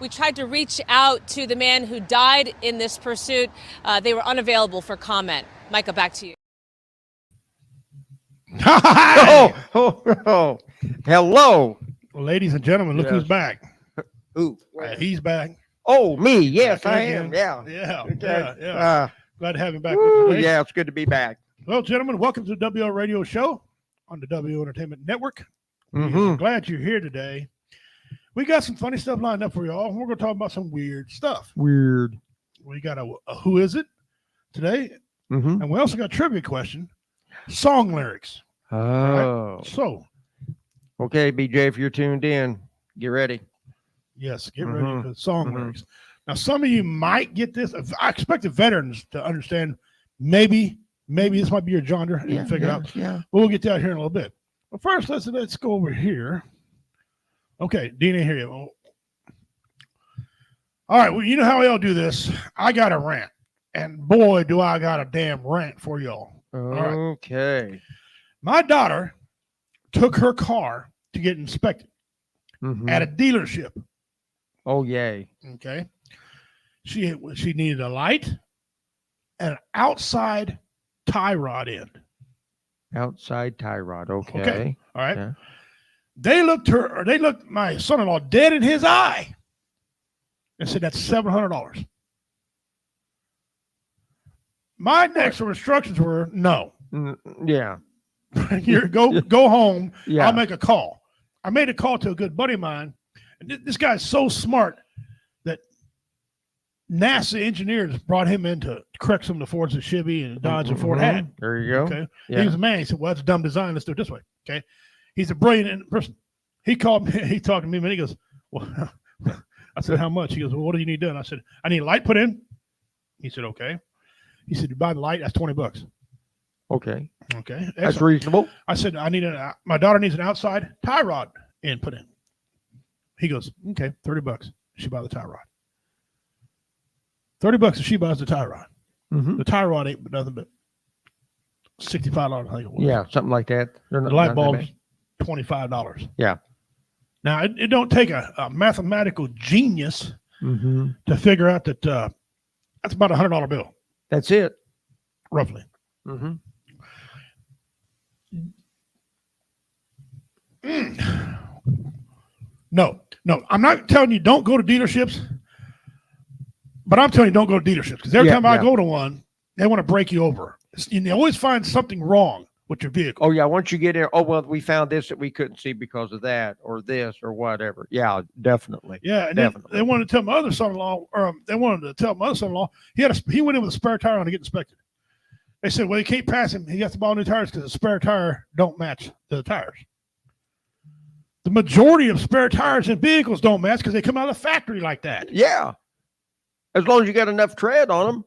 We tried to reach out to the man who died in this pursuit. They were unavailable for comment. Micah, back to you. Oh, hello. Ladies and gentlemen, look who's back. Who? He's back. Oh, me. Yes, Back I again. am. Yeah. Okay. Glad to have him back with us today. Yeah, it's good to be back. Well, gentlemen, welcome to the WO Radio Show on the WO Entertainment Network. We're glad you're here today. We got some funny stuff lined up for y'all. We're going to talk about some weird stuff. Weird. We got a Who Is It today, Mm-hmm. and we also got a trivia question, song lyrics. Oh. Right? So, okay, BJ, if you're tuned in, get ready. yes, get ready for the song lyrics. Now, some of you might get this. I expect the veterans to understand. Maybe this might be your genre and figure it out. Yeah. But we'll get to that here in a little bit. But first, let's go over here. Okay, Dean ain't here yet. All right, well, you know how we all do this. I got a rant, and boy, do I got a damn rant for y'all. Okay. Right. My daughter took her car to get inspected at a dealership. Oh, yay. Okay. She needed a light and an outside tie rod end. Outside tie rod. Okay. All right. Yeah. They looked my son-in-law dead in his eye and said, that's $700. My next instructions were no. Yeah. Go home. Yeah. I'll make a call. I made a call to a good buddy of mine. And this guy's so smart that NASA engineers brought him in to correct some of the Fords that Chevy and Dodge and Ford had. There you go. Okay. Yeah. He was a man. He said, well, that's a dumb design. Let's do it this way. Okay. He's a brilliant person. He called me. He talked to me, and he goes, well, I said, how much? He goes, well, what do you need done? I said, I need a light put in. He said, okay. He said, you buy the light, that's $20. Okay. Okay. That's Excellent. reasonable. I said, my daughter needs an outside tie rod in put in. He goes, okay, $30. She buy the tie rod. $30 if she buys the tie rod. The tie rod ain't nothing but $65, I think it was. Yeah, something like that. The light bulb's $25. Yeah. Now, it don't take a mathematical genius to figure out that that's about a $100 bill. That's it. Roughly. No, I'm not telling you don't go to dealerships, but I'm telling you don't go to dealerships because every time I go to one, they want to break you over. And they always find something wrong with your vehicle. Oh, yeah. Once you get in, oh, well, we found this that we couldn't see because of that or this or whatever. Yeah, definitely. Yeah, and then they wanted to tell my other son-in-law, he went in with a spare tire on to get inspected. They said, well, you can't pass him. He has to buy new tires because the spare tire don't match the tires. The majority of spare tires in vehicles don't match because they come out of the factory like that. Yeah. As long as you got enough tread on them.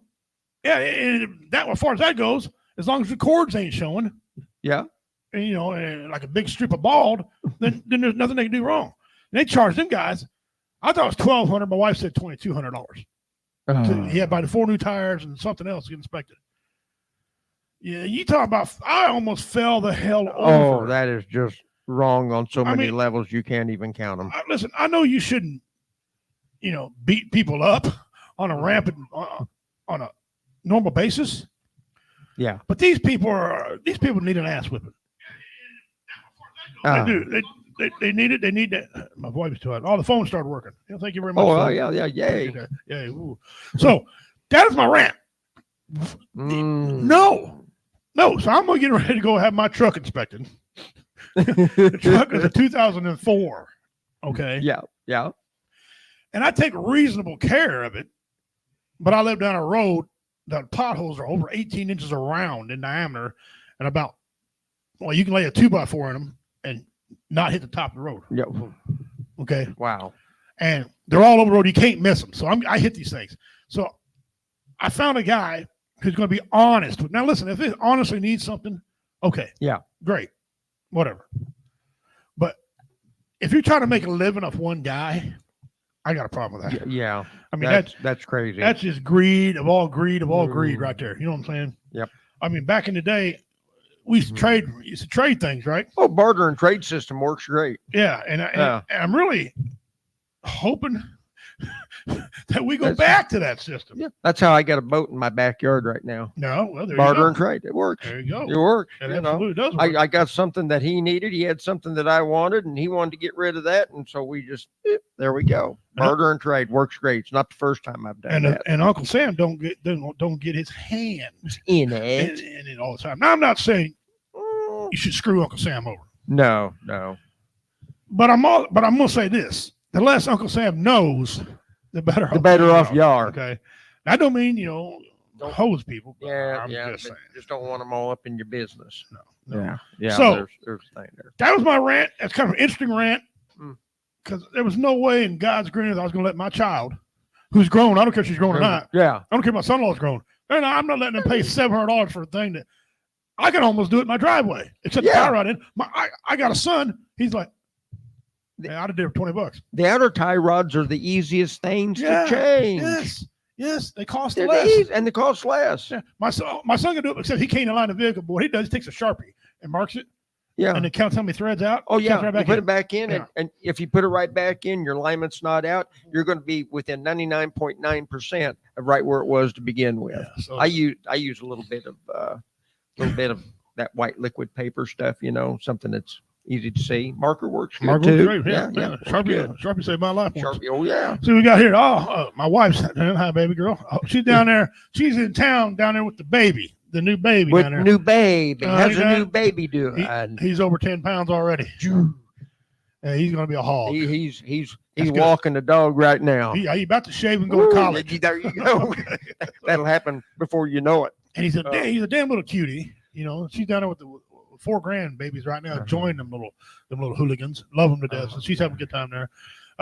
Yeah, and that as far as that goes, as long as the cords ain't showing. Yeah. And, like a big strip of bald, then there's nothing they can do wrong. And they charge them guys. I thought it was $1,200. My wife said $2,200. He had to buy the 4 new tires and something else to get inspected. Yeah, you talk about, I almost fell the hell over. Oh, that is just wrong on so many levels you can't even count them. Listen, I know you shouldn't, beat people up on a ramp on a normal basis. Yeah. But these people need an ass whipping. They do. They need it. They need that. My voice was too hot. Oh, the phone started working. Thank you very much. Oh, yeah. Yay. Yay. Ooh. So that is my rant. No. So I'm going to get ready to go have my truck inspected. The truck is a 2004. Okay. Yeah. And I take reasonable care of it, but I live down a road that potholes are over 18 inches around in diameter and you can lay a 2x4 in them and not hit the top of the road. Yeah. Okay. Wow. And they're all over the road. You can't miss them. So I hit these things. So I found a guy who's going to be honest. Now, listen, if it honestly needs something, okay. Yeah. Great. Whatever. But if you're trying to make a living off one guy, I got a problem with that. Yeah. I mean, that's crazy. That's just greed of all greed right there. You know what I'm saying? Yep. I mean, back in the day, we used to trade things, right? Oh, barter and trade system works great. Yeah. And I'm really hoping that we go back to that system. Yeah, that's how I got a boat in my backyard right now. No, well, there Barter you and go. trade. It works. There you go. It works. It you know. absolutely does work. I got something that he needed. He had something that I wanted, and he wanted to get rid of that. And so we just, there we go. Barter and trade works great. It's not the first time I've done that. And Uncle Sam don't get his hands in it. in it all the time. Now, I'm not saying you should screw Uncle Sam over. No. But I'm gonna say this: the less Uncle Sam knows, the better off you are. Okay, that don't mean don't hose people. Yeah, just saying. Just don't want them all up in your business. No. Yeah. So there's a thing there. That was my rant. That's kind of an interesting rant because there was no way in God's green earth I was going to let my child, who's grown, I don't care if she's grown or not. Yeah, I don't care if my son-in-law's grown. And I'm not letting them pay $700 for a thing that I can almost do it in my driveway. Except the power right in. I got a son. He's like, I'd have did it for $20. The outer tie rods are the easiest things to change. Yes, they cost less. And they cost less. Yeah. My son can do it, except he can't align the vehicle. But what he does, he takes a Sharpie and marks it. Yeah. And it counts how many threads out. Oh, yeah. Right You put it back in, and if you put it right back in, your alignment's not out, you're going to be within 99.9% of right where it was to begin with. Yeah, so I use a little bit of that white liquid paper stuff, something that's easy to see. Marker works good too. Great. Yeah. Sharpie saved my life. Sharpie, oh yeah. See, we got here. My wife's hi, baby girl. She's down there. She's in town down there with the baby. The new baby with down there. New baby. How's the new baby doing? He's over 10 pounds already. And he's going to be a hog. He's walking the dog right now. He's about to shave and go to college. There you go. That'll happen before you know it. And he's a damn little cutie. She's down there with the 4 grandbabies right now, joining them little hooligans. Love them to death. So she's having a good time there.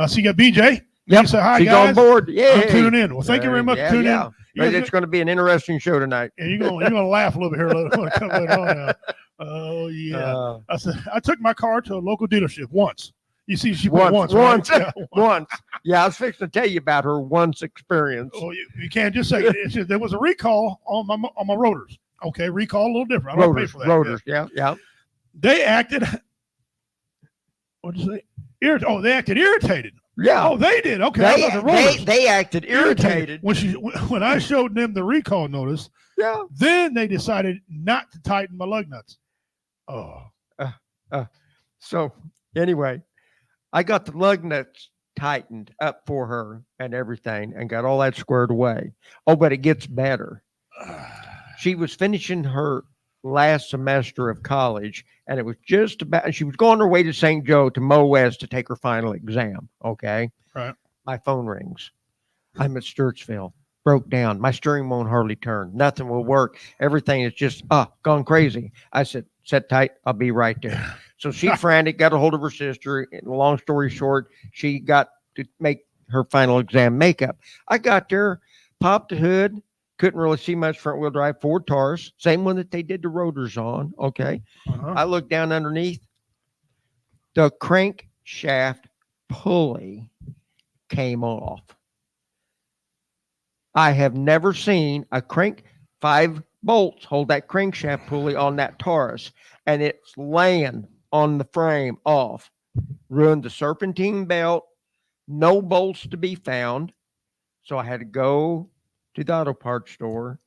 So you got BJ. Yep. Say hi, she's guys. on board. Yeah. I'm tuning in. Well, thank you very much for tuning in. It's going to be an interesting show tonight. And you're gonna laugh a little bit here later on now. Oh yeah. I took my car to a local dealership once. You see, she went once. Once. Right? Once. Yeah, I was fixing to tell you about her once experience. Oh, you can't just say it. It's just, there was a recall on my rotors. Okay, recall a little different. I don't pay for that. Rotors. Yeah. They acted. What'd you say? They acted irritated. Yeah. Oh, they did. Okay. They acted irritated when I showed them the recall notice. Yeah. Then they decided not to tighten my lug nuts. Oh. So anyway, I got the lug nuts tightened up for her and everything, and got all that squared away. Oh, but it gets better. She was finishing her last semester of college, and it was just about, and she was going her way to St. Joe to Mo West to take her final exam. Okay. Right. My phone rings. I'm at Sturtsville. Broke down. My steering won't hardly turn. Nothing will work. Everything is just gone crazy. I said, sit tight. I'll be right there. So she frantic, got a hold of her sister. And long story short, she got to make her final exam makeup. I got there, popped the hood. Couldn't really see much front wheel drive, Ford Taurus, same one that they did the rotors on. Okay. I looked down underneath. The crankshaft pulley came off. I have never seen a 5 bolts hold that crankshaft pulley on that Taurus, and it's laying on the frame off. Ruined the serpentine belt. No bolts to be found. So I had to go to the auto parts store,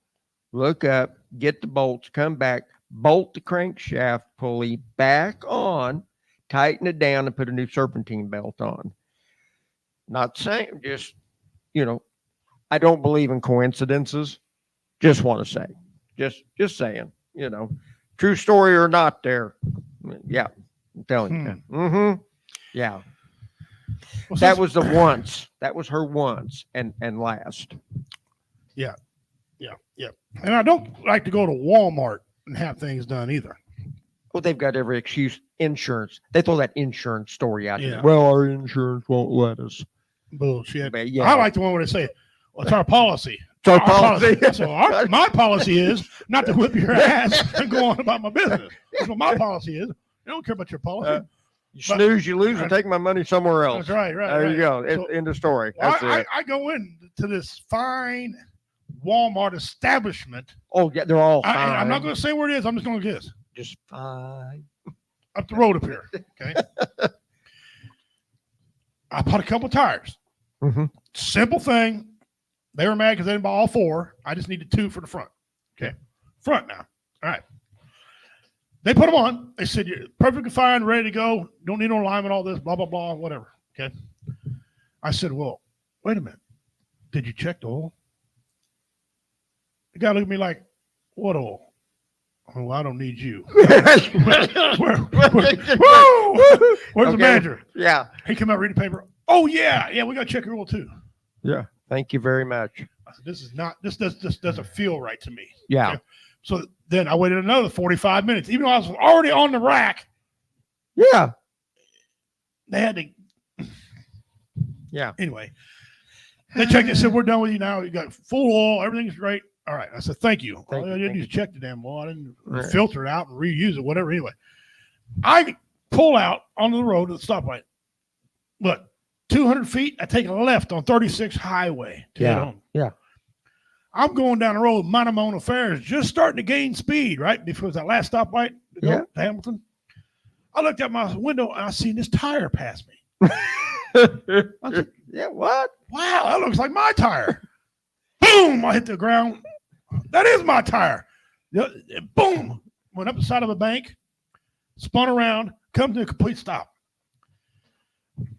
look up, get the bolts, come back, bolt the crankshaft pulley back on, tighten it down, and put a new serpentine belt on. Not saying, just, I don't believe in coincidences. Just want to say, just saying, true story or not there. Yeah, I'm telling you. Yeah. Well, that was the once. That was her once and last. Yeah. And I don't like to go to Walmart and have things done either. Well, they've got every excuse. Insurance. They throw that insurance story out there. Yeah. Well, our insurance won't let us. Bullshit. But, yeah. I like the one where they say, well, it's our policy. It's our policy. So my policy is not to whip your ass and go on about my business. That's what my policy is. I don't care about your policy. You snooze, you lose, and take my money somewhere else. That's right. There you go. So, end of story. That's it. I go into this fine Walmart establishment. Oh, yeah, they're all fine. I'm not going to say where it is. I'm just going to guess. Just fine. Up the road up here. Okay. I bought a couple tires. Simple thing. They were mad because they didn't buy all 4. I just needed 2 for the front. Okay. Front now. All right. They put them on. They said, you're perfectly fine, ready to go. Don't need no alignment, all this, blah, blah, blah, whatever. Okay. I said, well, wait a minute. Did you check the oil? The guy looked at me like, what oil? Oh, I don't need you. Where's the manager? Yeah. He came out reading the paper. Oh, yeah. Yeah, we got to check your oil too. Yeah. Thank you very much. I said, this doesn't feel right to me. Yeah. Okay? So then I waited another 45 minutes. Even though I was already on the rack. Yeah. They had to. Yeah. Anyway, they checked it, said, we're done with you now. You got full oil. Everything's great. All right. I said, thank you. All I did was check the damn oil. I didn't filter it out and reuse it, whatever. Anyway, I pull out onto the road to the stoplight. Look, 200 feet, I take a left on 36 highway to get home. Yeah. I'm going down the road, minding my own affairs, just starting to gain speed, right? Before that last stoplight to Hamilton. I looked out my window and I seen this tire pass me. I said, yeah, what? Wow, that looks like my tire. Boom, I hit the ground. That is my tire. Boom, went up the side of a bank, spun around, come to a complete stop.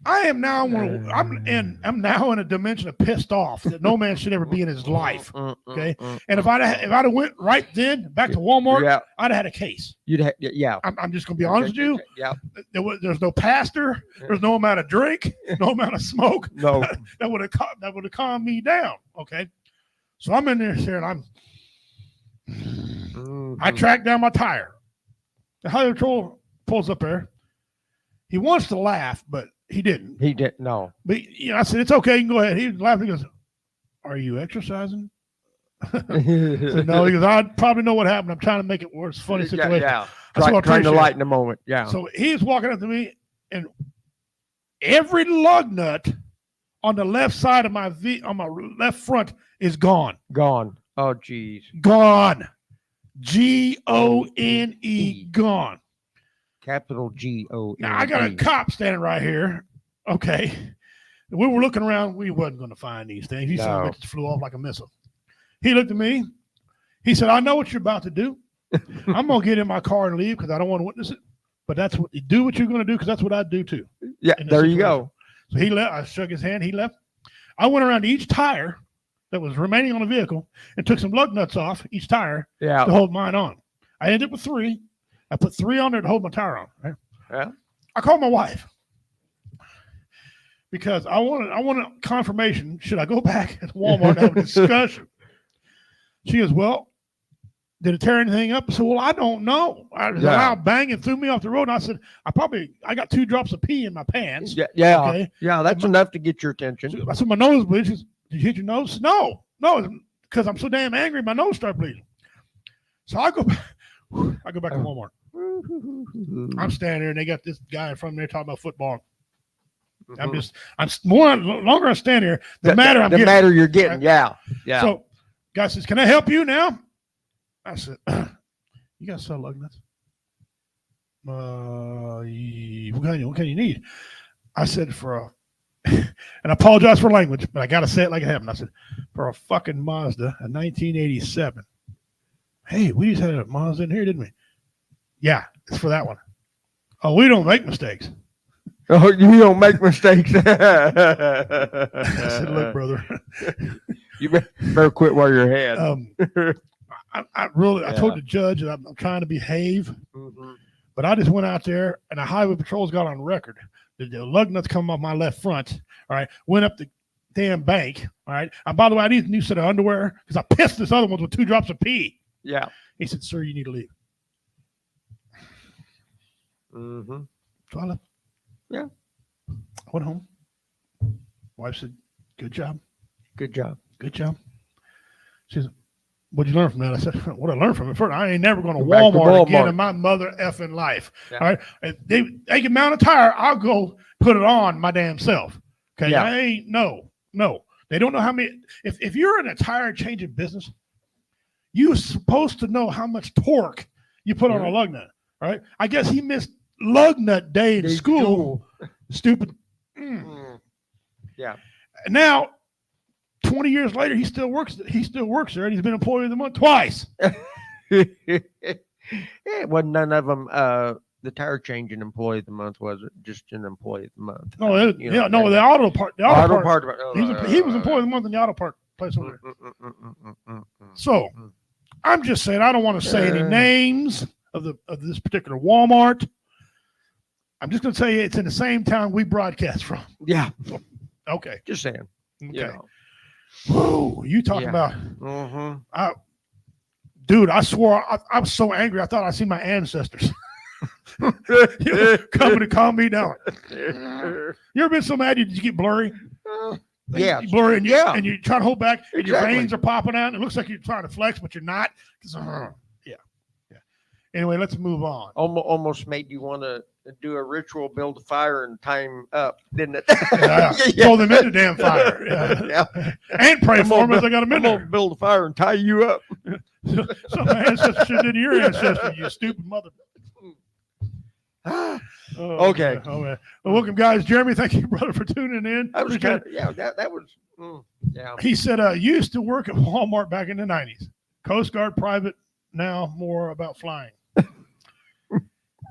I am now I'm now in a dimension of pissed off that no man should ever be in his life. Okay, and if I'd have went right then back to Walmart, I'd have had a case. You'd have, yeah. I'm just gonna be honest with you. Yeah. There's no pastor. There's no amount of drink. No amount of smoke. No. that would have calmed me down. Okay, so I'm in there and I track down my tire. The highway patrol pulls up there. He wants to laugh, but he didn't. He didn't. No. But I said, it's okay. You can go ahead. He was laughing. He goes, are you exercising? I said, no. He goes, I probably know what happened. I'm trying to make it worse. Funny situation. Yeah. Trying to lighten the moment. Yeah. So he's walking up to me, and every lug nut on the left side of my on my left front is gone. Gone. Oh, geez. Gone. Gone. Gone. Capital G-O-N-E. Now I got a cop standing right here. Okay. We were looking around. We wasn't going to find these things. These son of bitches flew off like a missile. He looked at me. He said, I know what you're about to do. I'm going to get in my car and leave because I don't want to witness it. But that's what you do, what you're going to do, because that's what I'd do too. Yeah, there you go. So he left. I shook his hand. He left. I went around to each tire that was remaining on the vehicle and took some lug nuts off each tire to hold mine on. I ended up with 3. I put 3 on there to hold my tire on. Right? Yeah. I called my wife because I wanted confirmation. Should I go back at Walmart and have a discussion? She goes, well, did it tear anything up? I said, well, I don't know. I was out banging, threw me off the road. And I said, I got 2 drops of pee in my pants. Yeah. Okay? Yeah, that's enough to get your attention. I said, my nose bleeds. She says, did you hit your nose? No, because I'm so damn angry, my nose started bleeding. So I go back to Walmart. I'm standing there, and they got this guy in front of me talking about football. Longer I stand here, the matter you're getting. Right? Yeah. So, guy says, "Can I help you now?" I said, "You got to sell lug nuts." What kind you need? I said and I apologize for language, but I got to say it like it happened. I said, for a fucking Mazda, a 1987. Hey, we just had a Mazda in here, didn't we? Yeah, it's for that one. Oh, we don't make mistakes. Oh, you don't make mistakes. I said, look, brother. You better quit while you're ahead. I told the judge that I'm trying to behave, but I just went out there and the highway patrol's got on record. The lug nuts come off my left front. All right, went up the damn bank. All right, and by the way, I need a new set of underwear because I pissed this other one with 2 drops of pee. Yeah. He said, sir, you need to leave. So I left. Yeah. I went home. Wife said, good job. Good job. Good job. She said, what'd you learn from that? I said, what I learned from it? First, I ain't never going to Walmart again in my mother effing life. Yeah. All right. If they can mount a tire, I'll go put it on my damn self. Okay. Yeah. I ain't no. They don't know how many. If you're in a tire changing business, you're supposed to know how much torque you put on a lug nut. All right. I guess he missed lug nut day in school. Stupid. Yeah. Now 20 years later, he still works. He still works there, and he's been Employee of the Month twice. It wasn't none of them. The tire changing Employee of the Month, was it? Just an Employee of the Month. No, the auto part. The auto part. He was Employee of the Month in the auto part place over there. So I'm just saying, I don't want to say any names of this particular Walmart. I'm just going to tell you, it's in the same town we broadcast from. Yeah. Okay. Just saying. Okay. Yeah. Whoa, you talk about. Dude, I swore I was so angry. I thought I seen my ancestors coming to calm me down. You ever been so mad you get blurry? Yeah. Blurry, and you try to hold back, and your Exactly. veins are popping out. And it looks like you're trying to flex, but you're not. Yeah. Anyway, let's move on. Almost made you want to do a ritual, build a fire, and tie him up, didn't it? Throw them in the damn fire. Yeah. And pray for them as I got them in there. Build a fire and tie you up. Some ancestor should have did your ancestor, you stupid mother. Okay. Well, welcome, guys. Jeremy, thank you, brother, for tuning in. That was kind of, that was, yeah. He said, used to work at Walmart back in the 90s. Coast Guard private, now more about flying.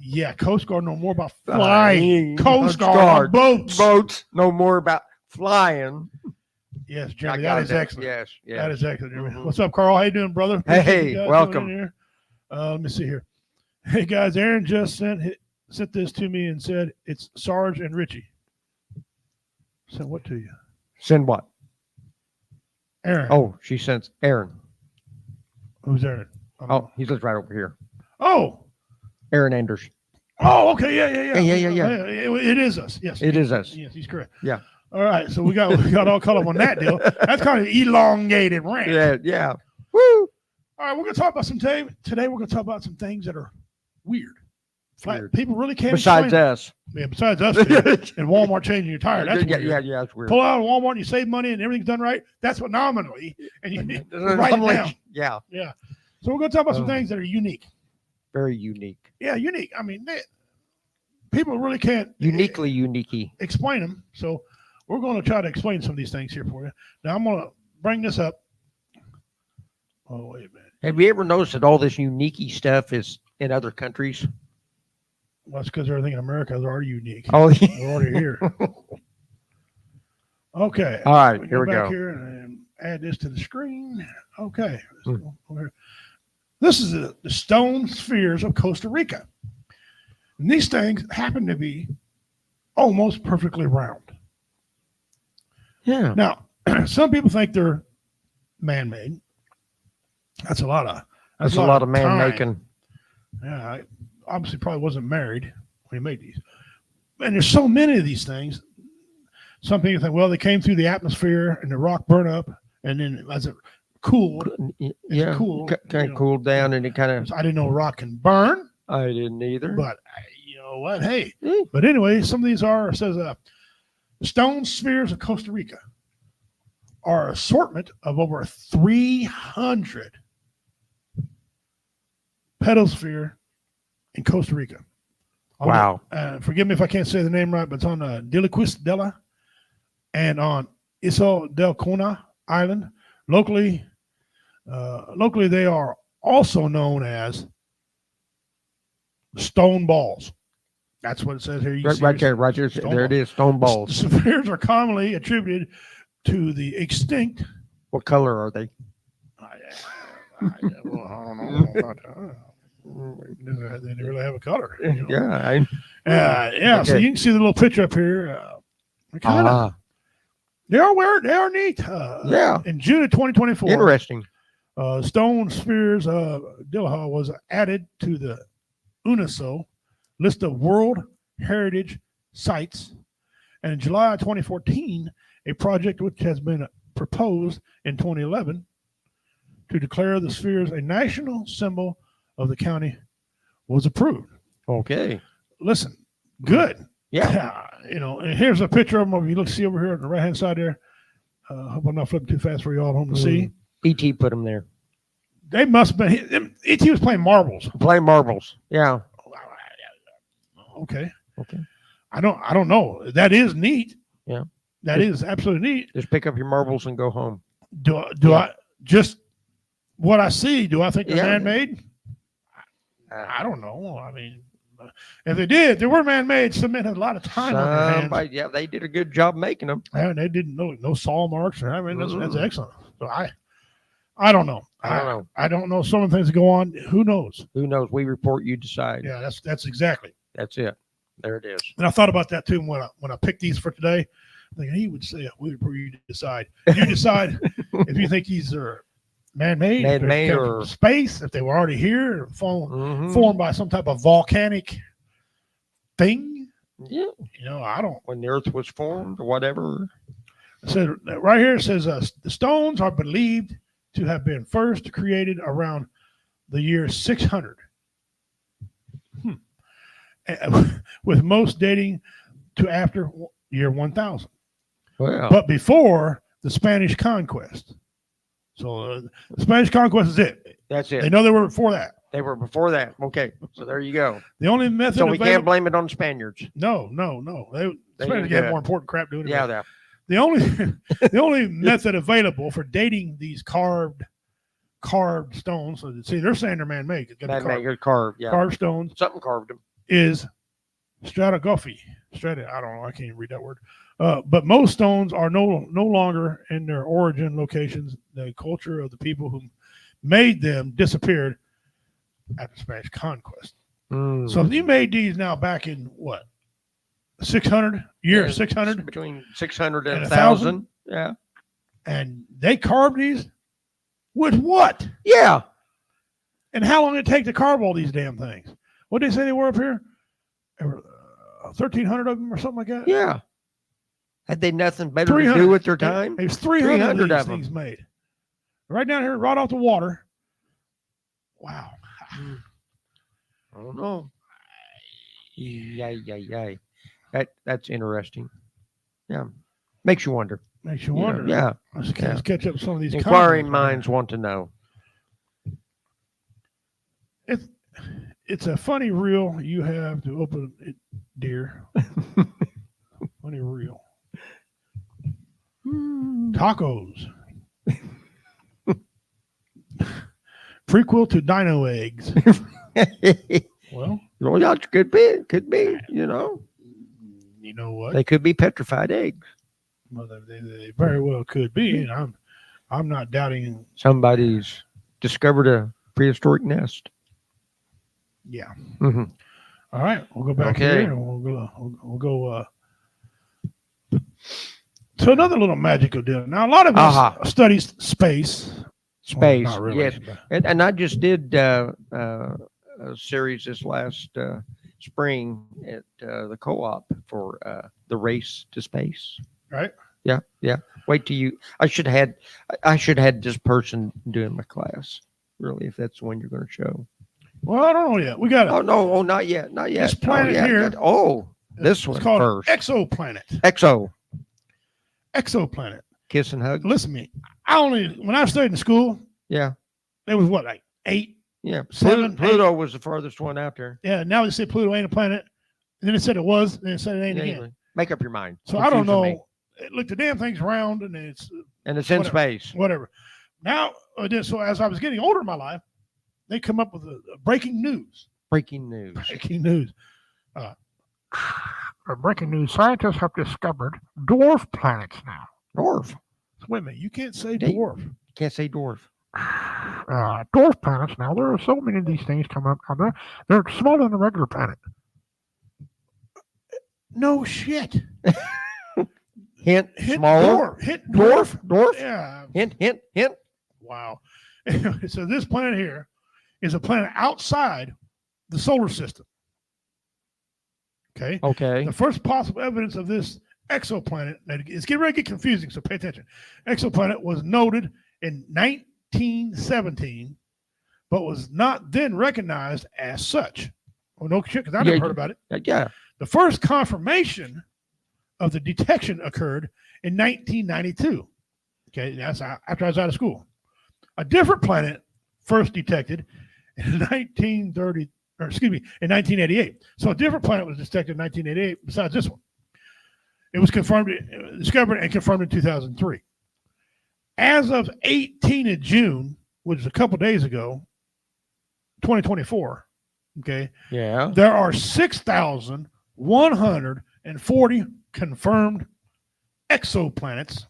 Yeah, Coast Guard know more about flying. Coast Guard boats. Boats know more about flying. Yes, Jeremy, that is excellent. Yes. That is excellent, Jeremy. What's up, Carl? How you doing, brother? Hey, welcome. Let me see here. Hey, guys, Aaron just sent this to me and said it's Sarge and Richie. Sent what to you? Send what? Aaron. Oh, she sends Aaron. Who's Aaron? Oh, he lives right over here. Oh. Aaron Anders. Oh, okay. Yeah. It is us. Yes. It is us. Yes, he's correct. Yeah. All right. So we got all caught up on that deal. That's kind of elongated rant. Yeah. Woo. All right. We're going to talk about today we're going to talk about some things that are weird. People really can't Besides us. Yeah, besides us. And Walmart changing your tire. That's weird. Yeah, that's weird. Pull out of Walmart and you save money and everything's done right. That's what nominally. And you write it down. Yeah. Yeah. So we're going to talk about some things that are unique. Very unique. Yeah, unique. I mean, people really can't uniquely explain them. So we're going to try to explain some of these things here for you. Now I'm going to bring this up. Oh, wait a minute. Have you ever noticed that all this unique stuff is in other countries? Well, it's because everything in America is already unique. Oh, we're already here. Okay. All right, here we go. Here and add this to the screen. Okay. This is the stone spheres of Costa Rica. And these things happen to be almost perfectly round. Yeah. Now, some people think they're man-made. That's a lot of man-making. Yeah, I obviously probably wasn't married when he made these. And there's so many of these things. Some people think, well, they came through the atmosphere and the rock burned up, and then as it cooled, cooled, kind of cooled down, and it kind of. I didn't know rock can burn. I didn't either. But you know what? Hey, but anyway, some of these says stone spheres of Costa Rica are an assortment of over 300 pedosphere in Costa Rica. Wow. Forgive me if I can't say the name right, but it's on Diliquis Della and on Iso del Cona Island. Locally, they are also known as stone balls. That's what it says here. Right there. There it is, stone balls. Spheres are commonly attributed to the extinct. What color are they? I don't know. They didn't really have a color. You know? Yeah. Okay. So you can see the little picture up here. They are neat. In June of 2024. Interesting. Stone spheres Dillaha was added to the UNESCO list of World Heritage Sites. And in July of 2014, a project which has been proposed in 2011 to declare the spheres a national symbol of the county was approved. Okay. Listen, good. Yeah. And here's a picture of them. You see over here on the right-hand side there. Hope I'm not flipping too fast for you all at home to see. E.T. put them there. They must have been. E.T. was playing marbles. Playing marbles. Yeah. Okay. Okay. I don't know. That is neat. Yeah. That is absolutely neat. Just pick up your marbles and go home. Do Yeah. I just what I see? Do I think they're Yeah. man-made? I don't know. I mean, if they were man-made, some men had a lot of time on their hands. Somebody, yeah, they did a good job making them. And they didn't know no saw marks. I mean, that's Mm. excellent. So I don't know. I don't know. I don't know. Some of the things that go on. Who knows? Who knows? We report, you decide. Yeah, that's exactly. That's it. There it is. And I thought about that too when I picked these for today. I think he would say, "We report, you decide. You decide if you think these are man-made, if they're Man-made kept or- from space, if they were already here, formed Mhm. by some type of volcanic thing." Yeah. You know, I don't. When the earth was formed or whatever. It says right here, it says the stones are believed to have been first created around the year 600, with most dating to after year 1000, Well, but before the Spanish conquest. So the Spanish conquest is it. that's They it. know they were before that. They were before that. Okay. So there you go. The only method So we can't available. blame it on the Spaniards. No. They Spanish did had that. more important crap doing it. Yeah. That. The only the only method available for dating these carved stones. So see, they're saying they're man-made. It's gotta be That made carved. Yeah. carved stones Something carved them. is stratigraphy. I don't know. I can't read that word. But most stones are no longer in their origin locations. The culture of the people who made them disappeared after the Spanish conquest. Mm. So if you made these now back in what? 600? Year Yeah, 600? Between 600 and And 1,000. Yeah. And they carved these with what? Yeah. And how long did it take to carve all these damn things? What did they say they were up here? There were 1,300 of them or something like that? Yeah. Had they nothing better to 300. do with their time? There's 300 of 300 these of 'em. things made. Right down here, right off the water. Wow. I don't know. Yay. That's interesting. Yeah. Makes you wonder. Makes you You know, wonder. yeah. Let's catch up some of these Inquiring comments. minds want to know. It's a funny reel you have to open it, dear. Funny reel. Tacos. Prequel to Dino Eggs. Well, Well, yeah, it could be, you know. you know what? They could be petrified eggs. Well, they very well could be, and I'm not doubting. Somebody's discovered a prehistoric nest. Yeah. Mm-hmm. All right, we'll go back Okay. here and we'll go to another little magical deal. Now, a lot of us studies space. Space, Well, not really, yes. And I just did a series this last spring at the co-op for the race to space. Right. Yeah. Wait till you. I should have had this person doing my class. Really, if that's the one you're going to show. Well, I don't know yet. We got Oh no! Oh, not yet. Not yet. This planet yeah, here. This it's one called first. exoplanet. Exoplanet. Kiss and hug. Listen to me. When I studied in school, Yeah. there was what, like 8? Yeah. 7, Pluto was the farthest one out there. Yeah. Now they say Pluto ain't a planet. And then it said it was. Then it said it ain't Yeah, again. make up your mind. So I don't Confusing know. me. Look, the damn thing's round and it's And it's in whatever. space. whatever. Now, so as I was getting older in my life, they come up with a breaking news. Breaking news. Breaking news. Breaking news. Scientists have discovered dwarf planets now. Dwarf. Wait a minute. You can't say They- dwarf. Can't say dwarf. Dwarf planets now. There are so many of these things come up. They're smaller than a regular planet. No shit. Hint. Smaller. Dwarf. Hint Dwarf. dwarf. Dwarf. Yeah. Hint. Wow. So this planet here is a planet outside the solar system. Okay. Okay. The first possible evidence of this exoplanet, it's getting ready to get confusing, so pay attention. Exoplanet was noted in 1917, but was not then recognized as such. Well, no shit, because I never heard about it. Yeah. The first confirmation of the detection occurred in 1992. Okay, that's after I was out of school. A different planet first detected in 1988. So a different planet was detected in 1988 besides this one. It was discovered and confirmed in 2003. As of 18th of June, which is a couple days ago, 2024, okay, Yeah. there are 6,140 confirmed exoplanets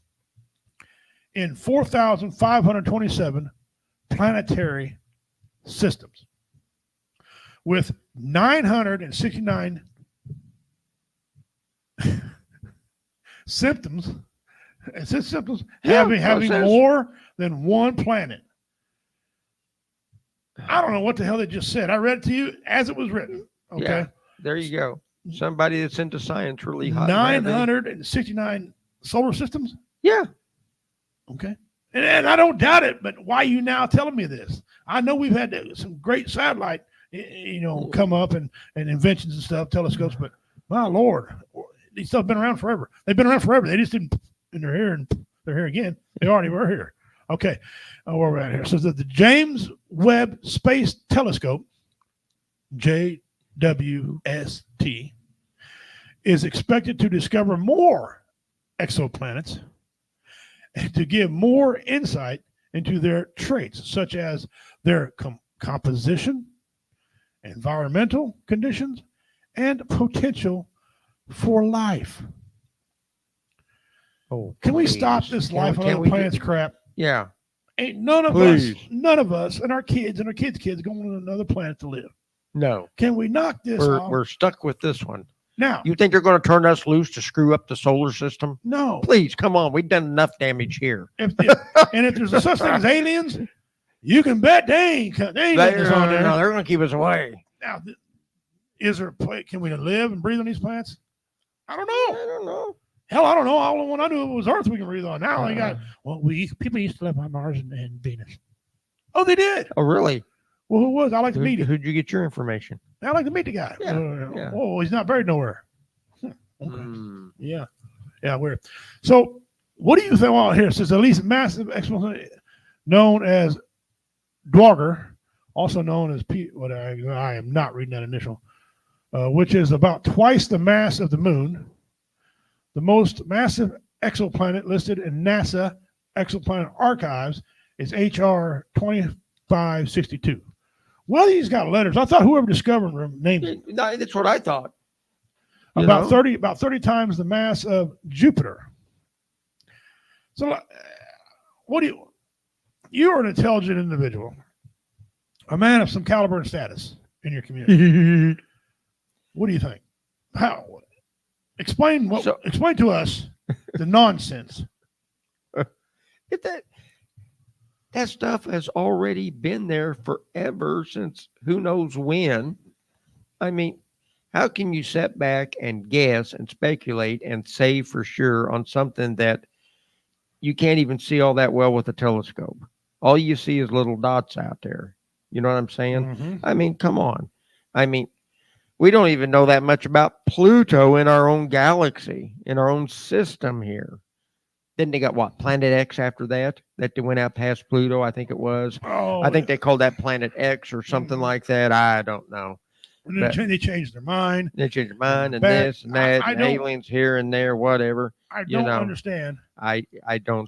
in 4,527 planetary systems, with 969 symptoms. It says symptoms having more than one planet. I don't know what the hell they just said. I read it to you as it was written. Okay. Yeah, there you go. Somebody that's into science really hot. 969 solar systems. Yeah. Okay. And I don't doubt it, but why are you now telling me this? I know we've had some great satellite, come up and inventions and stuff, telescopes, but my Lord, these stuff have been around forever. They've been around forever. They just didn't, and they're here and they're here again. They already were here. Okay. Where we're at here. So the James Webb Space Telescope, JWST, is expected to discover more exoplanets and to give more insight into their traits, such as their composition, environmental conditions, and potential for life. Oh, can we stop this life on other planets crap? Yeah. Ain't none of us, and our kids kids going to another planet to live. No. Can we knock this off? We're stuck with this one. Now, you think they're going to turn us loose to screw up the solar system? No. Please, come on. We've done enough damage here. And if there's a such thing as aliens, you can bet they ain't on there. No, they're going to keep us away. Now, is there a place? Can we live and breathe on these planets? I don't know. Hell, I don't know. All the one I knew was Earth we can breathe on. Now people used to live on Mars and Venus. Oh, they did. Oh, really? Well, who was? I like to meet him. Who'd you get your information? I like to meet the guy. Yeah. Oh, he's not buried nowhere. Okay. Yeah, weird. So, what do you think? Well, here it says the least massive exoplanet known as Dwarger, also known as what I am not reading that initial, which is about twice the mass of the moon. The most massive exoplanet listed in NASA exoplanet archives is HR 2562. Well, these got letters. I thought whoever discovered them named it. No, that's what I thought. About 30 times the mass of Jupiter. So, you're an intelligent individual, a man of some caliber and status in your community. What do you think? Explain to us the nonsense. That stuff has already been there forever, since who knows when. I mean, how can you sit back and guess and speculate and say for sure on something that you can't even see all that well with a telescope? All you see is little dots out there. You know what I'm saying? Mm-hmm. I mean, come on. I mean, we don't even know that much about Pluto in our own galaxy, in our own system here. Then they got what, Planet X after that they went out past Pluto, I think it was. Oh, I think they called that Planet X or something like that. I don't know. And they changed their mind. They changed their mind and this and that, and aliens here and there, whatever. I don't understand. I don't.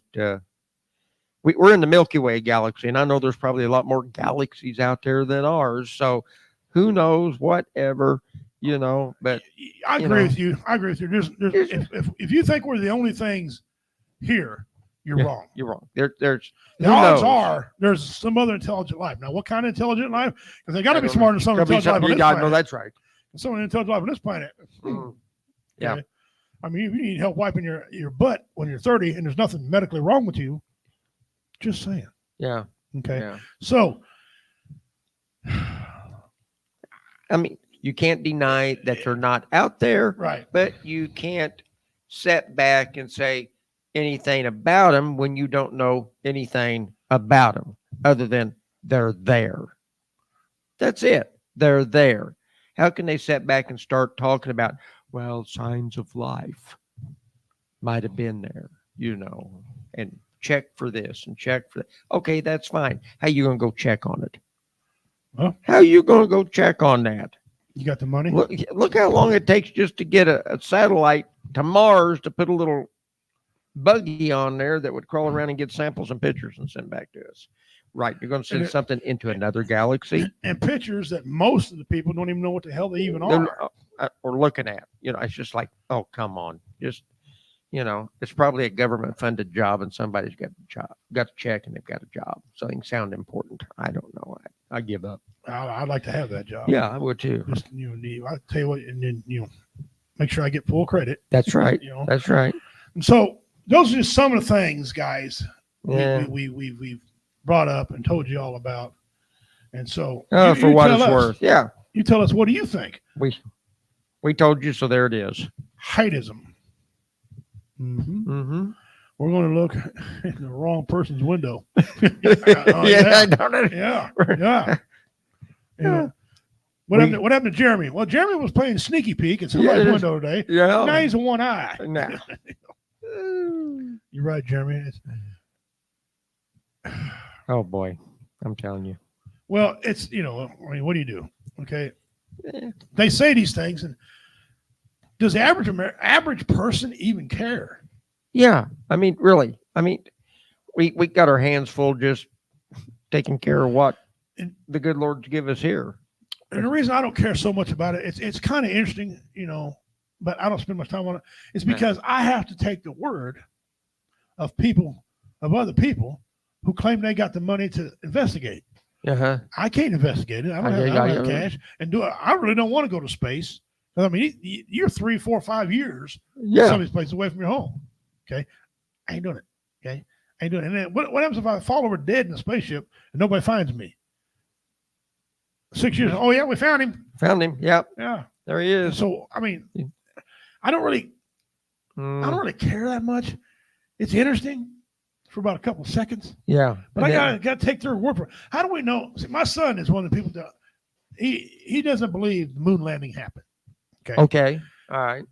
We're in the Milky Way galaxy, and I know there's probably a lot more galaxies out there than ours. So who knows, whatever, but I agree with you. If you think we're the only things here, you're wrong. You're wrong. There's the odds are there's some other intelligent life. Now, what kind of intelligent life? Because they got to be smarter than some intelligent life on this planet. No, that's right. Some intelligent life on this planet. Yeah. Okay? I mean, if you need help wiping your butt when you're 30 and there's nothing medically wrong with you, just saying. Yeah. Okay. Yeah. So, I mean, you can't deny that they're not out there, right? But you can't sit back and say anything about them when you don't know anything about them other than they're there. That's it. They're there. How can they sit back and start talking about, well, signs of life might have been there, and check for this and check for that. Okay, that's fine. How you going to go check on it? Huh? How are you going to go check on that? You got the money? Look how long it takes just to get a satellite to Mars to put a little buggy on there that would crawl around and get samples and pictures and send back to us. Right. You're going to send something into another galaxy. And pictures that most of the people don't even know what the hell they even are. Or looking at. It's just like, oh, come on. Just, it's probably a government funded job and somebody's got a check and they've got a job. So they can sound important. I don't know. I give up. I'd like to have that job. Yeah, I would too. Just, I tell you what, and then, make sure I get full credit. That's right. That's right. And so those are just some of the things, guys, Yeah. we've brought up and told you all about. And so for what it's worth. Yeah. You tell us, what do you think? We told you, so there it is. Heightism. Mm-hmm. Mm-hmm. We're going to look in the wrong person's window. Yeah. What happened to Jeremy? Well, Jeremy was playing sneaky peek at somebody's window today. Yeah. Now he's a one eye. Nah. You're right, Jeremy. Oh boy, I'm telling you. Well, it's what do you do? Okay, they say these things, and does the average person even care? Yeah, I mean, really. I mean, we got our hands full just taking care of what the good Lord's give us here. And the reason I don't care so much about it, it's kind of interesting, but I don't spend much time on it. It's because I have to take the word of other people who claim they got the money to investigate. Uh-huh. I can't investigate it. I don't have cash. And I really don't want to go to space. I mean, you're 3, 4, 5 years some of these places away from your home. Okay. I ain't doing it. Okay. I ain't doing it. And then what happens if I fall over dead in a spaceship and nobody finds me? 6 years. Oh yeah, we found him. Found him. Yep. Yeah. There he is. So, I mean, I don't really care that much. It's interesting for about a couple of seconds. Yeah. But I got to take their word for it. How do we know? See, my son is one of the people that he doesn't believe the moon landing happened. Okay. All right.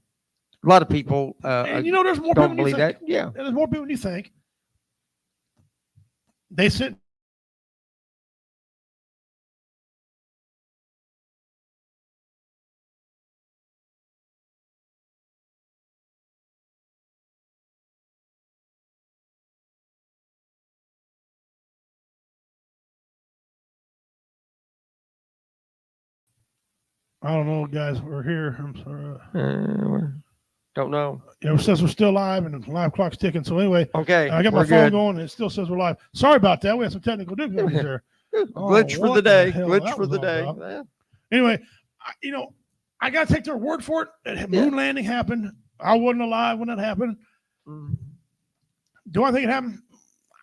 A lot of people and there's more don't people believe that. Yeah. There's more people than you think. They sent I don't know, guys. We're here. I'm sorry. Don't know. It says we're still live and the live clock's ticking. So anyway, okay, I got my phone going and it still says we're live. Sorry about that. We had some technical difficulties there. Glitch for the day. Glitch for the day. Anyway, I got to take their word for it. That moon landing happened. I wasn't alive when that happened. Do I think it happened?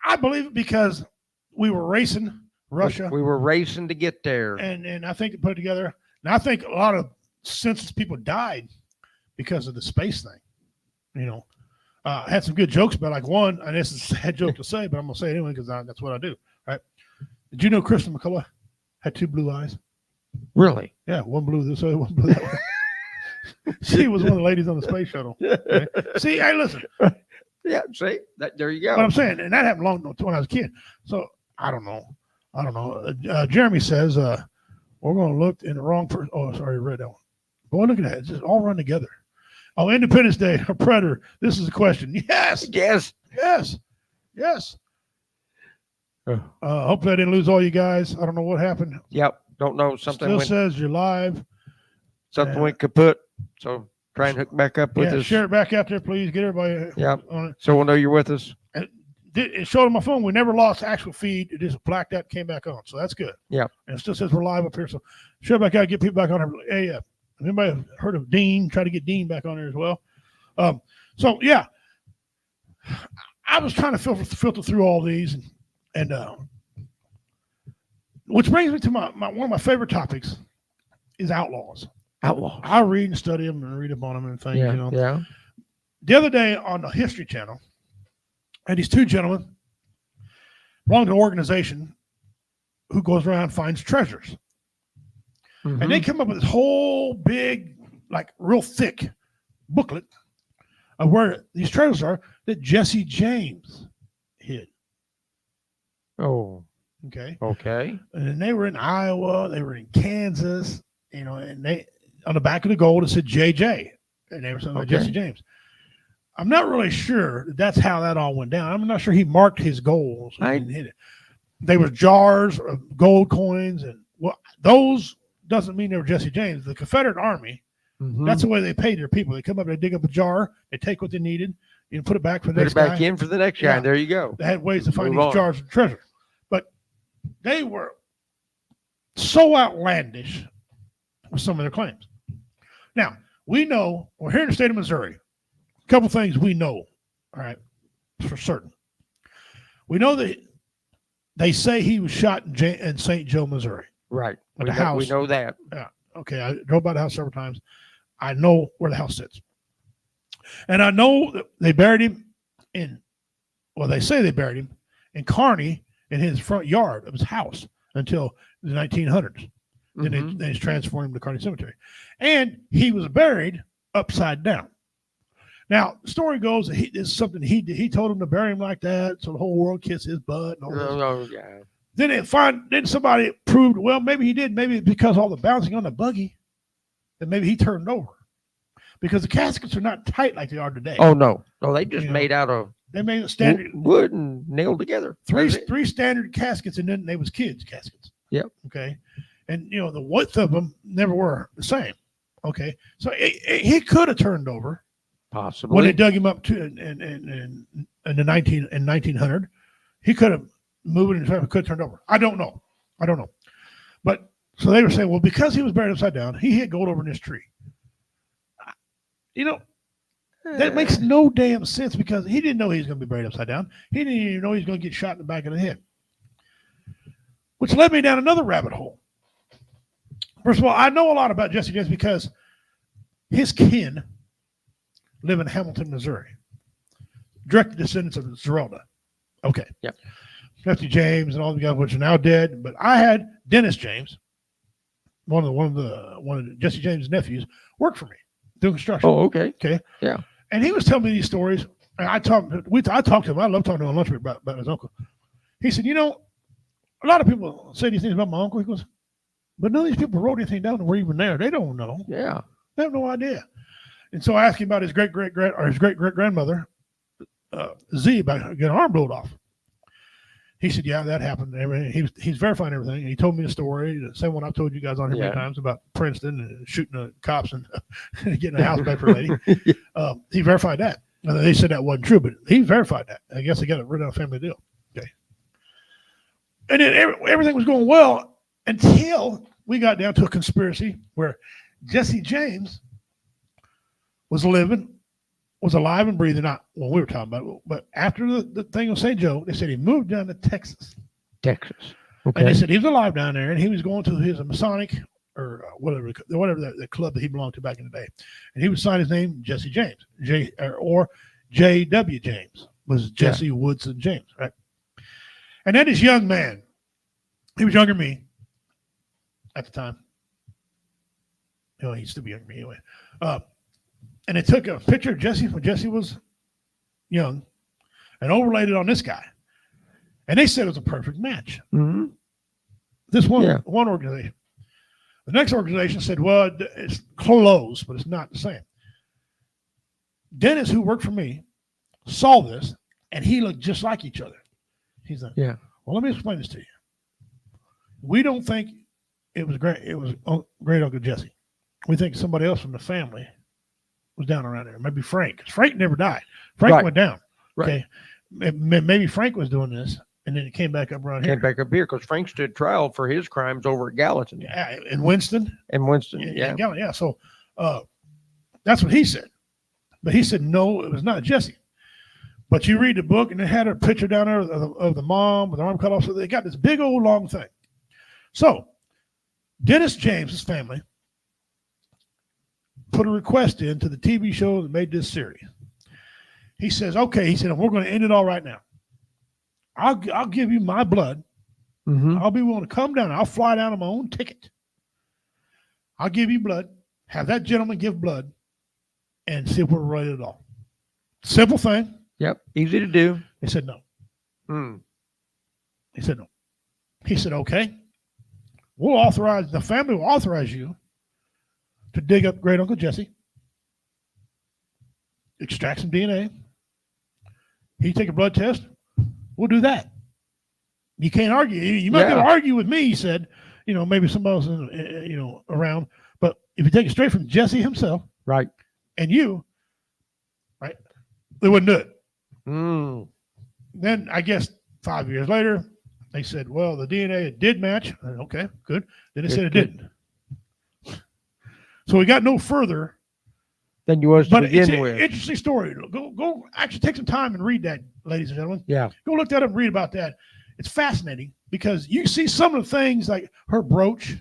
I believe it because we were racing Russia. We were racing to get there. And I think they put it together. And I think a lot of census people died because of the space thing. I had some good jokes about one, and this is a sad joke to say, but I'm going to say it anyway because that's what I do. Right? Did you know Kristen McCullough had 2 blue eyes? Really? Yeah, one blue this way, one blue that way. She was one of the ladies on the space shuttle. Okay? See, hey, listen. Yeah, see? There you go. What I'm saying, and that happened long when I was a kid. So, I don't know. Jeremy says, we're going to look in the wrong person. Oh, sorry, I read that one. Boy, look at that. It's just all run together. Oh, Independence Day, a predator. This is a question. Yes. Hopefully I didn't lose all you guys. I don't know what happened. Yep. Don't know. Something still says you're live. Something went kaput. So try and hook back up with us. Share it back out there, please. Get everybody on it. So we'll know you're with us. It showed on my phone. We never lost actual feed. It just blacked out, came back on. So that's good. Yeah. And it still says we're live up here. So share it back out, get people back on there. Hey, anybody heard of Dean? Try to get Dean back on there as well. So yeah, I was trying to filter through all these, and which brings me to my one of my favorite topics is outlaws. I read and study them and read up on them and things. Yeah. The other day on the History Channel, I had these 2 gentlemen belong to an organization who goes around and finds treasures. Mm-hmm. And they come up with this whole big, real thick booklet of where these treasures are that Jesse James hid. Oh. Okay. And they were in Iowa. They were in Kansas. And they on the back of the gold it said JJ. And they were something like Jesse James. I'm not really sure that's how that all went down. I'm not sure he marked his goals and hit it. They were jars of gold coins, and those doesn't mean they were Jesse James. The Confederate Army, that's the way they paid their people. They come up, they dig up a jar, they take what they needed, and put it back for the next guy. Put it back in for the next guy. There you go. They had ways to find these jars of treasure. But they were so outlandish with some of their claims. Now, we know, we're here in the state of Missouri, a couple things we know, all right, for certain. We know that they say he was shot in St. Joe, Missouri. Right. At the house. We know that. Yeah. Okay. I drove by the house several times. I know where the house sits. And I know that they buried him they say they buried him in Kearney in his front yard of his house until the 1900s. Then they transformed him to Kearney Cemetery. And he was buried upside down. Now, the story goes that this is something he told him to bury him like that so the whole world kissed his butt and all this. Oh, yeah. Then somebody proved, well, maybe he did. Maybe it's because all the bouncing on the buggy that maybe he turned over. Because the caskets are not tight like they are today. Oh, no. No, they just made out of they made a standard wood and nailed together. Three standard caskets, and then they was kids' caskets. Yep. Okay. And, the width of them never were the same. Okay. So he could have turned over. Possibly. When they dug him up to in 1900, he could have moved and could have turned over. I don't know. But so they were saying, well, because he was buried upside down, he hit gold over in this tree. That makes no damn sense because he didn't know he was going to be buried upside down. He didn't even know he was going to get shot in the back of the head, which led me down another rabbit hole. First of all, I know a lot about Jesse James because his kin live in Hamilton, Missouri. Direct descendants of Zerelda. Okay. Yep. Jesse James and all the guys which are now dead. But I had Dennis James, one of Jesse James' nephews, work for me doing construction. Oh, okay. Okay. Yeah. And he was telling me these stories. And I talked to him. I love talking to him on lunch break about his uncle. He said, a lot of people say these things about my uncle. He goes, but none of these people wrote anything down that were even there. They don't know. Yeah. They have no idea. And so I asked him about his great great grandmother, Z, about getting an arm blown off. He said, yeah, that happened. He's verifying everything. And he told me the story, the same one I've told you guys on here many times about Princeton and shooting the cops and getting a house back for a lady. He verified that. And they said that wasn't true, but he verified that. I guess they got it rid of a family deal. Okay. And then everything was going well until we got down to a conspiracy where Jesse James was alive and breathing, not when we were talking about it, but after the thing on St. Joe, they said he moved down to Texas. Okay. And they said he was alive down there, and he was going to his Masonic or whatever the club that he belonged to back in the day. And he would sign his name Jesse James, or J.W. James was Jesse Woodson James, right? And then this young man, he was younger than me at the time. He'd still be younger than me anyway. And they took a picture of Jesse when Jesse was young and overlaid it on this guy. And they said it was a perfect match. Mm-hmm. This one organization. The next organization said, well, it's close, but it's not the same. Dennis, who worked for me, saw this, and he looked just like each other. He's like, well, let me explain this to you. We don't think it was great Uncle Jesse. We think somebody else from the family was down around there. Maybe Frank. Because Frank never died. Frank went down. Right. Okay. Maybe Frank was doing this, and then it came back up around here. Came back up here because Frank stood trial for his crimes over at Gallatin. Yeah, in Winston. Yeah. So that's what he said. But he said, no, it was not Jesse. But you read the book, and it had a picture down there of the mom with her arm cut off. So they got this big old long thing. So Dennis James's family put a request in to the TV show that made this series. He says, okay, he said, we're going to end it all right now. I'll give you my blood. Mm-hmm. I'll be willing to come down. I'll fly down on my own ticket. I'll give you blood. Have that gentleman give blood and see if we're related at all. Simple thing. Yep. Easy to do. He said no. Mm. He said no. He said, okay, the family will authorize you to dig up great Uncle Jesse extract some DNA. He take a blood test. We'll do that. You can't argue. You might be able to argue with me, he said. Maybe somebody else, around. But if you take it straight from Jesse himself, right, and you, right, they wouldn't do it. Mm. Then I guess 5 years later, they said, well, the DNA did match. Okay, good. Then they said it didn't. So we got no further than you was to begin it's with. an interesting story. Go actually take some time and read that, ladies and gentlemen. Yeah. Go look that up and read about that. It's fascinating because you see some of the things like her brooch,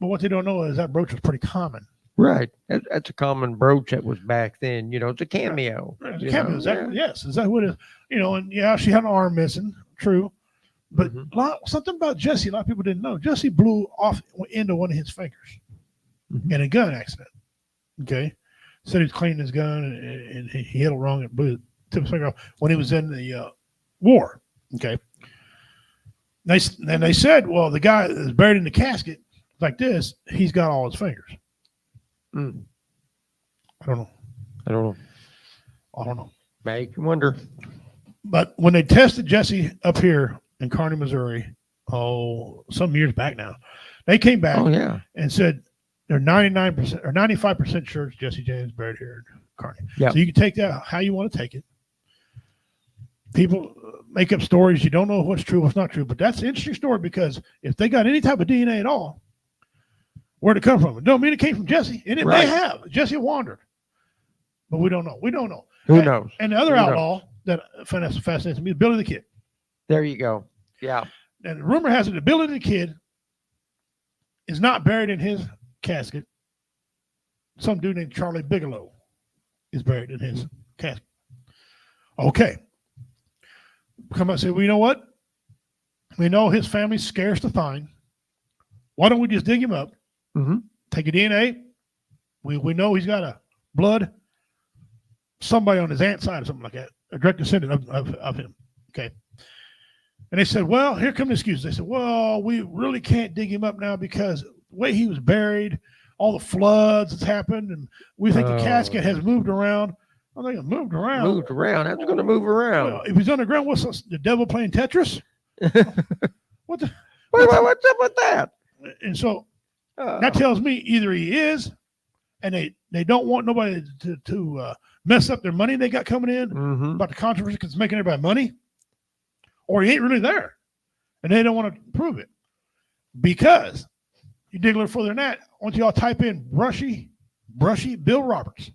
but what they don't know is that brooch was pretty common. Right. That's a common brooch that was back then. It's a cameo. Right. It's a cameo. Yes. Is that what it is? And she had an arm missing. True. But something about Jesse, a lot of people didn't know. Jesse blew off into one of his fingers in a gun accident. Okay. Said he was cleaning his gun and he hit it wrong and blew the tip of his finger off when he was in the war. Okay. Then they said, well, the guy that's buried in the casket like this, he's got all his fingers. Mm. I don't know. Make you wonder. But when they tested Jesse up here in Kearney, Missouri, some years back now, they came back and said they're 99% or 95% sure it's Jesse James buried here in Kearney. Yeah. So you can take that how you want to take it. People make up stories. You don't know what's true, what's not true. But that's an interesting story because if they got any type of DNA at all, where'd it come from? It don't mean it came from Jesse. And it may have. Jesse wandered. But we don't know. Who knows? And the other outlaw that fascinates me is Billy the Kid. There you go. Yeah. And the rumor has it that Billy the Kid is not buried in his casket. Some dude named Charlie Bigelow is buried in his casket. Okay. Come out and say, well, you know what? We know his family's scarce to find. Why don't we just dig him up? Take a DNA. We know he's got a blood. Somebody on his aunt's side or something like that. A direct descendant of him. Okay. And they said, well, here come the excuses. They said, well, we really can't dig him up now because the way he was buried, all the floods that's happened, and we think the casket has moved around. I think it moved around. Moved around. How's it going to move around? Well, if he's underground, what's the devil playing Tetris? What's up with that? And so that tells me either he is, and they don't want nobody to mess up their money they got coming in about the controversy because it's making everybody money, or he ain't really there, and they don't want to prove it. Because you dig a little further than that, once y'all type in brushy Bill Roberts,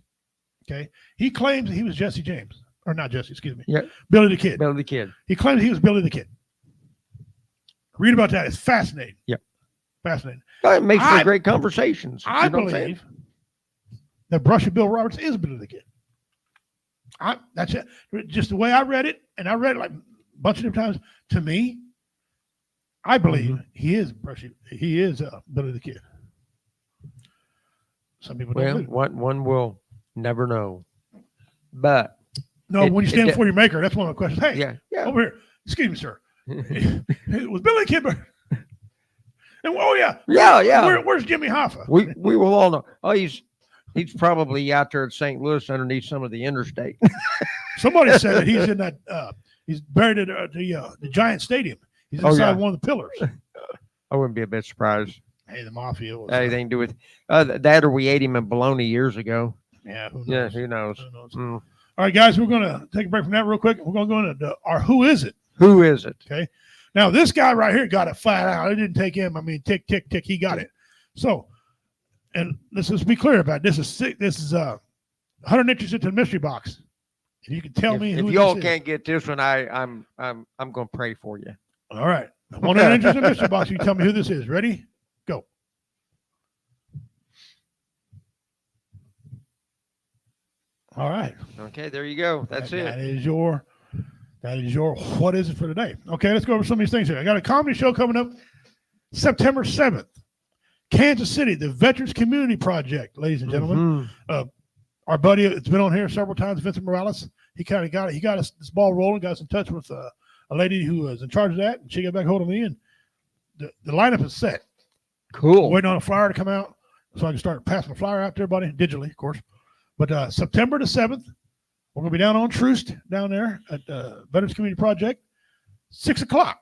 okay, he claims that he was Jesse James, or not Jesse, excuse me, Billy the Kid. Billy the Kid. He claims he was Billy the Kid. Read about that. It's fascinating. Yep. Fascinating. It makes for great conversations. I believe that brushy Bill Roberts is Billy the Kid. That's it. Just the way I read it, and I read it like a bunch of different times. To me, I believe he is brushy. He is Billy the Kid. Some people don't believe. One will never know. But when you stand before your maker, that's one of the questions. Hey, over here. Excuse me, sir. Was Billy the Kid? And where's Jimmy Hoffa? We will all know. Oh, he's probably out there at St. Louis underneath some of the interstate. Somebody said that he's in that. He's buried at the Giant Stadium. He's inside one of the pillars. I wouldn't be a bit surprised. Hey, the mafia. Anything to do with that, or we ate him in bologna years ago. Yeah, who knows? Yeah, who knows? All right, guys, we're going to take a break from that real quick. We're going to go into our Who Is It? Who is it? Okay. Now, this guy right here got it flat out. It didn't take him. I mean, tick, tick, tick. He got it. So, and let's just be clear about it. This is 100 inches into the mystery box. And you can tell me who if y'all can't get this one, I'm going to pray for you. All right. 100 inches in the mystery box. You tell me who this is. Ready? Go. All right. Okay, there you go. That's it. That is your what is it for today? Okay, let's go over some of these things here. I got a comedy show coming up September 7th. Kansas City, the Veterans Community Project, ladies and gentlemen. Our buddy, it's been on here several times, Vincent Morales. He kind of got it. He got us this ball rolling, got us in touch with a lady who was in charge of that, and she got back hold of me, and the lineup is set. Cool. Waiting on a flyer to come out so I can start passing the flyer out to everybody digitally, of course. But September the 7th, we're going to be down on Troost down there at Veterans Community Project, 6 o'clock.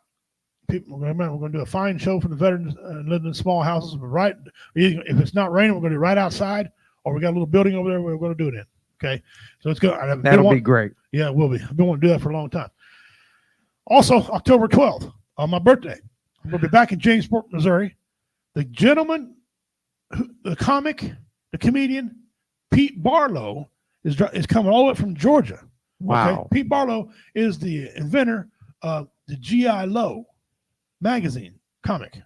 People, we're going to do a fine show for the veterans living in small houses. Right, if it's not raining, we're going to do it right outside, or we got a little building over there we're going to do it in. Okay, so it's good. That'll be great. Yeah, it will be. I've been wanting to do that for a long time. Also, October 12th, on my birthday, we'll be back in Jamesport, Missouri. The gentleman, the comic, the comedian, Pete Barlow, is coming all the way from Georgia. Wow. Okay? Pete Barlow is the inventor of the G.I. Lowe magazine comic.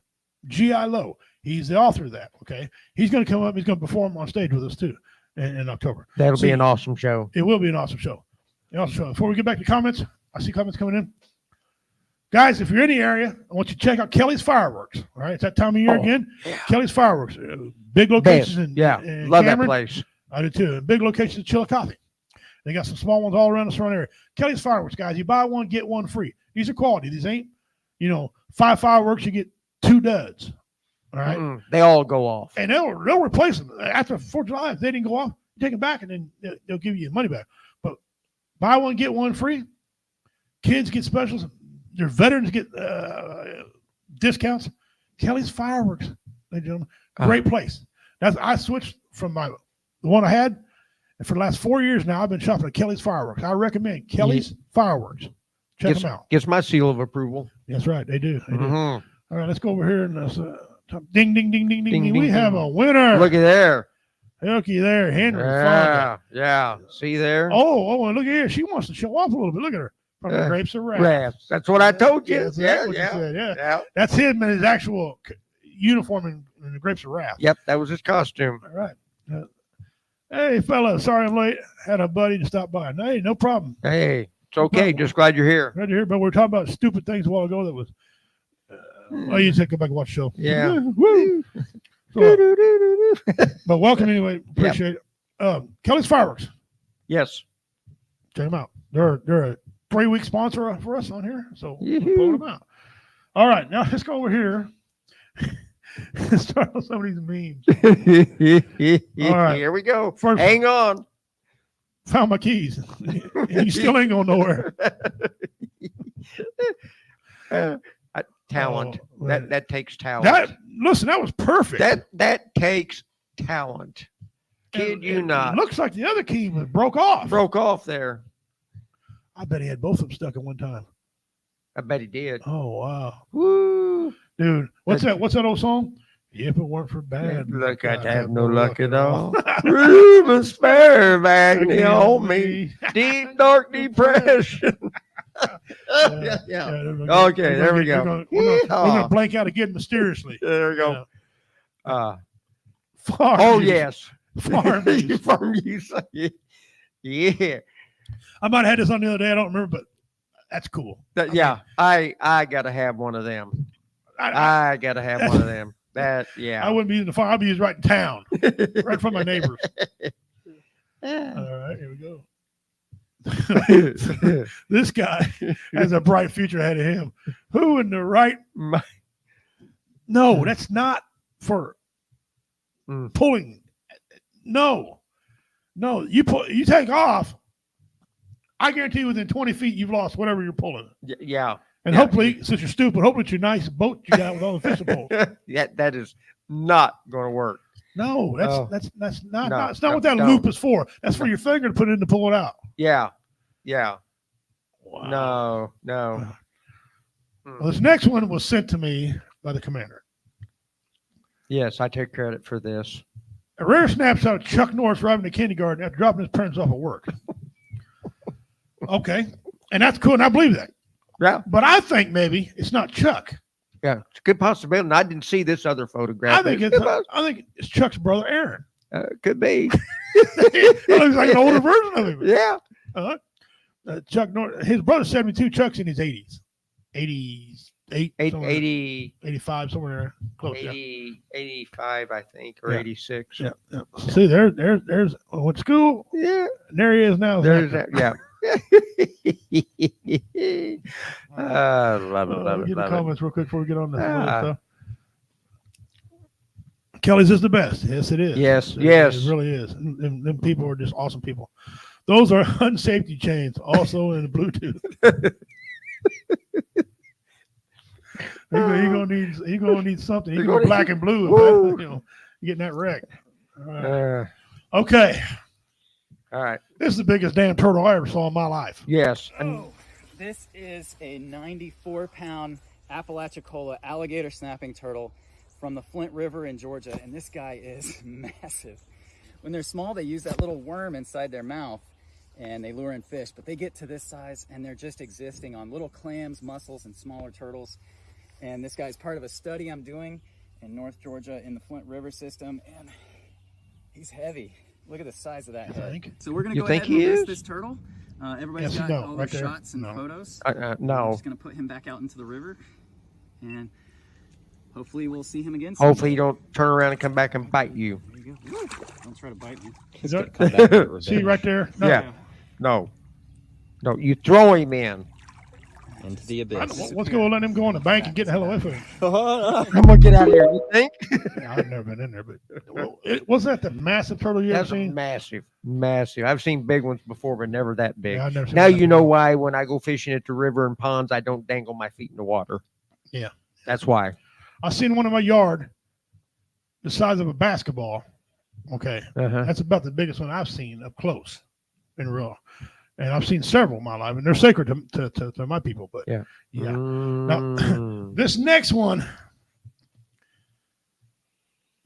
G.I. Lowe. He's the author of that. Okay. He's going to come up. He's going to perform on stage with us too in October. That'll be an awesome show. It will be an awesome show. Before we get back to comments, I see comments coming in. Guys, if you're in the area, I want you to check out Kelly's Fireworks. All right. It's that time of year again. Yeah. Kelly's Fireworks. Big locations in love Cameron. that place. I do too. Big locations in Chillicothe. They got some small ones all around the surrounding area. Kelly's Fireworks, guys. You buy one, get one free. These are quality. These ain't, 5 fireworks, you get 2 duds. All right. They all go off. And they'll replace them. After 4th of July, if they didn't go off, you take them back and then they'll give you your money back. But buy one, get one free. Kids get specials. Your veterans get discounts. Kelly's Fireworks, ladies and gentlemen. Great place. I switched from the one I had, and for the last 4 years now, I've been shopping at Kelly's Fireworks. I recommend Kelly's Fireworks. Check them out. Gets my seal of approval. That's right. They do. They do. Mm-hmm. All right, let's go over here and let's ding, ding, ding, ding, ding, Ding, ding. ding, We have ding. a winner. Look at there. Looky there, Henry Fonda. Yeah. See there? Oh, and look at here. She wants to show off a little bit. Look at her. From the Grapes of Wrath. Wrath. That's what I told you. That's what you said, yeah. Yeah. That's him in his actual uniform in the Grapes of Wrath. Yep, that was his costume. All right. Hey, fella, sorry I'm late. Had a buddy to stop by. Hey, no problem. Hey, it's okay. Just glad you're here. Glad you're here. But we were talking about stupid things a while ago that was. You said go back and watch the show. Yeah. Woo. So, but welcome anyway. Appreciate it. Kelly's Fireworks. Yes. Check them out. They're a 3-week sponsor for us on here, so we're Yoo-hoo. pulling them out. All right, now let's go over here. Start on some of these memes. All right. Here we go. First, hang on. Found my keys. You still ain't going nowhere. Talent. Oh, that takes talent. Listen, that was perfect. That takes talent. Kid you not. Looks like the other key was broke off. Broke off there. I bet he had both of them stuck at one time. I bet he did. Oh wow. Woo. Dude, what's that old song? If it weren't for bad. Look, I'd have no luck at all. Reuben Spareback, on me. Deep, dark depression. Yeah. Okay, there we go. We're gonna blank out again mysteriously. There we go. Farm Oh, music. yes. Farm music. Farm music. Yeah. I might have had this on the other day. I don't remember, but that's cool. I got to have one of them. I got to have one of them. I wouldn't be using the farm. I'd be using right in town, right from my neighbors. All right, here we go. This guy has a bright future ahead of him. Who in the right? No, that's not for pulling. No, you take off. I guarantee you within 20 feet, you've lost whatever you're pulling. Yeah. And hopefully, since you're stupid, hopefully it's your nice boat you got with all the fishing poles. That is not going to work. No, that's not. No, it's not what that loop is for. That's for your finger to put it in to pull it out. Yeah. Wow. No. Well, this next one was sent to me by the commander. Yes, I take credit for this. A rare snapshot of Chuck Norris arriving to kindergarten after dropping his parents off at work. Okay, and that's cool, and I believe that. Yeah, but I think maybe it's not Chuck. Yeah, it's a good possibility. And I didn't see this other photograph. I think it's Chuck's brother Aaron. Could be. It looks like an older version of him. Yeah. Chuck Norris, his brother's 72. Chuck's in his 80s, 88, 80, 85, somewhere there. Close, 80, 85, I think, or 86. Yeah. See, there's went to school. Yeah. And there he is now. There's that. Yeah. Love it. Get the comments real quick before we get on this stuff. Kelly's is the best. Yes, it is. Yes, It yes. really is. And them people are just awesome people. Those are unsafety chains, also in the Bluetooth. You're gonna need something. You're gonna black and blue. If that, you're getting that wrecked. All right. Okay. All right. This is the biggest damn turtle I ever saw in my life. Yes. This is a 94-pound Apalachicola alligator snapping turtle from the Flint River in Georgia, and this guy is massive. When they're small, they use that little worm inside their mouth and they lure in fish, but they get to this size and they're just existing on little clams, mussels, and smaller turtles. And this guy's part of a study I'm doing in North Georgia in the Flint River system, and he's heavy. Look at the size of that head. So we're gonna go ahead and release this turtle. Everybody's got all the shots and photos. No. I'm just gonna put him back out into the river, and hopefully we'll see him again. Hopefully he don't turn around and come back and bite you. There you go. Don't try to bite me. See right there? No. Yeah. No. No. You throw him in. Into the abyss. Let's go let him go on the bank and get the hell away from him. I'm gonna get out of here. You think? Yeah, I've never been in there, but was that the massive turtle you ever seen? Massive, massive. I've seen big ones before, but never that big. Yeah, I've never seen now that you know before. why when I go fishing at the river and ponds, I don't dangle my feet in the water. Yeah, that's why. I seen one in my yard, the size of a basketball. Okay, that's about the biggest one I've seen up close, in real. And I've seen several in my life, and they're sacred to my people. But yeah. Now, this next one,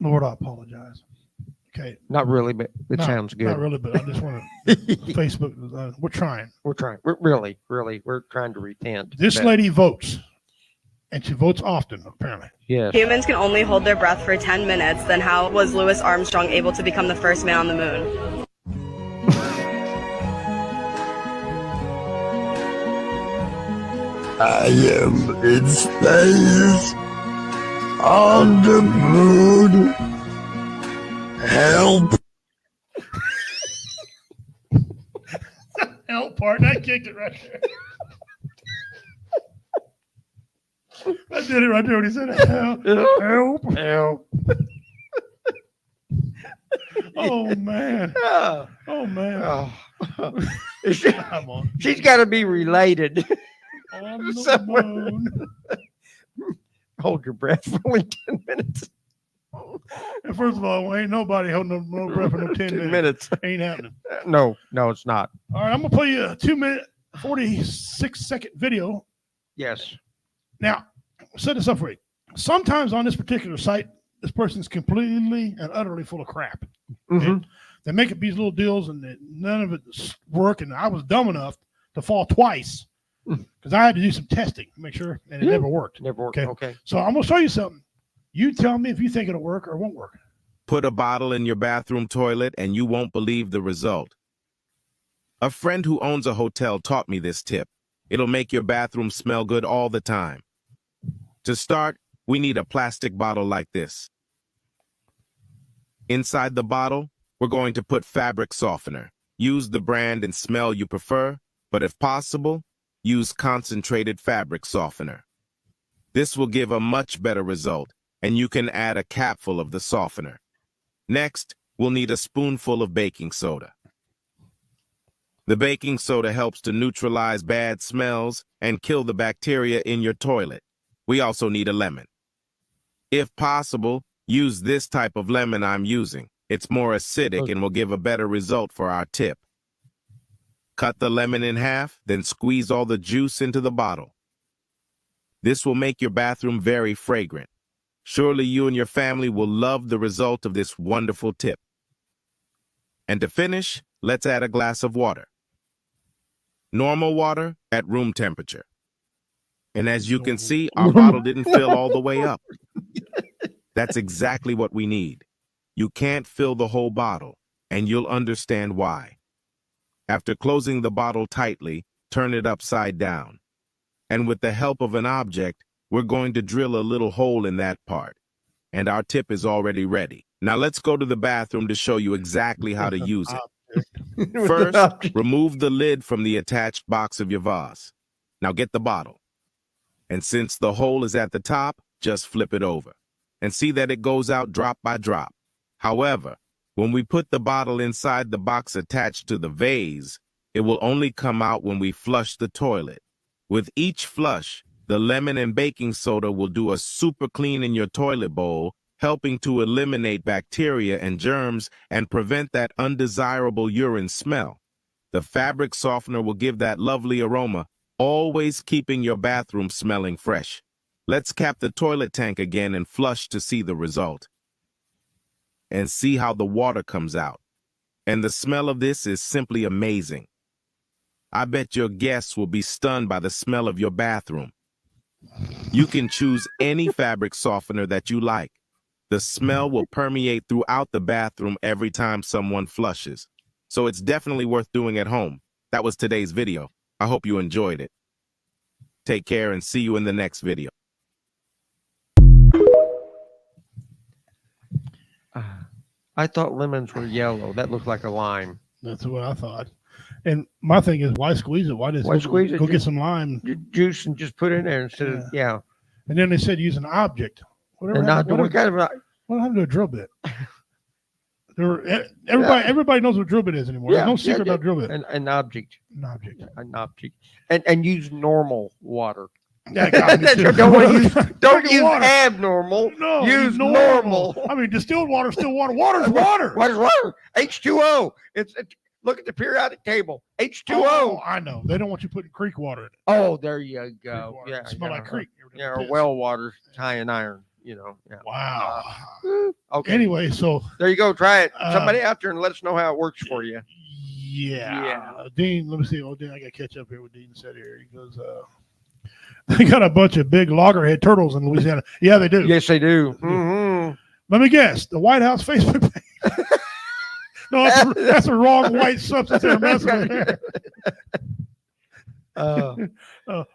Lord, I apologize. Okay. Not really, but it sounds good. Not really, but I just want to Facebook. We're trying. We're really, we're trying to repent. This lady votes, and she votes often, apparently. Yes. Humans can only hold their breath for 10 minutes. Then how was Louis Armstrong able to become the first man on the moon? I am in space on the moon. Help! Help part. I kicked it right there. I did it right there when he said help. Help. Oh man. Oh man. She's got to be related. On the moon. Hold your breath for only 10 minutes. And first of all, ain't nobody holding no breath for no 10 minutes. Ain't happening. No, it's not. All right, I'm gonna play you a 2-minute, 46-second video. Yes. Now, I'll set this up for you. Sometimes on this particular site, this person's completely and utterly full of crap. Okay? They make up these little deals, and none of it's working. I was dumb enough to fall twice. Because I had to do some testing to make sure, and it never worked. Never worked. Okay. So I'm going to show you something. You tell me if you think it'll work or won't work. Put a bottle in your bathroom toilet, and you won't believe the result. A friend who owns a hotel taught me this tip. It'll make your bathroom smell good all the time. To start, we need a plastic bottle like this. Inside the bottle, we're going to put fabric softener. Use the brand and smell you prefer, but if possible, use concentrated fabric softener. This will give a much better result, and you can add a capful of the softener. Next, we'll need a spoonful of baking soda. The baking soda helps to neutralize bad smells and kill the bacteria in your toilet. We also need a lemon. If possible, use this type of lemon I'm using. It's more acidic and will give a better result for our tip. Cut the lemon in half, then squeeze all the juice into the bottle. This will make your bathroom very fragrant. Surely you and your family will love the result of this wonderful tip. And to finish, let's add a glass of water. Normal water at room temperature. And as you can see, our bottle didn't fill all the way up. That's exactly what we need. You can't fill the whole bottle, and you'll understand why. After closing the bottle tightly, turn it upside down. And with the help of an object, we're going to drill a little hole in that part. And our tip is already ready. Now let's go to the bathroom to show you exactly how to use it. First, remove the lid from the attached box of your vase. Now get the bottle. And since the hole is at the top, just flip it over. and see that it goes out drop by drop. However, when we put the bottle inside the box attached to the vase, it will only come out when we flush the toilet. With each flush, the lemon and baking soda will do a super clean in your toilet bowl, helping to eliminate bacteria and germs and prevent that undesirable urine smell. The fabric softener will give that lovely aroma, always keeping your bathroom smelling fresh. Let's cap the toilet tank again and flush to see the result. And see how the water comes out. And the smell of this is simply amazing. I bet your guests will be stunned by the smell of your bathroom. You can choose any fabric softener that you like. The smell will permeate throughout the bathroom every time someone flushes. So it's definitely worth doing at home. That was today's video. I hope you enjoyed it. Take care and see you in the next video. I thought lemons were yellow. That looked like a lime. That's what I thought. And my thing is, why squeeze it? Why squeeze it? Go get some lime juice and just put it in there instead of, yeah. And then they said use an object. What happened to a drill bit? Everybody knows what drill bit is anymore. There's no secret about drill bit. An object. An object. An object. And use normal water. Yeah, don't use abnormal. No, use normal. I mean, distilled water, still water. Water's water. Water's water. H2O. Look at the periodic table. H2O. Oh, I know. They don't want you putting creek water in it. Oh, there you go. Yeah, it smell like creek. Yeah, or well water, high in iron. You know. Yeah. Wow. Okay. Anyway, so there you go. Try it. Somebody out there and let us know how it works for you. Yeah. Dean, let me see. Oh, Dean, I got to catch up here with Dean said here. He goes, they got a bunch of big loggerhead turtles in Louisiana. Yeah, they do. Yes, they do. Mm-hmm. Let me guess. The White House Facebook page. No, that's a wrong white substance they're messing with there.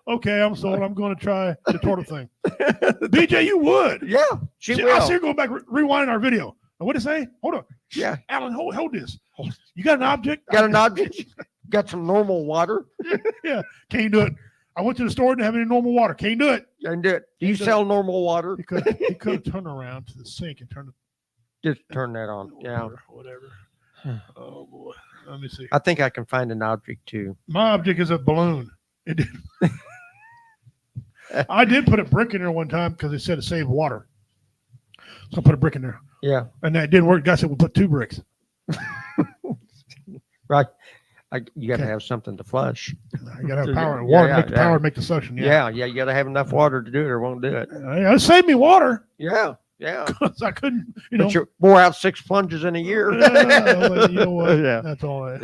Okay, I'm sold. I'm going to try the turtle thing. BJ, you would. Yeah, she will. I see her going back, rewinding our video. What did it say? Hold on. Yeah. Alan, hold this. You got an object? Got an object? Got some normal water? Yeah. Can't do it. I went to the store and didn't have any normal water. Can't do it. Can't do it. Do you sell normal water? He could have turned around to the sink and just turn that on. Yeah. Whatever. Oh boy. Let me see. I think I can find an object too. My object is a balloon. It did. I did put a brick in there one time because they said it saved water. So I put a brick in there. Yeah. And that didn't work. The guy said we'll put 2 bricks. Right. You got to have something to flush. You got to have power. Water make the power make the suction. Yeah. You got to have enough water to do it or it won't do it. It saved me water. Yeah. Because I couldn't, But you bore out 6 plunges in a year. You know what? Yeah. That's all.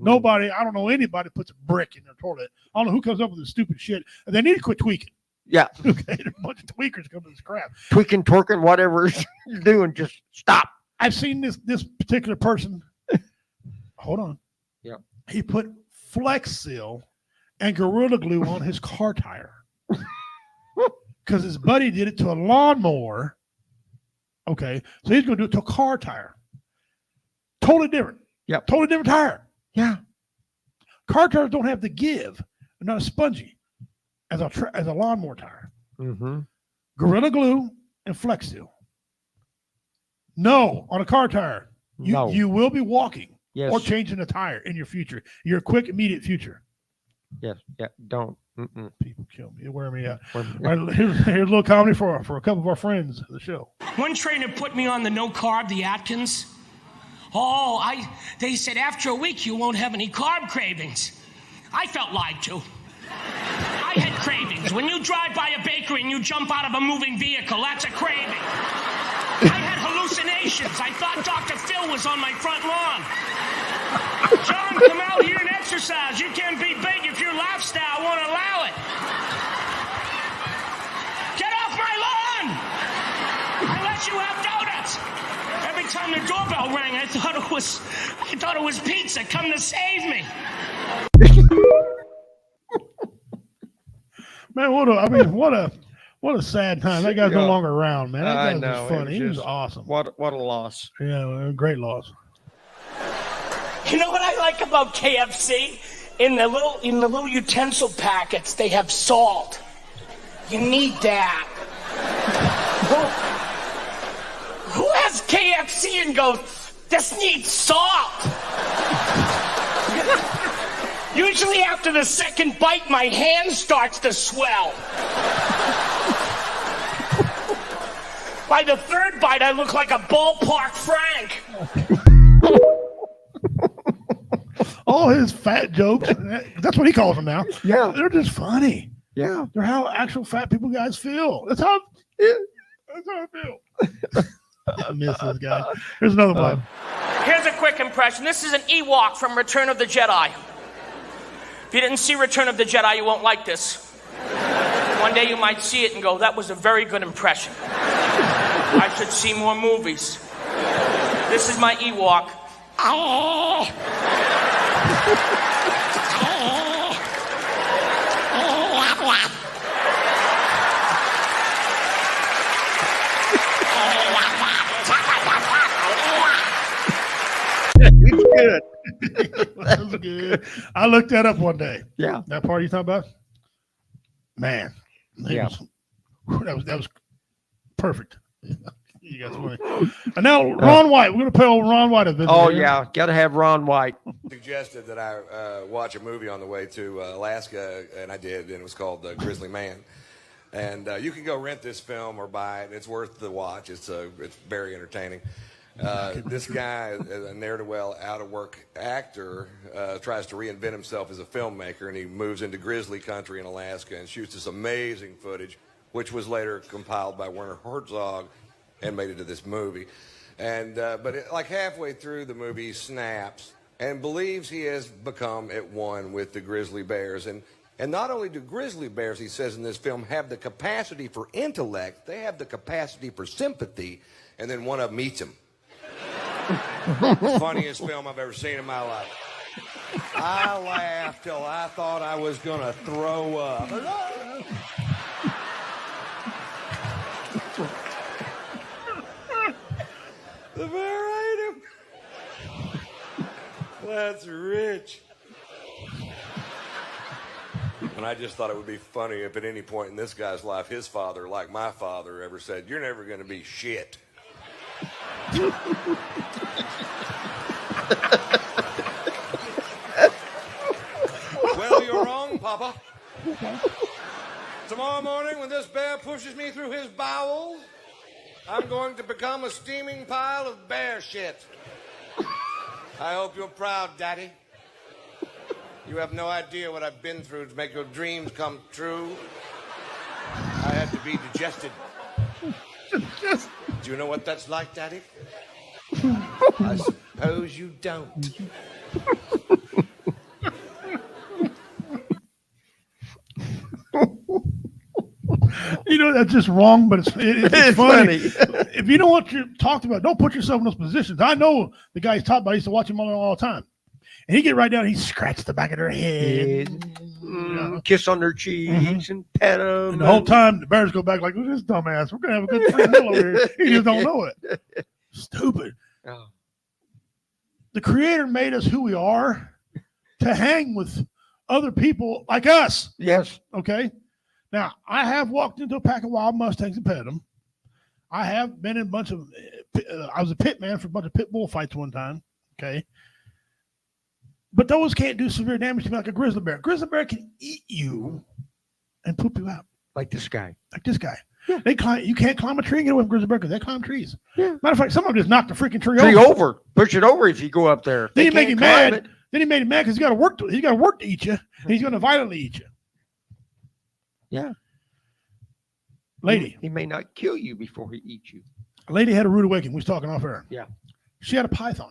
Nobody, I don't know anybody puts a brick in their toilet. I don't know who comes up with this stupid shit. They need to quit tweaking. Yeah. Okay. There's a bunch of tweakers coming to this crap. Tweaking, twerking, whatever you're doing, just stop. I've seen this particular person. Hold on. Yeah. He put Flex Seal and Gorilla Glue on his car tire. Because his buddy did it to a lawnmower. Okay. So he's going to do it to a car tire. Totally different. Yep. Totally different tire. Yeah. Car tires don't have the give. They're not as spongy as a lawnmower tire. Mm-hmm. Gorilla Glue and Flex Seal. No, on a car tire. You will be walking or changing a tire in your future. Your quick, immediate future. Yes. Yeah. Don't. People kill me. They wear me out. All right, here's a little comedy for a couple of our friends of the show. One trainer put me on the no carb, the Atkins. They said after a week you won't have any carb cravings. I felt lied to. I had cravings. When you drive by a bakery and you jump out of a moving vehicle, that's a craving. I had hallucinations. I thought Dr. Phil was on my front lawn. John, come out here and exercise. You can't be big if your lifestyle won't allow it. Get off my lawn! Unless you have donuts. Every time the doorbell rang, I thought it was pizza. Come to save me. Man, what a sad time. That guy's no longer around, man. That guy was funny. He was awesome. What a loss. Yeah, great loss. You know what I like about KFC? In the little utensil packets, they have salt. You need that. has KFC and goes, "This needs salt." Usually after the second bite, my hand starts to swell. By the third bite, I look like a ballpark Frank. All his fat jokes, that's what he calls them now. Yeah. They're just funny. Yeah. They're how actual fat people guys feel. That's how I feel. I miss this guy. Here's another one. Here's a quick impression. This is an Ewok from Return of the Jedi. If you didn't see Return of the Jedi, you won't like this. One day you might see it and go, "That was a very good impression. I should see more movies." This is my Ewok. It's good. That was good. I looked that up one day. Yeah. That part you talking about? Man. Yeah. That was perfect. You guys funny. And now Ron White. We're going to play old Ron White a visit. Oh, here. yeah. Got to have Ron White. Suggested that I watch a movie on the way to Alaska, and I did, and it was called Grizzly Man. And you can go rent this film or buy it. It's worth the watch. It's very entertaining. This guy, a ne'er-do-well, out-of-work actor, tries to reinvent himself as a filmmaker, and he moves into grizzly country in Alaska and shoots this amazing footage, which was later compiled by Werner Herzog and made into this movie. And like halfway through the movie, he snaps and believes he has become at one with the grizzly bears. And not only do grizzly bears, he says in this film, have the capacity for intellect, they have the capacity for sympathy, and then one of them eats him. Funniest film I've ever seen in my life. I laughed till I thought I was going to throw up. The bear ate him. That's rich. And I just thought it would be funny if at any point in this guy's life, his father, like my father, ever said, "You're never going to be shit." Well, you're wrong, Papa. Tomorrow morning, when this bear pushes me through his bowels, I'm going to become a steaming pile of bear shit. I hope you're proud, Daddy. You have no idea what I've been through to make your dreams come true. I had to be digested. Do you know what that's like, Daddy? I suppose you don't. You know, that's just wrong, but it's funny. If you know what you're talking about, don't put yourself in those positions. I know the guy he's talking about. I used to watch him all the time. And he get right down, he scratched the back of their head. Kiss on their cheeks and pet them. And the whole time, the bears go back like, "Look at this dumbass. We're going to have a good free meal over here." He just don't know it. Stupid. Oh. The Creator made us who we are to hang with other people like us. Yes. Okay? Now, I have walked into a pack of wild Mustangs and petted them. I have been in a bunch of, I was a pit man for a bunch of pit bull fights one time. Okay? But those can't do severe damage to me like a grizzly bear. Grizzly bear can eat you and poop you out. Like this guy. Like this guy. Yeah. They climb. You can't climb a tree and get away from grizzly bear because they climb trees. Yeah. Matter of fact, some of them just knock the freaking tree over. Push it over if you go up there. Then he make him mad. Then he made him mad because he's got to work. He's got to work to eat you. And he's going to violently eat you. Yeah. Lady. He may not kill you before he eats you. A lady had a rude awakening. We was talking off air. Yeah. She had a python.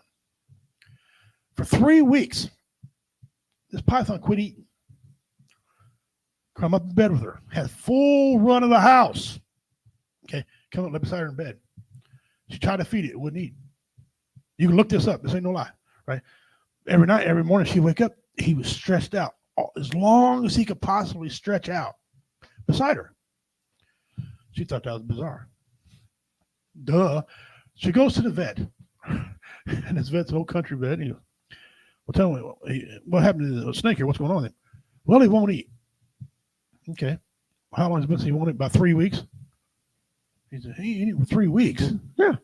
For 3 weeks, this python quit eating. Come up in bed with her. Had full run of the house. Okay. Come up, lay beside her in bed. She tried to feed it. It wouldn't eat. You can look this up. This ain't no lie. Right? Every night, every morning, she'd wake up. He was stretched out. As long as he could possibly stretch out beside her. She thought that was bizarre. Duh. She goes to the vet. And this vet's an old country vet. He goes, "Well, tell me, what happened to the snake here? What's going on with him?" "Well, he won't eat." "Okay. How long has it been since he won't eat?" "About 3 weeks." He said, "He ain't eating for 3 weeks." Yeah.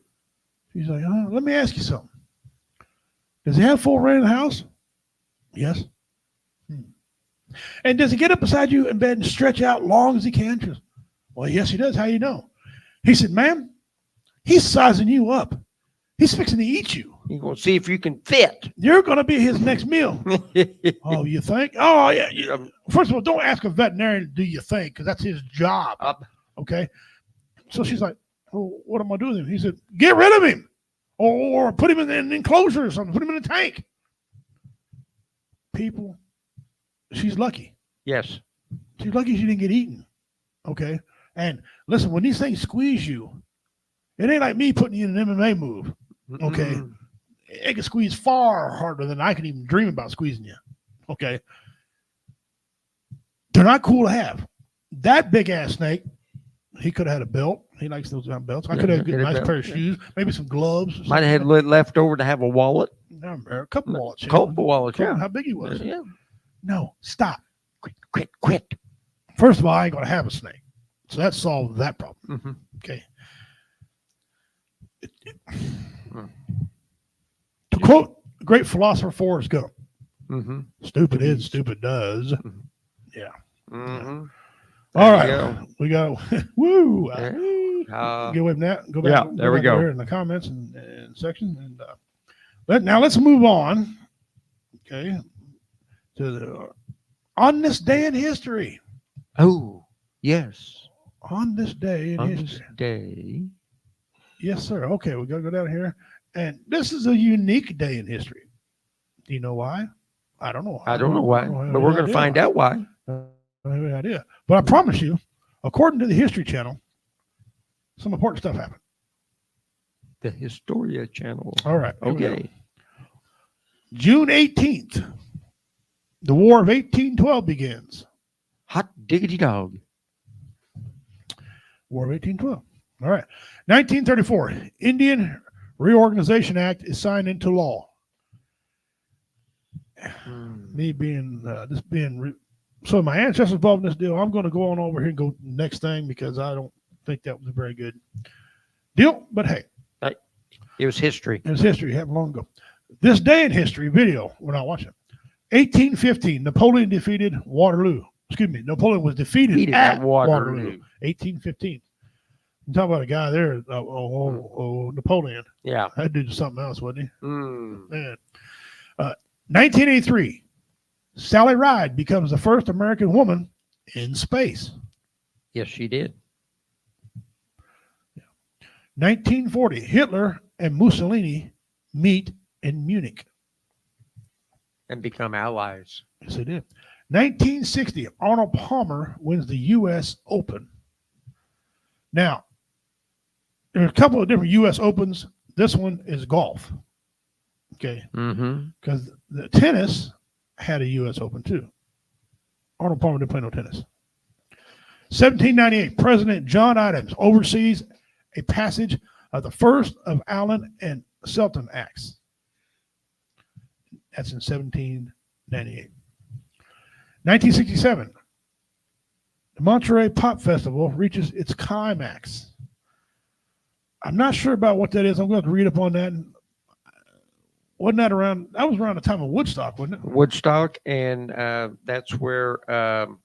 He's like, let me ask you something. Does he have full reign in the house? Yes. And does he get up beside you in bed and stretch out long as he can? She goes, well, yes, he does. How you know? He said, ma'am, he's sizing you up. He's fixing to eat you. He's going to see if you can fit. You're going to be his next meal. Oh, you think? Oh, yeah. First of all, don't ask a veterinarian, do you think? Because that's his job. Okay? So she's like, oh, what am I doing with him? He said, get rid of him. Or put him in an enclosure or something. Put him in a tank. People, she's lucky. Yes. She's lucky she didn't get eaten. Okay? And listen, when these things squeeze you, it ain't like me putting you in an MMA move. Okay? It can squeeze far harder than I can even dream about squeezing you. Okay? They're not cool to have. That big-ass snake, he could have had a belt. He likes those belts. I could have a nice pair of shoes, maybe some gloves. Might have had left over to have a wallet. A couple wallets. Couple wallets, yeah. How big he was. Yeah. No, stop. Quit. First of all, I ain't going to have a snake. So that solved that problem. Okay. To quote the great philosopher Forrest Gump, stupid is, stupid does. Yeah. All right. We go. Woo. Get away from that. Go back. Yeah, there we go. Here in the comments and section. And now let's move on. Okay. To the on this day in history. Oh, yes. On this day in history. This day. Yes, sir. Okay, we gotta go down here. And this is a unique day in history. Do you know why? I don't know. I don't know why, but we're going to find out why. I have any idea. But I promise you, according to the History Channel, some important stuff happened. The Historia Channel. All right. Okay. June 18th, the War of 1812 begins. Hot diggity dog. War of 1812. All right. 1934, Indian Reorganization Act is signed into law. Me being, so my ancestors involved in this deal, I'm going to go on over here and go next thing because I don't think that was a very good deal. But hey. It was history. It was history. It happened long ago. This day in history video, we're not watching. 1815, Napoleon defeated Waterloo. Excuse me, Napoleon was defeated at Waterloo. 1815. You talk about a guy there, Napoleon. Yeah. That dude was something else, wasn't he? Man. 1983, Sally Ride becomes the first American woman in space. Yes, she did. 1940, Hitler and Mussolini meet in Munich. And become allies. Yes, they did. 1960, Arnold Palmer wins the U.S. Open. Now, there are a couple of different U.S. Opens. This one is golf. Okay. Because the tennis had a U.S. Open too. Arnold Palmer didn't play no tennis. 1798, President John Adams oversees a passage of the first of Allen and Selton Acts. That's in 1798. 1967, the Monterey Pop Festival reaches its climax. I'm not sure about what that is. I'm going to have to read up on that. Wasn't that around? That was around the time of Woodstock, wasn't it? Woodstock, and that's where the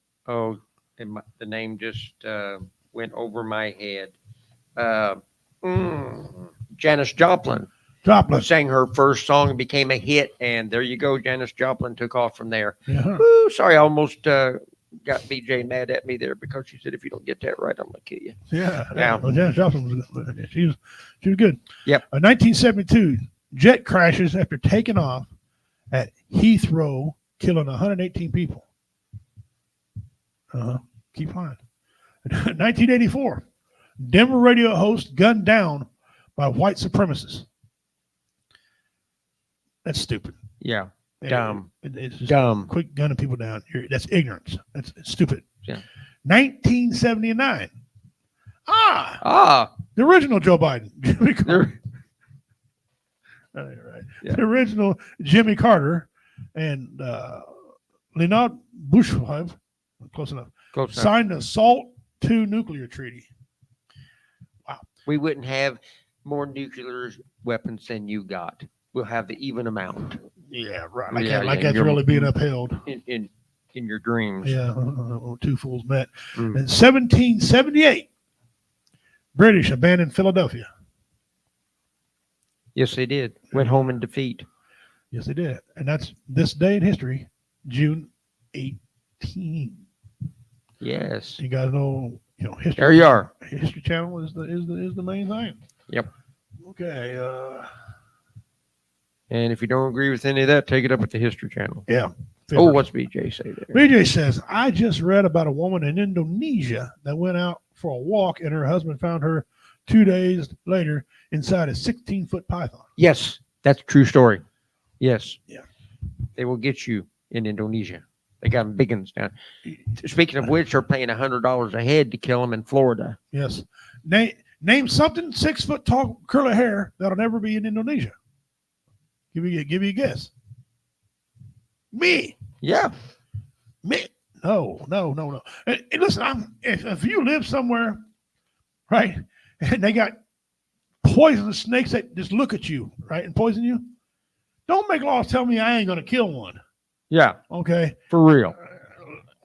name just went over my head. Janis Joplin. Sang her first song and became a hit, and there you go. Janis Joplin took off from there. Ooh, sorry, I almost got BJ mad at me there because she said, "If you don't get that right, I'm gonna kill you." Yeah. Well, Janis Joplin was she was good. Yep. 1972, jet crashes after taking off at Heathrow, killing 118 people. Keep flying. 1984, Denver radio host gunned down by white supremacists. That's stupid. Yeah. Dumb. It's just dumb. Quick gunning people down. That's ignorance. It's stupid. Yeah. 1979. The original Joe Biden. Jimmy Carter. Right. Yeah. The original Jimmy Carter and Leonard Bushwife, close enough, signed the SALT II nuclear treaty. Wow. We wouldn't have more nuclear weapons than you got. We'll have the even amount. Yeah, right. Yeah, That's you're- really being upheld. In your dreams. Yeah, two fools met. Mm. In 1778, British abandoned Philadelphia. Yes, they did. Went home in defeat. Yes, they did. And that's this day in history, June 18. Yes. You guys know, history. There you are. History Channel is the main thing. Yep. Okay. And if you don't agree with any of that, take it up with the History Channel. Yeah. Oh, what's BJ say there? BJ says, I just read about a woman in Indonesia that went out for a walk and her husband found her 2 days later inside a 16-foot python. Yes, that's a true story. Yes. Yeah. They will get you in Indonesia. They got them big ones down. Speaking of which, they're paying $100 a head to kill them in Florida. Yes. Name something 6 foot tall curly hair that'll never be in Indonesia. Give you a guess. Me. Yeah. Me. No. And listen, if you live somewhere, right, and they got poisonous snakes that just look at you, right, and poison you, don't make laws tell me I ain't gonna kill one. Yeah. Okay. For real.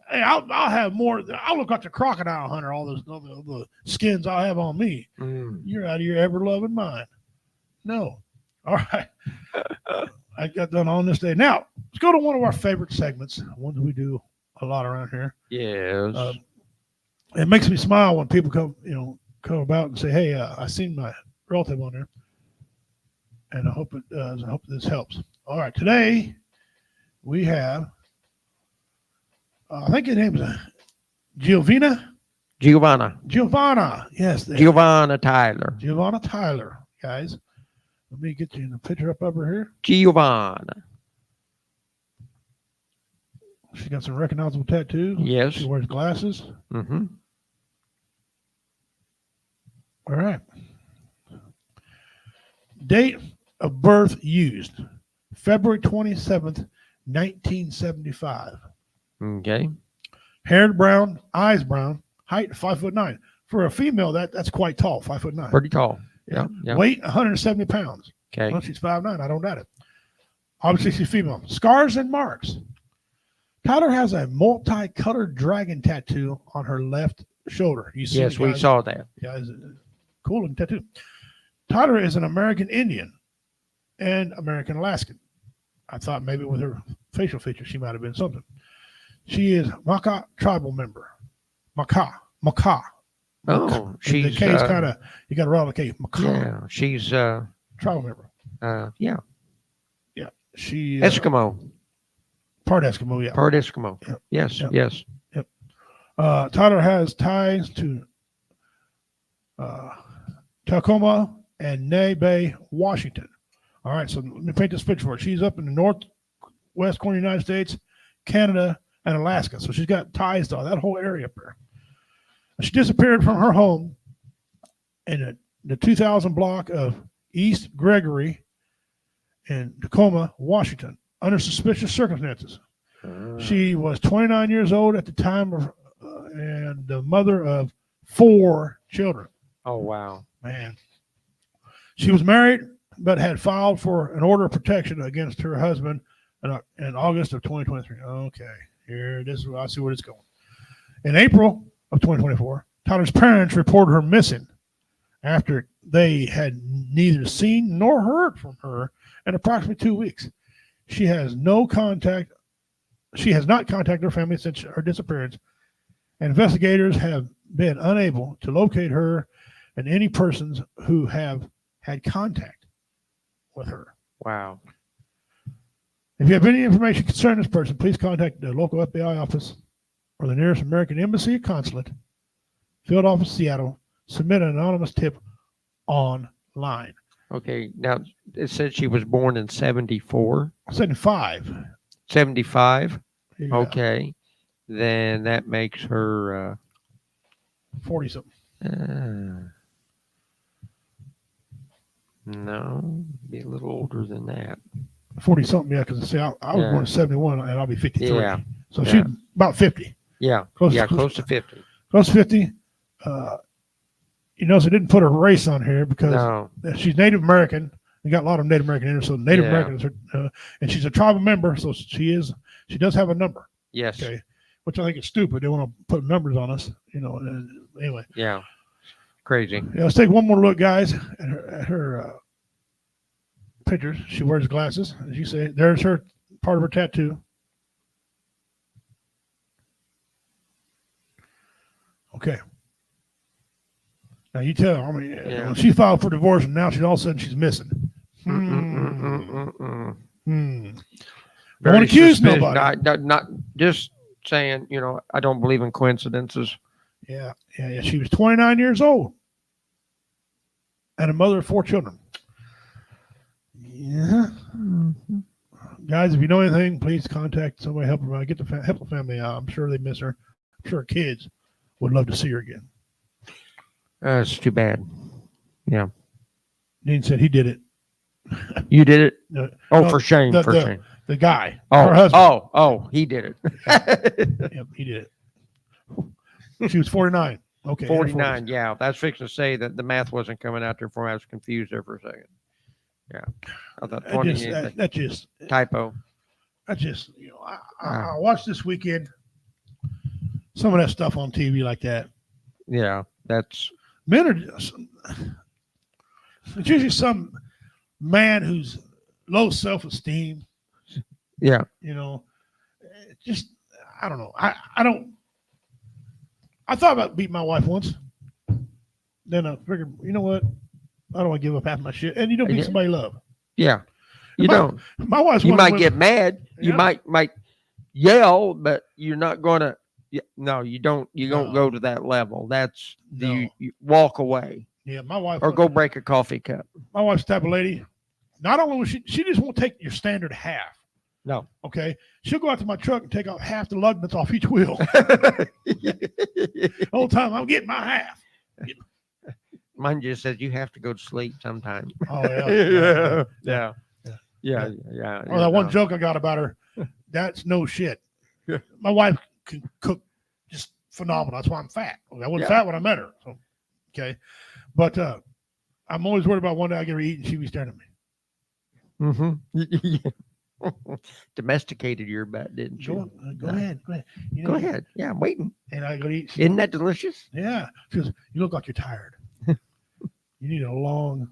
Hey, I'll have more. I'll look like the crocodile hunter. All the skins I'll have on me. You're out of your ever loving mind. No. All right. I got done on this day. Now let's go to one of our favorite segments. One that we do a lot around here. Yes. It makes me smile when people come about and say, "Hey, I seen my relative on there," and I hope it does. I hope this helps. All right, today we have. I think his name is Giovanna. Yes. Giovanna Tyler. Giovanna Tyler, guys. Let me get you in the picture up over here. Giovanna. She got some recognizable tattoos. Yes. She wears glasses. Mm-hmm. All right. Date of birth used. February 27th, 1975. Okay. Hair brown, eyes brown, height 5'9". For a female, that's quite tall, 5'9". Pretty tall. Yeah. Weight 170 pounds. Okay. Well, she's 5'9". I don't doubt it. Obviously, she's female. Scars and marks. Tyler has a multicolored dragon tattoo on her left shoulder. You see? Yes, we saw that. Yeah, it's a cool looking tattoo. Tyler is an American Indian and American Alaskan. I thought maybe with her facial features, she might have been something. She is Maka tribal member. Maka. Oh, she's the K's kind of, you got to roll the K. Maka. Yeah, she's tribal member. Yeah. She Eskimo. Part Eskimo, yeah. Part Eskimo. Yep. Yes, Yep. yes. Yep. Tyler has ties to Tacoma and Nye Bay, Washington. All right, so let me paint this picture for her. She's up in the northwest corner of the United States, Canada, and Alaska. So she's got ties to that whole area up there. She disappeared from her home in the 2000 block of East Gregory in Tacoma, Washington, under suspicious circumstances. She was 29 years old at the time and the mother of 4 children. Oh, wow. Man. She was married, but had filed for an order of protection against her husband in August of 2023. Okay, I see where it's going. In April of 2024, Tyler's parents reported her missing after they had neither seen nor heard from her in approximately 2 weeks. She has not contacted her family since her disappearance. Investigators have been unable to locate her and any persons who have had contact with her. Wow. If you have any information concerning this person, please contact the local FBI office or the nearest American Embassy or Consulate, Field Office, Seattle. Submit an anonymous tip online. Okay, now it said she was born in 74. 75. 75? Yeah. Okay. Then that makes her 40-something. No, be a little older than that. 40-something, yeah, because I was born in 71 and I'll be 53. Yeah. So she's about 50. Yeah. Close to 50. Close to 50. You notice I didn't put her race on here because No. she's Native American. We got a lot of Native American in her, so Native Yeah. Americans are, and she's a tribal member, so she does have a number. Yes. Okay, which I think is stupid. They want to put numbers on us, anyway. Yeah. Crazy. Yeah, let's take one more look, guys, at her pictures. She wears glasses, as you say. There's her part of her tattoo. Okay. Now you tell her. I mean, when she filed for divorce, and now all of a sudden she's missing. Don't accuse nobody. Not just saying. I don't believe in coincidences. Yeah. She was 29 years old and a mother of 4 children. Yeah. Guys, if you know anything, please contact somebody, help her out. Help the family out. I'm sure they miss her. I'm sure her kids would love to see her again. It's too bad. Yeah. Dean said he did it. You did it? No, for shame. For shame. The guy. Oh, her husband. He did it. Yep, he did it. She was 49. Okay. 49. Yeah. That's fixing to say that the math wasn't coming out there for me. I was confused there for a second. Yeah. I thought 20 that just typo. I just, I watched this weekend some of that stuff on TV like that. Yeah. That's. Men are just, it's usually some man who's low self-esteem. Yeah. Just, I don't know. I thought about beating my wife once. Then I figured, you know what? I don't want to give up half my shit. And you don't beat somebody you love. Yeah. You don't. My wife's You might get mad. Yeah. You might yell, but you're not going to. No, you don't. You don't go to that level. That's you walk away. Yeah, my wife. Or go break a coffee cup. My wife's the type of lady. Not only will she just won't take your standard half. No. Okay. She'll go out to my truck and take out half the lug nuts off each wheel. The whole time I'm getting my half. Mine just says you have to go to sleep sometime. Oh yeah. Yeah. Or that one joke I got about her. That's no shit. My wife can cook just phenomenal. That's why I'm fat. I wasn't fat when I met her. So, okay. But I'm always worried about one day I get her eat and she be staring at me. Domesticated your butt, didn't you? Go ahead. Go ahead. Yeah, I'm waiting. And I go to eat. Isn't that delicious? Yeah. She goes, you look like you're tired. You need a long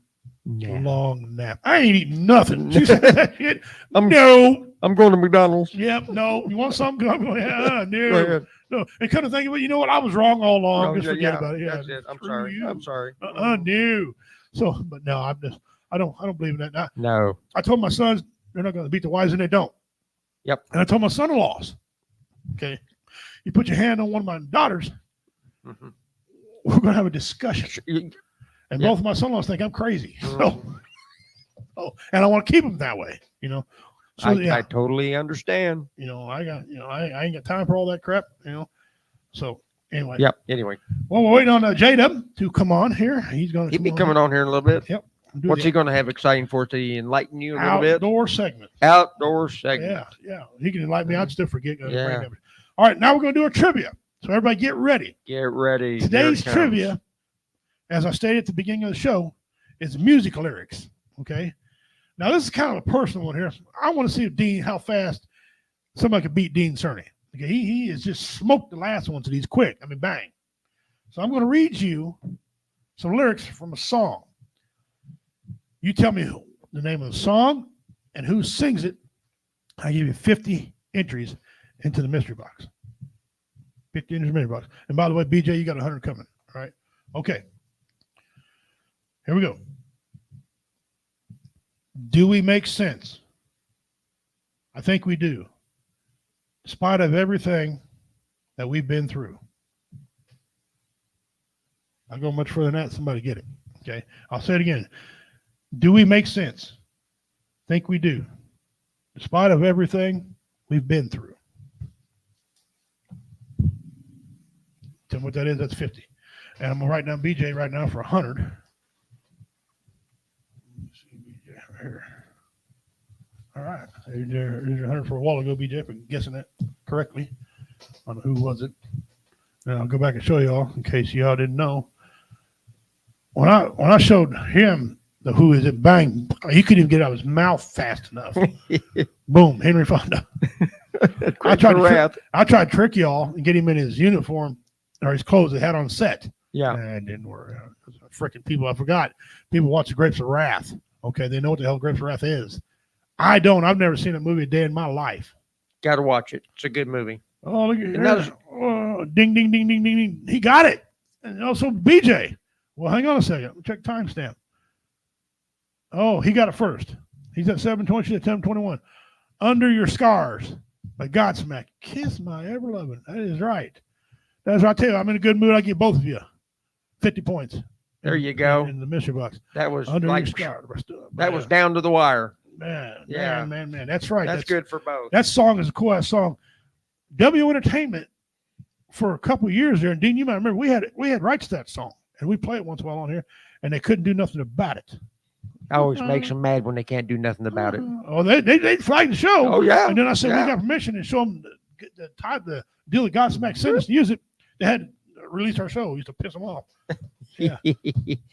nap. I ain't eating nothing. She said that shit. I'm going to McDonald's. Yep. No. You want something? I'm going, no. No. And kind of think about, you know what? I was wrong all along. Just forget about it. Yeah. That's it. I'm sorry. I'm sorry. No. So, but no, I don't believe in that. No. I told my sons they're not going to beat the wives, and they don't. Yep. And I told my son-in-laws, okay, you put your hand on one of my daughters, we're going to have a discussion. And both of my son-in-laws think I'm crazy. So, and I want to keep them that way, So I totally understand. I ain't got time for all that crap, So anyway. Yep. Anyway. Well, we're waiting on J-Dub to come on here. He'll be coming on here in a little bit. Yep. What's he going to have exciting for us to enlighten you a little bit? Outdoor segment. Yeah. He can enlighten me. I'd still forget. Yeah. All right. Now we're going to do a trivia. So everybody get ready. Get ready. Today's trivia, as I stated at the beginning of the show, is music lyrics. Okay. Now this is kind of a personal one here. I want to see if how fast somebody could beat Dean Cerny. Okay. He has just smoked the last one, so he's quick. I mean, bang. So I'm going to read you some lyrics from a song. You tell me the name of the song and who sings it. I give you 50 entries into the mystery box. 50 entries in the mystery box. And by the way, BJ, you got 100 coming. All right. Okay. Here we go. Do we make sense? I think we do. In spite of everything that we've been through. I'll go much further than that. Somebody get it. Okay. I'll say it again. Do we make sense? Think we do. In spite of everything we've been through. Tell me what that is. That's 50. And I'm going to write down BJ right now for 100. Let's see BJ right here. All right. There's 100 for a while ago, BJ, for guessing that correctly. I don't know who was it. And I'll go back and show y'all in case y'all didn't know. when I showed him who is it, bang, he couldn't even get out of his mouth fast enough. Boom, Henry Fonda. I tried to trick y'all and get him in his uniform or his clothes they had on set. Yeah. And it didn't work. Freaking people, I forgot. People watch the Grapes of Wrath. Okay, they know what the hell Grapes of Wrath is. I don't. I've never seen a movie a day in my life. Got to watch it. It's a good movie. Oh, look at ding, ding, ding, ding, ding, ding. He got it. And also BJ. Well, hang on a second. Check timestamp. Oh, he got it first. He's at 7:20. She's at 10:21. Under Your Scars by Godsmack. Kiss my ever loving. That is right. That's what I tell you. I'm in a good mood. I give both of you 50 points. There you go. In the mystery box. That was Under like, Your Scars. that was down to the wire. Man, Yeah. man. That's right. That's good for both. That song is a cool ass song. W Entertainment for a couple of years there, and Dean, you might remember we had rights to that song, and we play it once in a while on here, and they couldn't do nothing about it. Always makes them mad when they can't do nothing about it. Oh, they flagged the show. Oh yeah. And then I said we got permission and show them the deal that Godsmack sent us to use it. They had to release our show. We used to piss them off. Yeah.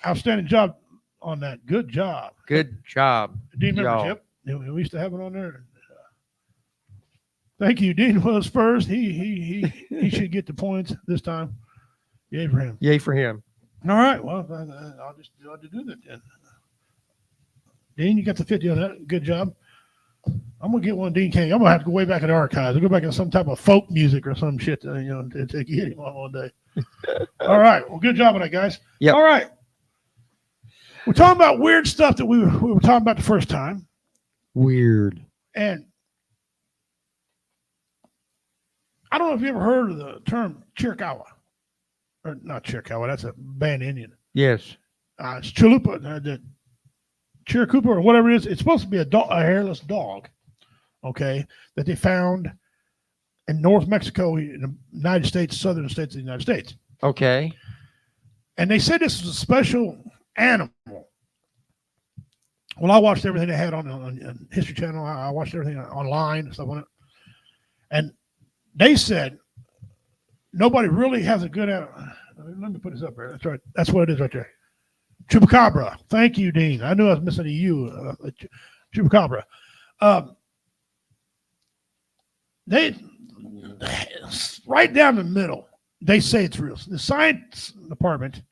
Outstanding job on that. Good job. Good job. Dean membership. We used to have it on there. Thank you. Dean was first. He should get the points this time. Yay for him. Yay for him. All right. Well, I'll just do that then. Dean, you got the 50 on that. Good job. I'm gonna get one Dean King. I'm gonna have to go way back in the archives. I'll go back in some type of folk music or some shit to get him on one day. All right. Well, good job on that, guys. Yeah. All right. We're talking about weird stuff that we were talking about the first time. Weird. And I don't know if you ever heard of the term Chiricahua. Or not Chiricahua, that's a band Indian. Yes. It's Chalupa, the Chiricupa or whatever it is. It's supposed to be a hairless dog, okay, that they found in North Mexico, in the United States, southern states of the United States. Okay. And they said this was a special animal. Well, I watched everything they had on History Channel. I watched everything online and stuff on it. And they said nobody really has a good animal. Let me put this up there. That's right. That's what it is right there. Chupacabra. Thank you, Dean. I knew I was missing a U. Chupacabra. They right down the middle. They say it's real. The science department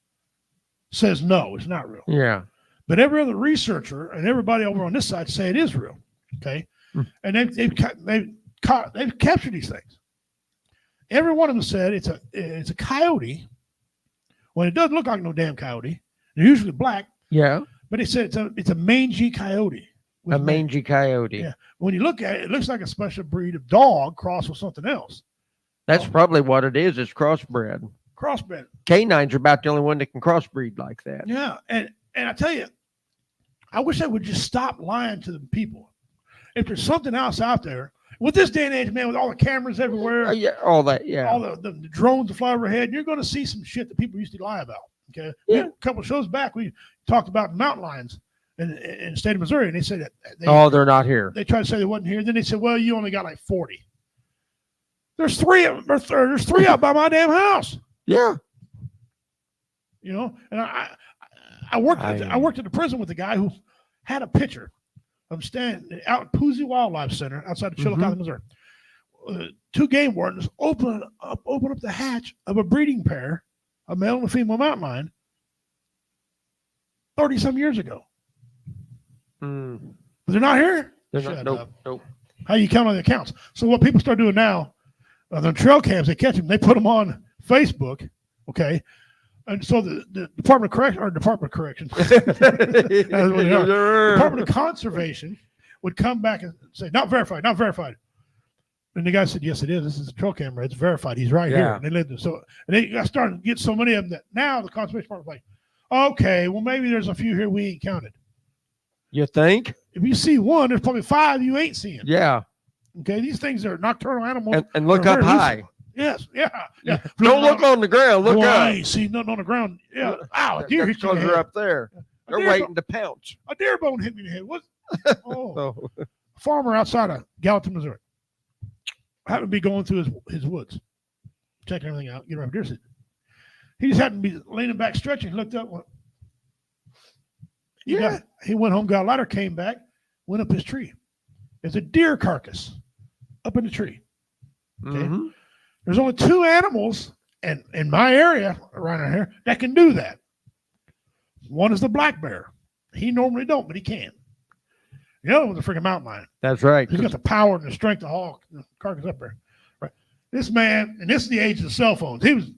says no, it's not real. Yeah. But every other researcher and everybody over on this side say it is real. Okay, and they've captured these things. Every one of them said it's a coyote. When it doesn't look like no damn coyote. They're usually black. Yeah. But they said it's a mangy coyote. A mangy coyote. Yeah. When you look at it, it looks like a special breed of dog crossed with something else. That's probably what it is. It's crossbred. Crossbred. Canines are about the only one that can crossbreed like that. Yeah. And I tell you, I wish they would just stop lying to the people. If there's something else out there, with this day and age, man, with all the cameras everywhere, Yeah, all that. Yeah. all the drones that fly overhead, you're going to see some shit that people used to lie about. Okay. Yeah. A couple of shows back, we talked about mountain lions in the state of Missouri, and they said that they're not here. They tried to say they wasn't here. Then they said, well, you only got like 40. There's three of them. There's three out by my damn house. Yeah. You know, and I worked at the prison with a guy who had a picture of standing out at Poozy Wildlife Center outside of Chillicothe, Missouri. Two game wardens open up the hatch of a breeding pair, a male and a female mountain lion, 30-some years ago. But they're not here. They're not. Nope. How you count on the accounts? So what people start doing now, the trail cams, they catch them, they put them on Facebook, okay? And so the Department of Correction, Department of Conservation would come back and say, not verified. And the guy said, yes, it is. This is a trail camera. It's verified. He's right here. And they lived there. So and they got started to get so many of them that now the Conservation Department's like, okay, well, maybe there's a few here we ain't counted. You think? If you see one, there's probably 5 you ain't seeing. Yeah. Okay, these things are nocturnal animals. And look up high. Yes, yeah. Don't look on the ground. Look up. I ain't seen nothing on the ground. Yeah. Ow, a deer hit you in the head. They're up there. They're waiting to pounce. A deer bone hit me in the head. What? Oh. A farmer outside of Gallatin, Missouri. Happened to be going through his woods, checking everything out, getting around deer season. He just happened to be leaning back, stretching. He looked up, went, He went home, got a ladder, came back, went up his tree. There's a deer carcass up in the tree. Okay. Mm-hmm. There's only 2 animals in my area around here that can do that. One is the black bear. He normally don't, but he can. The other one's a freaking mountain lion. That's right. He's got the power and the strength to haul the carcass up there. Right. This man, and this is the age of the cell phones. He was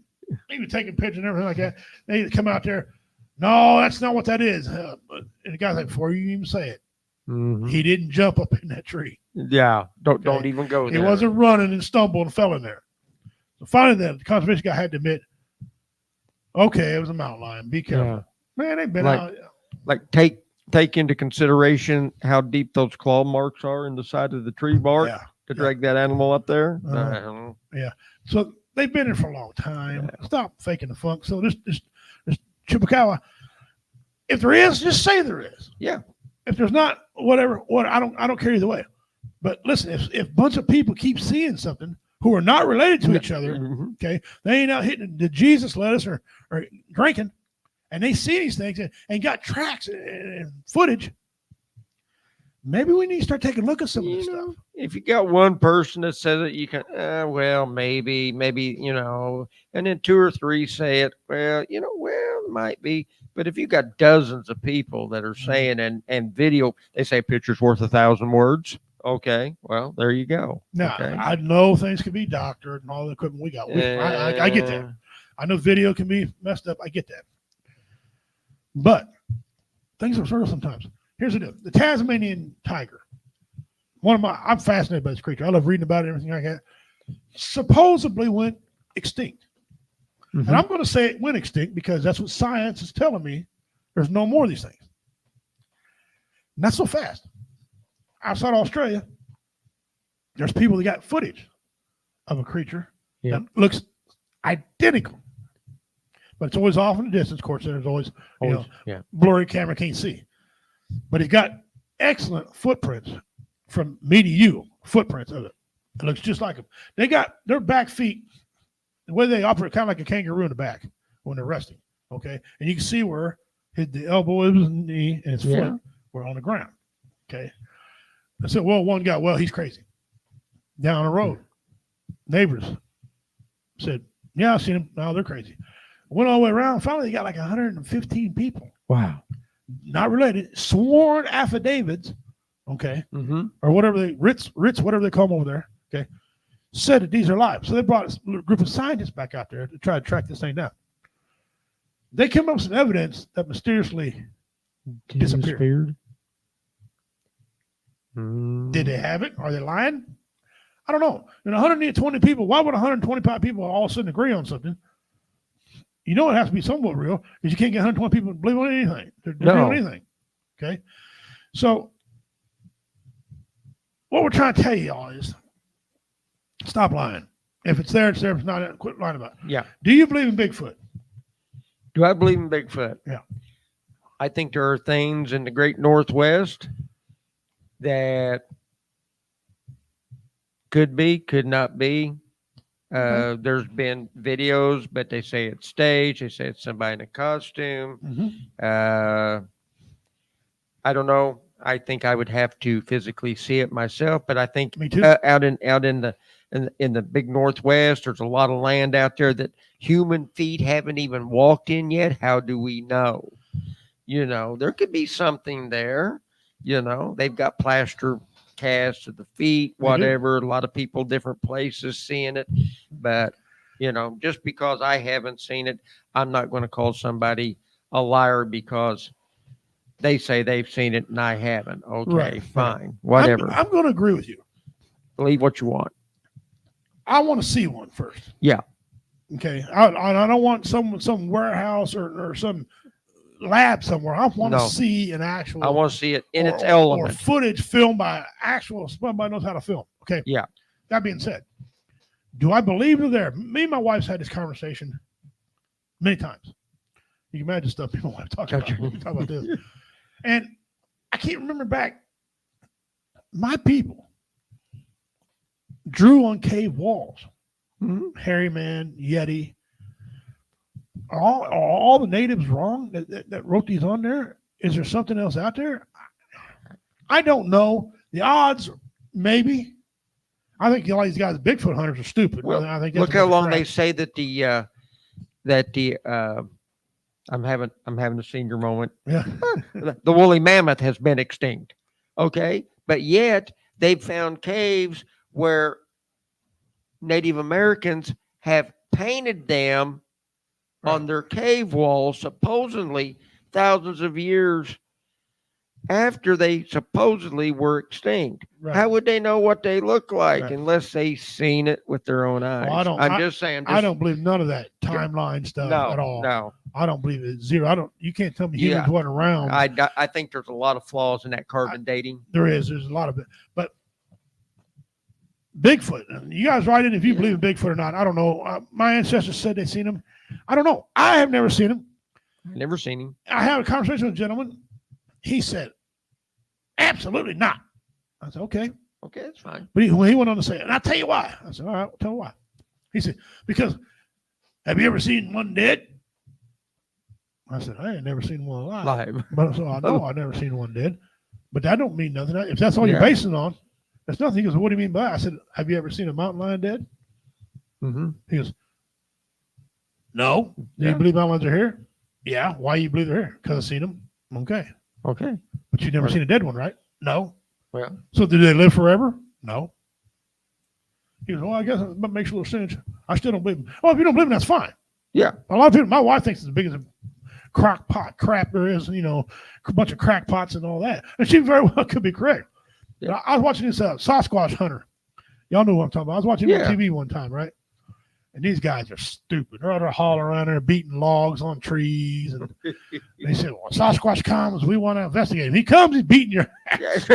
taking pictures and everything like that. They come out there. No, that's not what that is. And the guy's like, before you even say it, he didn't jump up in that tree. Yeah, don't even go there. He wasn't running and stumbled and fell in there. So finally, the conservation guy had to admit, okay, it was a mountain lion. Be careful. Yeah. Man, they've been out. Like take into consideration how deep those claw marks are in the side of the tree bark to drag that animal up there. Yeah. So they've been there for a long time. Yeah. Stop faking the funk. So this Chupacabra, if there is, just say there is. Yeah. If there's not, whatever. I don't care either way. But listen, if a bunch of people keep seeing something who are not related to each other, okay, they ain't out hitting the Jesus lettuce or drinking, and they see these things and got tracks and footage, maybe we need to start taking a look at some of this stuff. If you got one person that says it, you can, well, maybe, and then 2 or 3 say it, well, it might be. But if you got dozens of people that are saying and video, they say picture's worth 1,000 words. Okay, well, there you go. Now, okay. I know things can be doctored and all the equipment we got. I get that. I know video can be messed up. I get that. But things are surreal sometimes. Here's the deal. The Tasmanian tiger. I'm fascinated by this creature. I love reading about it and everything like that. Supposedly went extinct. And I'm going to say it went extinct because that's what science is telling me. There's no more of these things. Not so fast. Outside Australia, there's people that got footage of a creature that looks identical. But it's always off in the distance. Of course, there's always blurry camera can't see. But he's got excellent footprints from me to you, footprints of it. It looks just like them. They got their back feet, the way they operate, kind of like a kangaroo in the back when they're resting. Okay. And you can see where the elbow is, and knee, and his foot were on the ground. Okay. I said, well, one guy, he's crazy. Down the road, neighbors said, yeah, I've seen him. No, they're crazy. Went all the way around. Finally, they got like 115 people. Wow. Not related. Sworn affidavits, okay, or whatever writs, whatever they call them over there, okay, said that these are live. So they brought a group of scientists back out there to try to track this thing down. They came up with some evidence that mysteriously disappeared. Did they have it? Are they lying? I don't know. 120 people, why would 125 people all of a sudden agree on something? You know it has to be somewhat real because you can't get 120 people to believe on anything. They're doing anything. Okay? So what we're trying to tell you all is stop lying. If it's there, it's there. If it's not, quit lying about it. Yeah. Do you believe in Bigfoot? Do I believe in Bigfoot? Yeah. I think there are things in the great Northwest that could be, could not be. There's been videos, but they say it's staged. They say it's somebody in a costume. I don't know. I think I would have to physically see it myself, but I think out in the big Northwest, there's a lot of land out there that human feet haven't even walked in yet. How do we know? There could be something there. They've got plaster casts of the feet, whatever. A lot of people, different places seeing it. But, just because I haven't seen it, I'm not going to call somebody a liar because they say they've seen it and I haven't. Okay, fine. Whatever. I'm going to agree with you. Believe what you want. I want to see one first. Yeah. Okay. I don't want some warehouse or some lab somewhere. I want to see an actual. I want to see it in its element. Or footage filmed by somebody knows how to film. Okay. Yeah. That being said, do I believe they're there? Me and my wife's had this conversation many times. You can imagine stuff people want to talk about. We can talk about this. And I can't remember back. My people drew on cave walls. Hairy Man, Yeti. Are all the natives wrong that wrote these on there? Is there something else out there? I don't know. The odds, maybe. I think a lot of these guys, Bigfoot hunters, are stupid. Well, I think look how long they say that the I'm having a senior moment. Yeah. The woolly mammoth has been extinct. Okay, but yet they've found caves where Native Americans have painted them on their cave walls, supposedly thousands of years after they supposedly were extinct. Right. How would they know what they look like Right. unless they seen it with their own eyes? Well, I'm just saying. I don't believe none of that timeline stuff at all. No. I don't believe it. Zero. You can't tell me humans weren't around. I think there's a lot of flaws in that carbon dating. There's a lot of it. But Bigfoot, you guys write in if you believe in Bigfoot or not. I don't know. My ancestors said they seen him. I don't know. I have never seen him. Never seen him. I had a conversation with a gentleman. He said, absolutely not. I said, okay. Okay, that's fine. But he went on to say, and I'll tell you why. I said, all right, tell me why. He said, because have you ever seen one dead? I said, I ain't never seen one alive. But so I know I've never seen one dead. But that don't mean nothing. If that's all you're basing it on, that's nothing. He goes, what do you mean by that? I said, have you ever seen a mountain lion dead? Mm-hmm. He goes, no. Do you believe mountain lions are here? Yeah. Why you believe they're here? Because I've seen them. Okay. Okay. But you've never seen a dead one, right? No. Well. So do they live forever? No. He goes, well, I guess it makes a little sense. I still don't believe him. Oh, if you don't believe him, that's fine. Yeah. A lot of people, my wife thinks it's the biggest crock pot crap there is, a bunch of crackpots and all that. And she very well could be correct. Yeah. I was watching this Sasquatch hunter. Y'all know what I'm talking about. I was watching him on TV one time, right? And these guys are stupid. They're out there hauling around there, beating logs on trees. And they said, well, Sasquatch comes, we want to investigate him. He comes, he's beating your ass.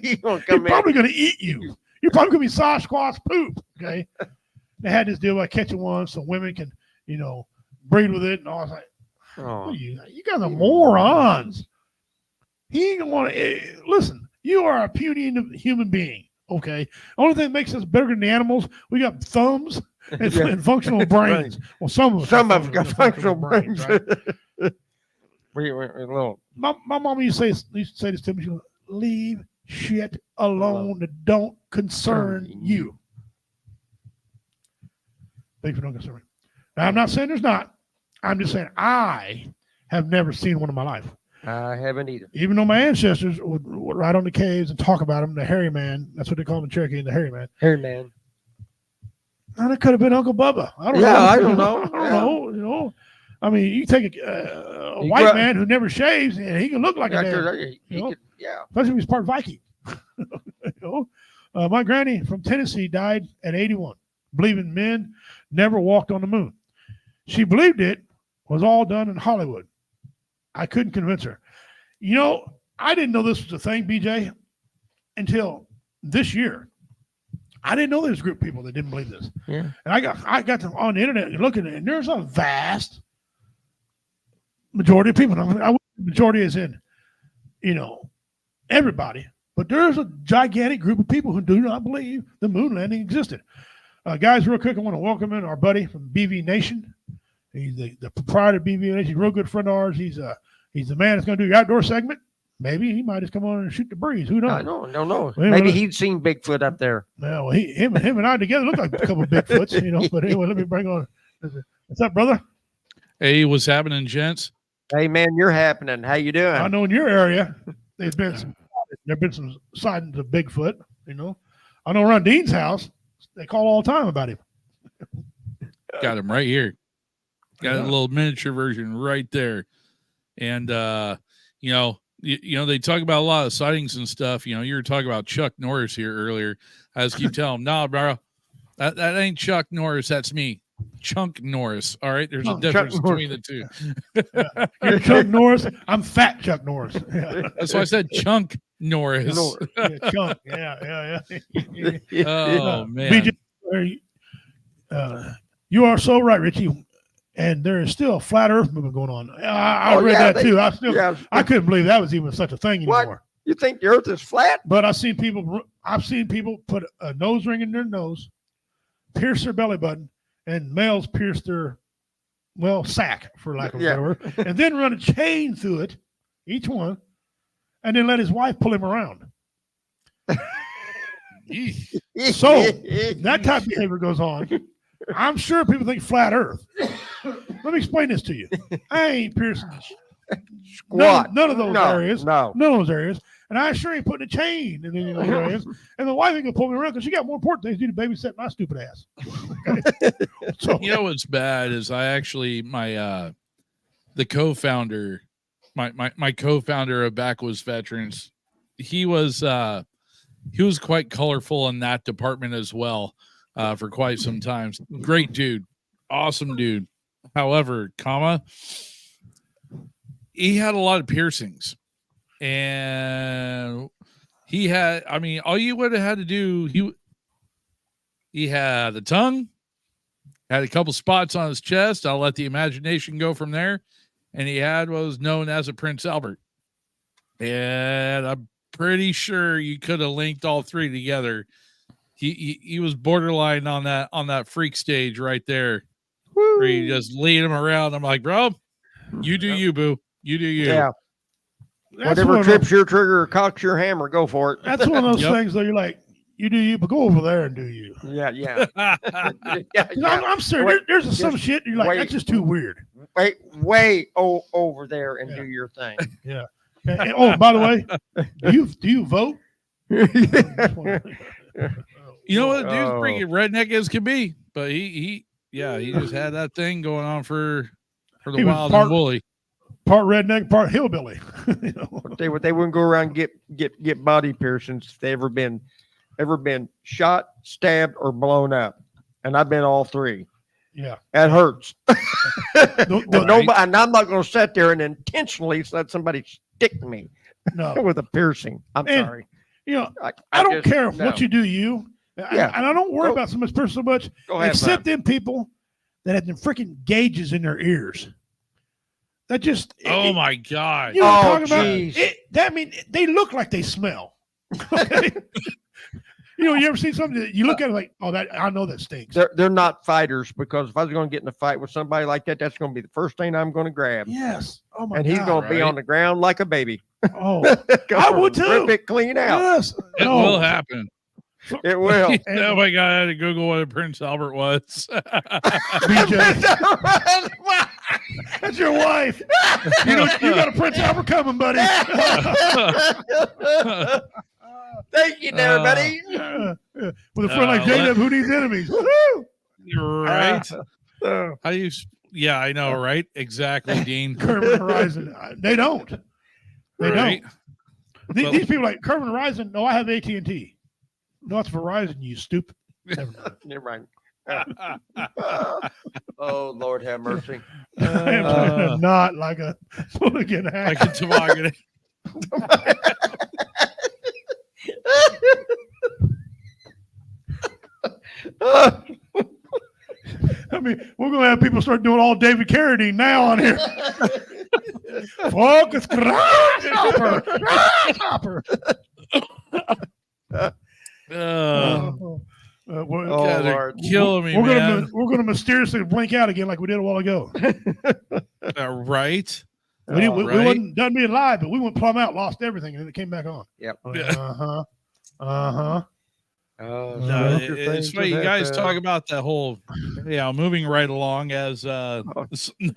He's probably going to eat you. You're probably going to be Sasquatch poop, okay? They had this deal about catching one so women can, breed with it. And all. I was like, you guys are morons. He ain't going to want to, listen, you are a puny human being, okay? Only thing that makes us better than the animals, we got thumbs. And functional brains. Well, some of us got functional brains. Right? My mom used to say this to me. She goes, leave shit alone that don't concern you. Things don't concern me. Now, I'm not saying there's not. I'm just saying I have never seen one in my life. I haven't either. Even though my ancestors would ride on the caves and talk about him, the hairy man. That's what they call him in Cherokee, the hairy man. Hairy man. And it could have been Uncle Bubba. I don't know. I don't know. I don't know. I mean, you take a white man who never shaves, and he can look like a man. Especially if he's part Viking. My granny from Tennessee died at 81, believing men never walked on the moon. She believed it was all done in Hollywood. I couldn't convince her. I didn't know this was a thing, BJ, until this year. I didn't know there was a group of people that didn't believe this. Yeah. And I got them on the internet and looking at it, and there's a vast majority of people. I majority is in, everybody. But there's a gigantic group of people who do not believe the moon landing existed. Guys, real quick, I want to welcome in our buddy from BV Nation. He's the proprietor of BV Nation. He's a real good friend of ours. He's the man that's going to do the outdoor segment. Maybe he might just come on and shoot the breeze. Who knows? I don't know. Well, maybe he'd seen Bigfoot up there. Yeah, well, him and I together look like a couple of Bigfoots, But anyway, let me bring on. What's up, brother? Hey, what's happening, gents? Hey, man, you're happening. How you doing? I know in your area, there've been some sightings of Bigfoot. I know around Dean's house, they call all the time about him. Got him right here. Got a little miniature version right there, and they talk about a lot of sightings and stuff. You were talking about Chuck Norris here earlier. I just keep telling him, no, bro, that ain't Chuck Norris. That's me, Chunk Norris. All right, there's a difference between the two. You're Chuck Norris. I'm Fat Chuck Norris. Yeah. That's why I said Chunk Norris. Chunk. Yeah. Oh man, BJ, you are so right, Richie. And there is still a flat Earth movement going on. I read that too. I couldn't believe that was even such a thing anymore. What? You think the Earth is flat? But I've seen people put a nose ring in their nose, pierce their belly button, and males pierce their sack, for lack of a better word, and then run a chain through it, each one, and then let his wife pull him around. So that type of behavior goes on. I'm sure people think flat Earth. Let me explain this to you. I ain't piercing Squat. None of those areas. No. None of those areas. And I sure ain't putting a chain in any of those areas. And the wife ain't gonna pull me around because she got more important things to do to babysit my stupid ass. Okay? So, You know what's bad is I actually the co-founder, my co-founder of Backwoods Veterans, he was quite colorful in that department as well for quite some time. Great dude, awesome dude. However, he had a lot of piercings, and he had. I mean, all you would have had to do. He had the tongue, had a couple spots on his chest. I'll let the imagination go from there. And he had what was known as a Prince Albert. And I'm pretty sure you could have linked all three together. He was borderline on that freak stage right there. Woo. Where you just lead him around. I'm like, bro, you do you, boo. You do you. Yeah. Whatever trips your trigger or cocks your hammer, go for it. That's one of those things that you're like, you do you, but go over there and do you. Yeah. I'm serious. There's some shit you're like, that's just too weird. Way over there and do your thing. Yeah. And, oh, by the way, do you vote? You know what? The dude's pretty redneck as can be, but he just had that thing going on for the wild and woolly. Part redneck, part hillbilly. You know? They wouldn't go around and get body piercings if they ever been shot, stabbed, or blown up, and I've been all three. Yeah, that hurts. Nobody, and I'm not going to sit there and intentionally let somebody stick me with a piercing. I'm sorry. You know, I don't care what you do. And I don't worry about so much person so much, except them people that have them freaking gauges in their ears. That just my god! You know what I'm talking about? That mean they look like they smell. Okay. You know, you ever seen something that you look at it like, oh, that I know that stinks. They're not fighters, because if I was going to get in a fight with somebody like that, that's going to be the first thing I'm going to grab. Yes. Oh my God. And he's going to be on the ground like a baby. Oh, I would too. Rip it clean out. Yes. It will happen. It will. Oh my God! I had to Google what a Prince Albert was. That's your wife. You got a Prince Albert coming, buddy. Thank you, there, buddy. With a friend like J-Dub, who needs enemies? Woohoo! Right? How do you? Yeah, I know, right? Exactly, Dean. Kermit Horizon. They don't. They don't. These people like Kermit Horizon. No, I have AT&T. No, it's Verizon. You stupid. Never mind. Oh, Lord have mercy. Not like a hooligan hack. Like a toboggan. I mean, we're going to have people start doing all David Carradine now on here. Focus, grasshopper. Lord. Killing me, man. We're going to mysteriously blink out again like we did a while ago. Right? We wasn't done being live, but we went plumb out, lost everything, and then it came back on. Yep. It's funny you guys talk about that whole, moving right along, as the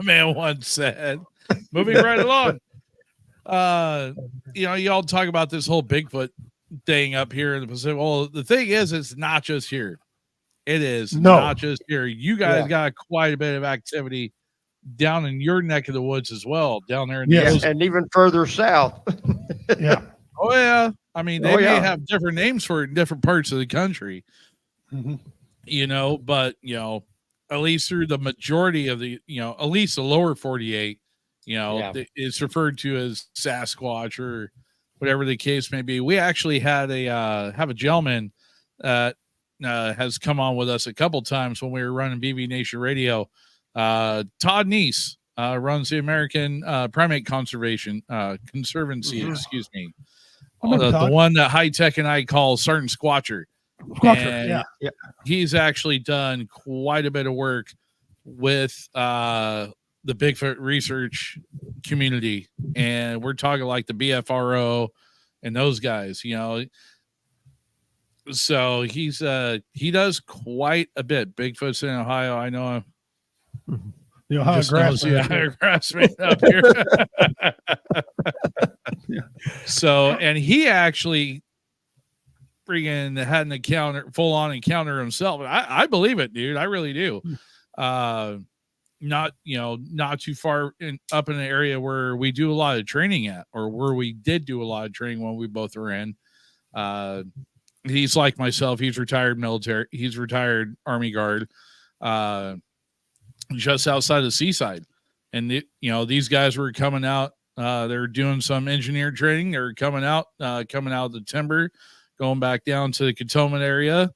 man once said, moving right along. Y'all talk about this whole Bigfoot thing up here in the Pacific. Well, the thing is, it's not just here. It is not just here. You guys got quite a bit of activity down in your neck of the woods as well, down there in the and even further south. Yeah. Oh yeah. I mean, they may have different names for it in different parts of the country. Mm-hmm. But at least through the majority of the, at least the lower 48, it's referred to as Sasquatch or whatever the case may be. We actually had have a gentleman that has come on with us a couple times when we were running BB Nation Radio. Todd Neese runs the American Primate Conservancy, excuse me. The one that High Tech and I call Sergeant Squatcher. He's actually done quite a bit of work with the Bigfoot research community, and we're talking like the BFRO and those guys, you know. So he does quite a bit. Bigfoot's in Ohio. I know him. The Ohio Grassman up here. Yeah. So, and he actually freaking had an encounter, full on encounter himself. I believe it, dude. I really do. Not too far up in an area where we do a lot of training at, or where we did do a lot of training when we both were in. He's like myself. He's retired military. He's retired Army Guard, just outside of Seaside. And these guys were coming out. They're doing some engineer training. They're coming out of the timber, going back down to the Cantonment area,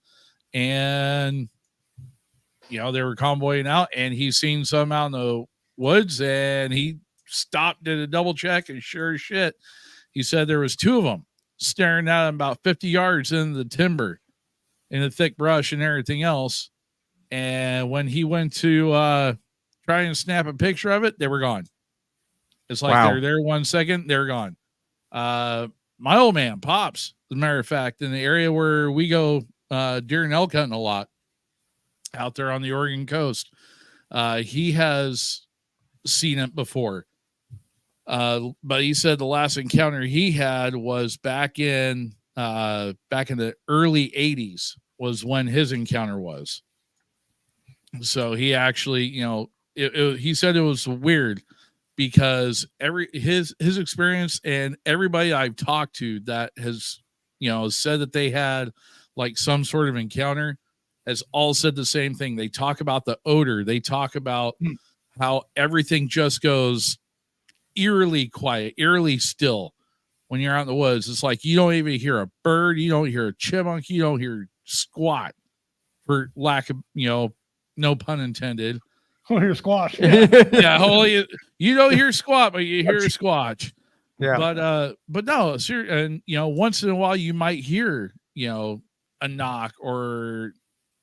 and they were convoying out. And he's seen some out in the woods, and he stopped, did a double check, and sure as shit, he said there was two of them staring at him about 50 yards into the timber, in the thick brush and everything else. And when he went to try and snap a picture of it, they were gone. It's like they're there 1 second, they're gone. My old man, Pops, as a matter of fact, in the area where we go deer and elk hunting a lot, out there on the Oregon coast, he has seen it before. But he said the last encounter he had was back in the early 80s was when his encounter was. So he actually, he said it was weird because his experience, and everybody I've talked to that has, said that they had like some sort of encounter has all said the same thing. They talk about the odor. They talk about how everything just goes eerily quiet, eerily still when you're out in the woods. It's like you don't even hear a bird, you don't hear a chipmunk, you don't hear squat, for lack of, no pun intended. Oh, hear squash. Yeah, holy, you don't hear squat, but you hear squatch. Yeah. But no, and once in a while you might hear, a knock or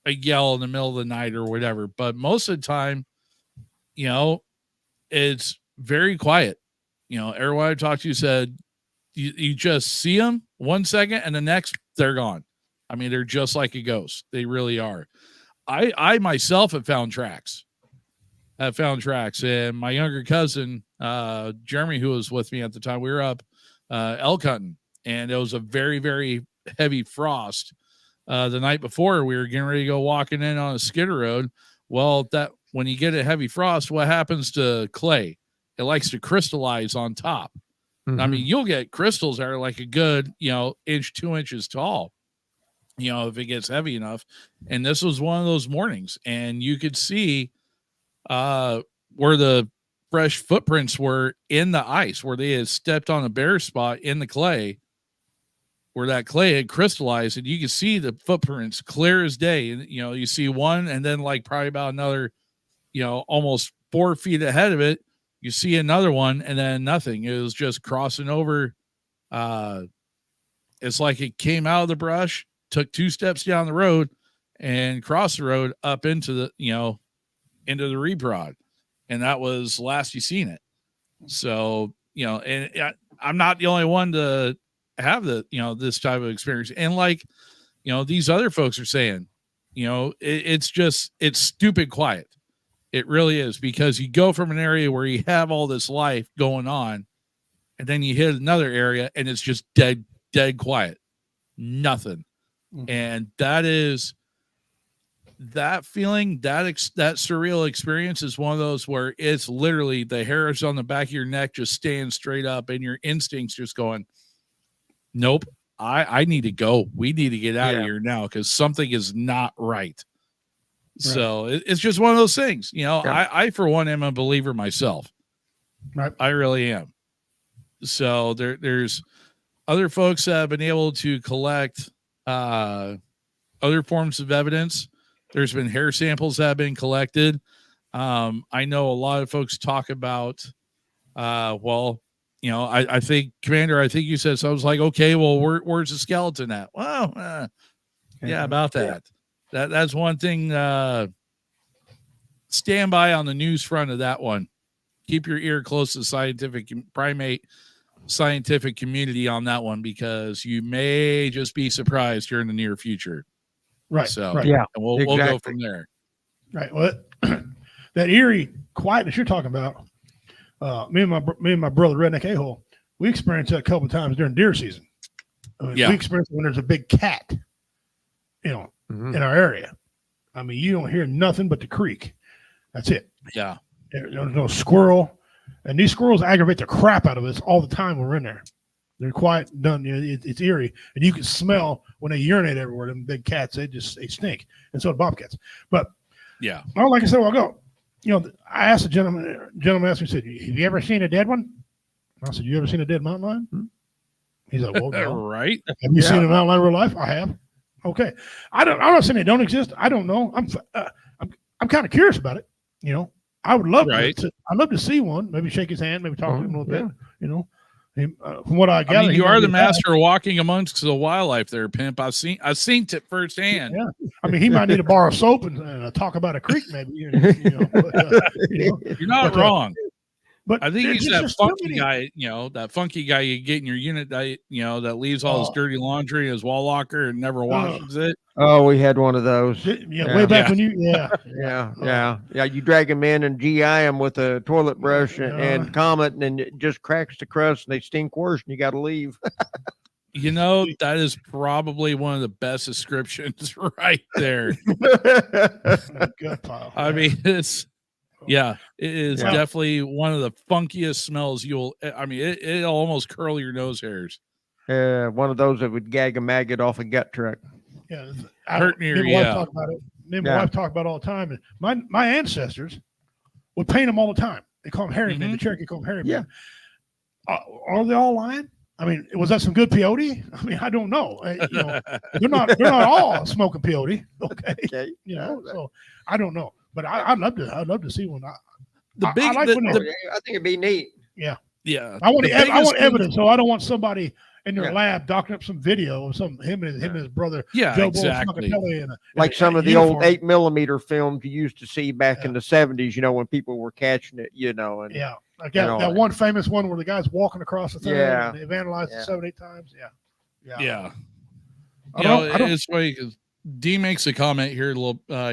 a yell in the middle of the night or whatever. But most of the time, it's very quiet. Everyone I talked to said you just see them 1 second and the next they're gone. I mean, they're just like a ghost. They really are. I myself have found tracks. And my younger cousin, Jeremy, who was with me at the time, we were up elk hunting, and it was a very, very heavy frost. The night before, we were getting ready to go walking in on a skidder road. Well, when you get a heavy frost, what happens to clay? It likes to crystallize on top. Mm-hmm. I mean, you'll get crystals that are like a good, inch, 2 inches tall, if it gets heavy enough. And this was one of those mornings, and you could see where the fresh footprints were in the ice, where they had stepped on a bare spot in the clay, where that clay had crystallized, and you could see the footprints clear as day. And, you see one, and then like probably about another, almost 4 feet ahead of it, you see another one, and then nothing. It was just crossing over. It's like it came out of the brush, took 2 steps down the road, and crossed the road up into the, into the reprod. And that was last you seen it. So, and I'm not the only one to have this type of experience. And like, these other folks are saying, it's stupid quiet. It really is, because you go from an area where you have all this life going on, and then you hit another area and it's just dead quiet, nothing. Mm-hmm. And that feeling, that surreal experience is one of those where it's literally the hairs on the back of your neck just staying straight up, and your instincts just going, nope, I need to go. We need to get out of here now, because something is not right. So it's just one of those things, I for one am a believer myself. Right. I really am. So there's other folks that have been able to collect other forms of evidence. There's been hair samples that have been collected. I know a lot of folks talk about, I think, Commander, I think you said, so I was like, okay, well, where's the skeleton at? Well, yeah, about that. That's one thing. Stand by on the news front of that one. keep your ear close to the scientific community on that one, because you may just be surprised here in the near future. Right. So right. Yeah, and we'll go from there. Right. Well, that eerie quietness you're talking about, me and my brother Redneck A-Hole, we experienced that a couple of times during deer season. We experienced it when there's a big cat, in our area. I mean, you don't hear nothing but the creek. That's it. Yeah. There's no squirrel, and these squirrels aggravate the crap out of us all the time when we're in there. They're quiet, done. It's eerie, and you can smell when they urinate everywhere. Them big cats, they stink, and so do bobcats. But yeah, well, like I said a while ago, I asked the gentleman asked me, said, "Have you ever seen a dead one?" I said, "You ever seen a dead mountain lion?" He's like, "Well, no." Right. Have you seen a mountain lion in real life? I have. Okay, I'm not saying they don't exist. I don't know. I'm kind of curious about it. I would love to. I'd love to see one. Maybe shake his hand. Maybe talk to him a little bit. From what I gather, you are the master of walking amongst the wildlife, there, pimp. I've seen it firsthand. Yeah, I mean, he might need to borrow soap and talk about a creek, maybe. You're not wrong. But I think he's that funky guy, that funky guy you get in your unit that, that leaves all his dirty laundry in his wall locker and never washes it. Oh, we had one of those. Way back when you, Yeah. You drag them in and GI them with a toilet brush and Comet, and then it just cracks the crust and they stink worse, and you got to leave. That is probably one of the best descriptions right there. Good pile. I mean, it is definitely one of the funkiest smells it'll almost curl your nose hairs. One of those that would gag a maggot off a gut truck. Yeah. Me and my wife talk about it all the time. And my ancestors would paint them all the time. They call them hairy men. The Cherokee call them hairy men. Are they all lying? I mean, was that some good peyote? I mean, I don't know. They're not all smoking peyote. Okay. So I don't know. But I'd love to see one. I think it'd be neat. Yeah. Yeah. I want evidence, so I don't want somebody in their lab docking up some video of him and his brother. Yeah, Joe exactly. Like some of the old 8mm films you used to see back in the 70s, when people were catching it, and like that one famous one where the guy's walking across the thing and they've analyzed it 7-8 times. Yeah. It's funny because D makes a comment here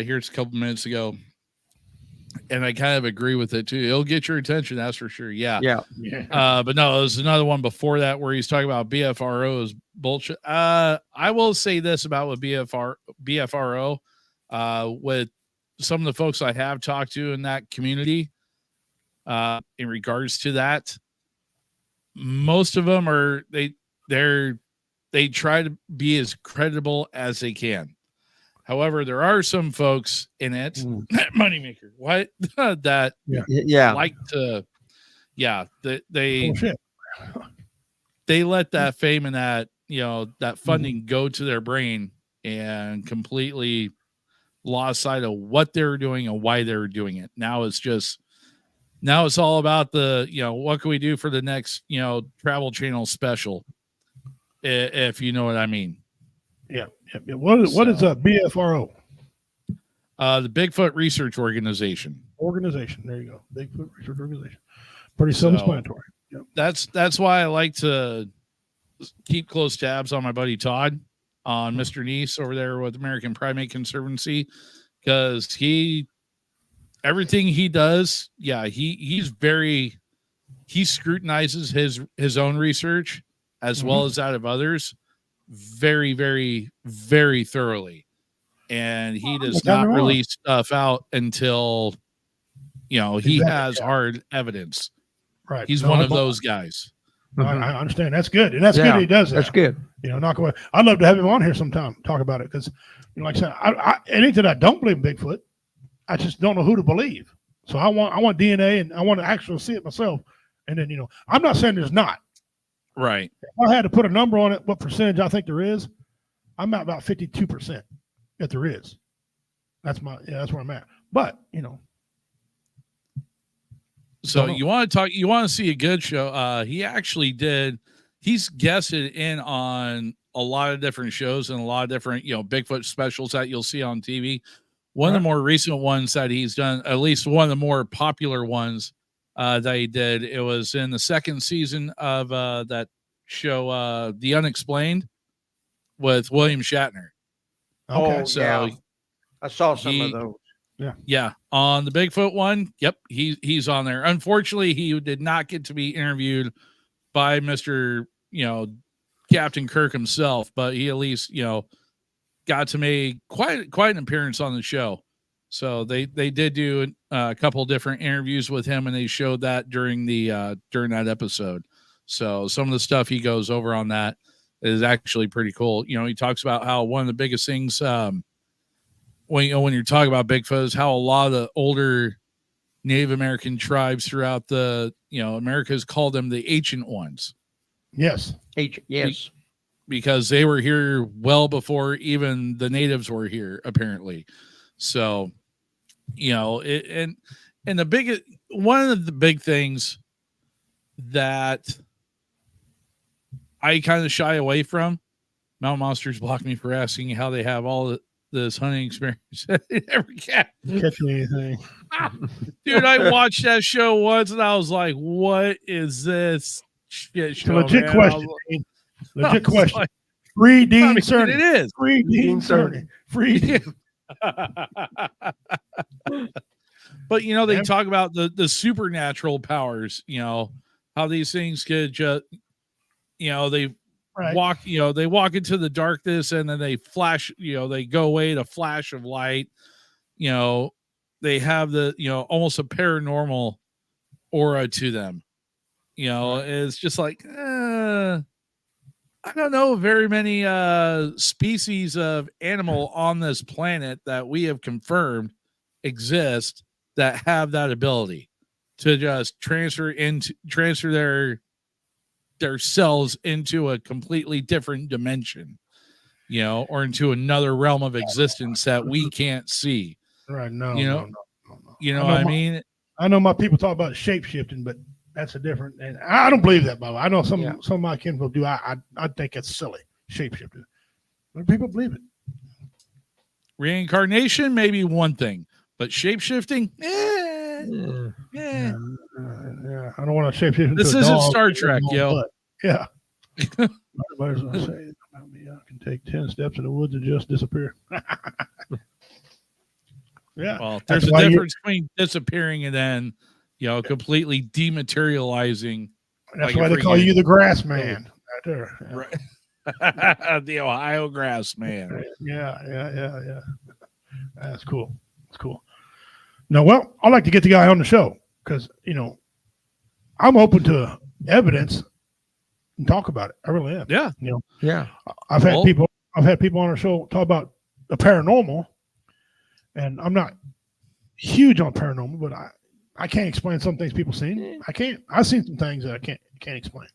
here's a couple minutes ago, and I kind of agree with it too. It'll get your attention, that's for sure. Yeah. But no, there's another one before that where he's talking about BFRO's bullshit. I will say this about with BFRO, with some of the folks I have talked to in that community, in regards to that, most of them they try to be as credible as they can. However, there are some folks in it, moneymaker, what that like to, they let that fame and that that funding go to their brain and completely lost sight of what they were doing and why they were doing it. Now it's all about the what can we do for the next Travel Channel special, if you know what I mean. Yeah. What is a BFRO? The Bigfoot Research Organization. There you go. Bigfoot Research Organization. Pretty self-explanatory. Yep. That's why I like to keep close tabs on my buddy Todd, on Mr. Neese over there with American Primate Conservancy, because everything he does, he scrutinizes his own research as well as that of others very, very, very thoroughly, and he does not release stuff out until he has hard evidence. Right, he's one of those guys. I understand. That's good, and that's good that he does that. That's good. Knock away. I'd love to have him on here sometime, talk about it, because like I said, anything I don't believe in Bigfoot, I just don't know who to believe. So I want DNA, and I want to actually see it myself. And then I'm not saying there's not. Right. If I had to put a number on it, what percentage I think there is, I'm at about 52% that there is. That's where I'm at. But so you want to see a good show. He's guested in on a lot of different shows and a lot of different, Bigfoot specials that you'll see on TV. One of the more recent ones that he's done, at least one of the more popular ones, that he did. It was in the second season of that show, The Unexplained, with William Shatner. Okay. Oh, So yeah. I saw some of those. Yeah, on the Bigfoot one, yep, he's on there. Unfortunately, he did not get to be interviewed by Mr. Captain Kirk himself, but he at least got to make quite an appearance on the show. So they did do a couple different interviews with him, and they showed that during that episode. So some of the stuff he goes over on that is actually pretty cool. He talks about how one of the biggest things when you're talking about Bigfoot is how a lot of the older Native American tribes throughout the Americas call them the ancient ones. Yes. Yes. Because they were here well before even the natives were here, apparently. So, and one of the big things that I kind of shy away from, Mountain Monsters block me for asking how they have all this hunting experience. They never catch anything. Dude, I watched that show once and I was like, what is this shit show? Legit question. Legit question. Like, Free Dean Cerny. It is. Free Dean Cerny. Free Dean. But they talk about the supernatural powers, how these things could just they walk into the darkness and then they flash, they go away to flash of light. They have the almost a paranormal aura to them. It's just like I don't know very many species of animal on this planet that we have confirmed exist that have that ability to just transfer their cells into a completely different dimension, or into another realm of existence that we can't see. Right. No. What I mean? I know my people talk about shape shifting, but that's a different, and I don't believe that, Bob. I know some of my kinfolk do. I think it's silly, shape shifting, but people believe it. Reincarnation may be one thing, but shape shifting, yeah. I don't want to shape shift. This isn't Star Trek, yo. Yeah. Everybody's gonna say I can take 10 steps in the woods and just disappear. Yeah. Well, there's a difference between disappearing and then, completely dematerializing. That's why they call you the grass man. Right there. Right. The Ohio grass man. Yeah. That's cool. That's cool. No, well, I'd like to get the guy on the show because, I'm open to evidence and talk about it. I really am. Yeah. Yeah. I've had people on our show talk about the paranormal, and I'm not huge on paranormal, but I can't explain some things people seen. I can't. I've seen some things that I can't explain.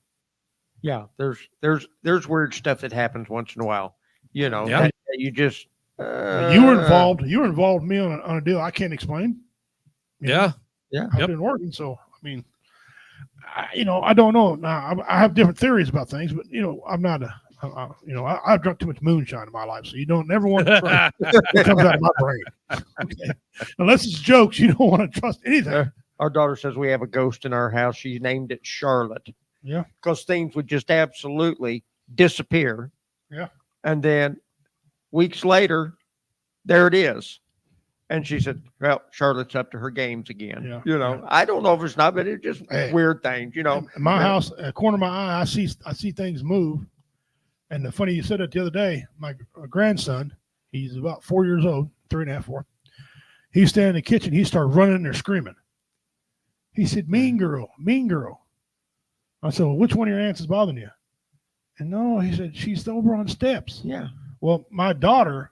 Yeah, there's weird stuff that happens once in a while. That you just you were involved. You were involved with me on a deal I can't explain. Yeah. I've been working, so I mean, I don't know. Now I have different theories about things, but I'm not I've drunk too much moonshine in my life, so you don't never want to trust what comes out of my brain. Okay. Unless it's jokes, you don't want to trust anything. Our daughter says we have a ghost in our house. She named it Charlotte. Yeah. Because things would just absolutely disappear. Yeah. And then weeks later, there it is. And she said, well, Charlotte's up to her games again. Yeah. I don't know if it's not, but it's just weird things, In my house, at the corner of my eye, I see things move. And the funny, you said it the other day, my grandson, he's about 4 years old, 3.5, 4. He's standing in the kitchen. He started running in there screaming. He said, mean girl, mean girl. I said, well, which one of your aunts is bothering you? And no, he said, she's over on steps. Yeah. Well, my daughter,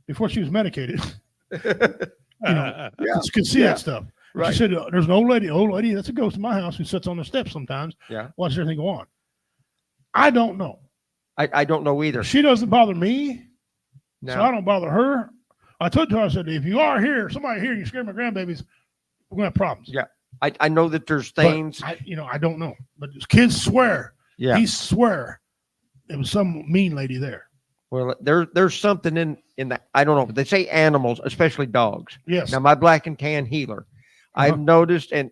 before she was medicated, could see that stuff. Right. She said, there's an old lady, that's a ghost in my house who sits on the steps sometimes. Yeah. Watches everything go on. I don't know. I don't know either. She doesn't bother me. No. So I don't bother her. I told her, I said, if you are here, somebody here, and you scare my grandbabies, we're going to have problems. Yeah. I know that there's things. But I don't know. But kids swear. Yeah. He swear there was some mean lady there. Well, there's something in that. I don't know. But they say animals, especially dogs. Yes. Now, my black and tan healer, I've noticed, and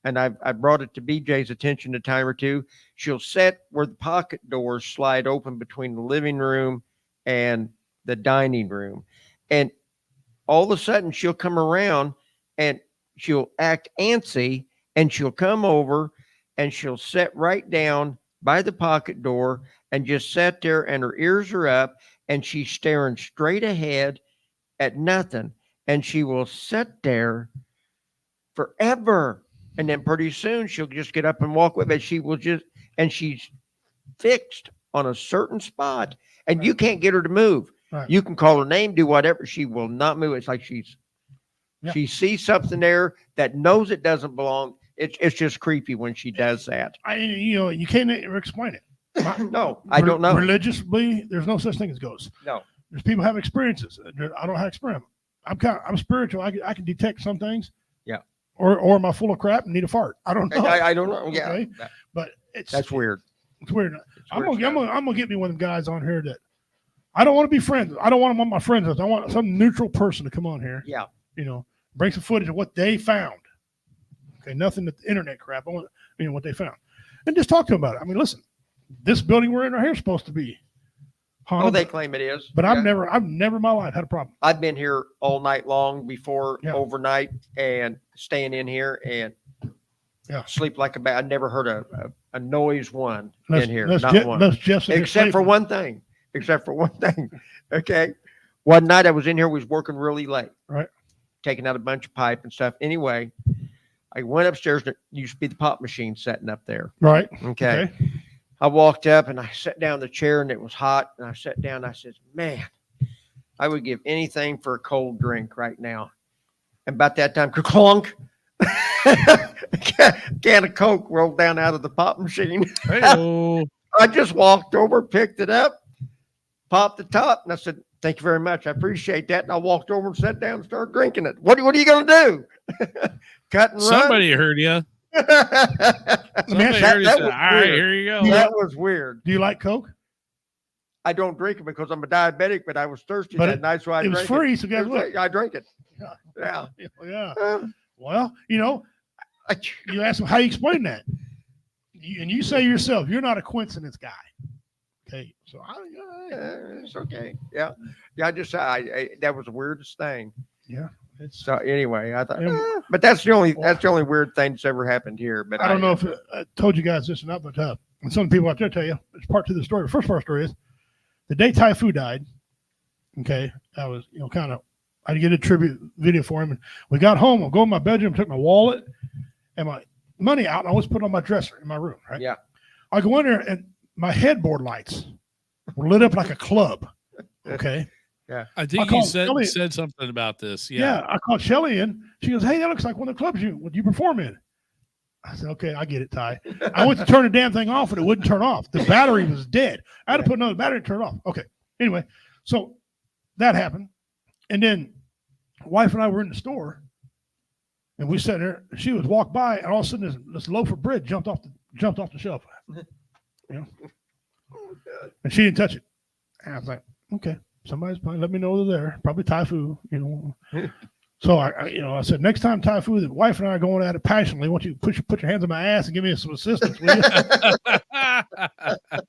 and I brought it to BJ's attention a time or two. She'll set where the pocket doors slide open between the living room and the dining room. And all of a sudden she'll come around and she'll act antsy, and she'll come over and she'll sit right down by the pocket door and just sit there, and her ears are up and she's staring straight ahead at nothing. And she will sit there forever. And then pretty soon she'll just get up and walk with it. She will just, and she's fixed on a certain spot, and you can't get her to move. Right. You can call her name, do whatever. She will not move. It's like she sees something there that knows it doesn't belong. It's just creepy when she does that. You can't ever explain it. No, I don't know. Religiously, there's no such thing as ghosts. No. There's people have experiences. I don't have experience. I'm spiritual. I can detect some things. Yeah. Or am I full of crap and need a fart? I don't know. I don't know. Yeah. Okay? But that's weird. It's weird. I'm gonna get me one of the guys on here that I don't want to be friends. I don't want them on my friends list. I want some neutral person to come on here. Yeah. Bring some footage of what they found. Okay, nothing that the internet crap. I want what they found, and just talk to them about it. I mean, listen, this building we're in right here is supposed to be haunted. Oh, they claim it is. But I've never in my life had a problem. I've been here all night long before overnight and staying in here and sleep like a bat. I never heard a noise in here. Not one. Except for one thing. Okay. One night I was in here, was working really late. Right. Taking out a bunch of pipe and stuff. Anyway, I went upstairs. There used to be the pop machine sitting up there. Right. Okay. I walked up and I sat down in the chair, and it was hot. And I sat down. And I said, man, I would give anything for a cold drink right now. And about that time, clunk, can of Coke rolled down out of the pop machine. I just walked over, picked it up, popped the top, and I said, thank you very much. I appreciate that. And I walked over and sat down and started drinking it. What are you going to do? Cut and run? Somebody heard you. Somebody heard you say, all right, here you go. That was weird. Do you like Coke? I don't drink it because I'm a diabetic, but I was thirsty that night, so I drank it. It was free, so guess what? I drink it. Yeah. Well, you ask them how you explain that. And you say yourself, you're not a coincidence guy. Okay. So it's okay. Yeah. I just that was the weirdest thing. Yeah. So anyway, I thought, but that's the only weird thing that's ever happened here. But I don't know if I told you guys this or not, but and some people out there tell you, it's part to the story. The first part of the story is the day Typhoon died. Okay, I was I get a tribute video for him, and we got home. I'll go in my bedroom, took my wallet and my money out, and I always put it on my dresser in my room. Right. Yeah. I go in there, and my headboard lights were lit up like a club. Okay. Yeah. I think you said something about this. Yeah. I called Shelly in. She goes, hey, that looks like one of the clubs you perform in. I said, okay, I get it, Ty. I went to turn the damn thing off, and it wouldn't turn off. The battery was dead. I had to put another battery to turn it off. Okay. Anyway, so that happened. And then wife and I were in the store, and we sat there. She was walked by, and all of a sudden this loaf of bread jumped off the shelf. And she didn't touch it. And I was like, okay, somebody's probably let me know they're there. Probably Typhoon, So I said, next time Typhoon, the wife and I are going at it passionately. I want you to put your hands on my ass and give me some assistance, will you? The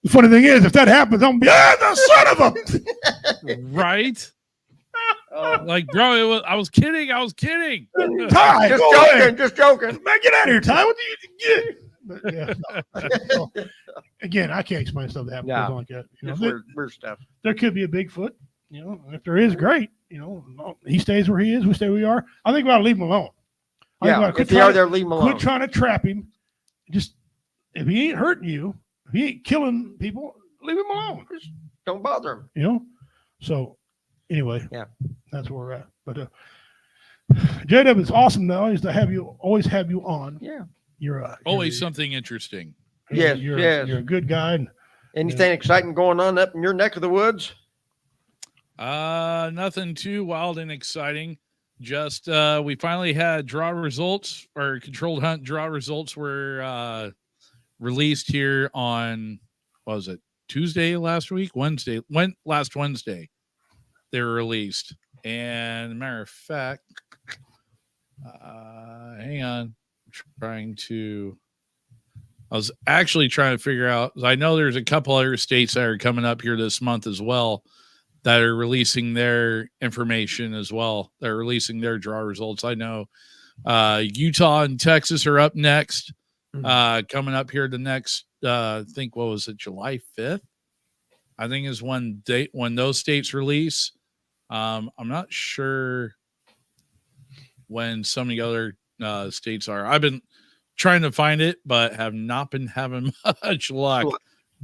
funny thing is, if that happens, I'm gonna be the son of a right. Like, bro, I was kidding. Ty, just joking. Man, get out of here, Ty. What do you get? So, again, I can't explain stuff that happens like that. Weird stuff. There could be a Bigfoot. If there is, great. He stays where he is. We stay where we are. I think we ought to leave him alone. If they are there, leave him alone. Quit trying to trap him. Just if he ain't hurting you, if he ain't killing people, leave him alone. Just don't bother him. So anyway, that's where we're at. But J-Dub, it's awesome now is to always have you on. Yeah. You're always something interesting. Yes, you're a good guy. And, anything exciting going on up in your neck of the woods? Nothing too wild and exciting. Just we finally had draw results, or controlled hunt draw results were released here on, what was it, Tuesday last week? Last Wednesday they were released. And matter of fact, hang on. I was actually trying to figure out. I know there's a couple other states that are coming up here this month as well that are releasing their information as well. They're releasing their draw results. I know Utah and Texas are up next. Coming up here the next, I think, what was it, July 5th? I think is when those states release. I'm not sure when some of the other states are. I've been trying to find it, but have not been having much luck.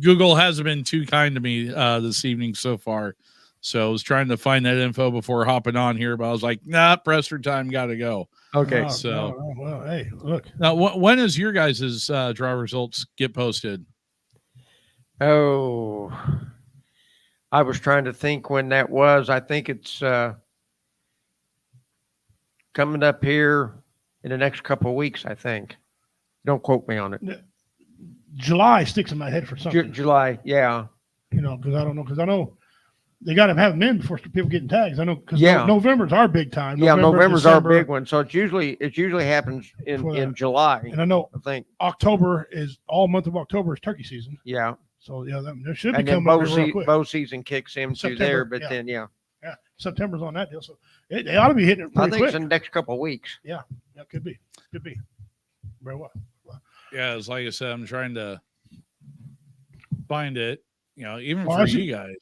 Google hasn't been too kind to me this evening so far. So I was trying to find that info before hopping on here, but I was like, nah, presser time, got to go. Okay. Well, hey, look. Now, when is your guys' draw results get posted? Oh, I was trying to think when that was. I think it's coming up here in the next couple of weeks, I think. Don't quote me on it. July sticks in my head for something. July, yeah. Because I don't know. Because I know they got to have them in before people getting tags. I know because November's our big time. November's our big one. So it usually happens in July. And I know I think October is all month of October is turkey season. Yeah. So there should be and then coming real quick. bow season kicks into there, but then September's on that deal. So they ought to be hitting it pretty I think quick. it's in the next couple of weeks. Yeah, could be. Very well. Yeah, it's like I said, I'm trying to find it. Even for you guys.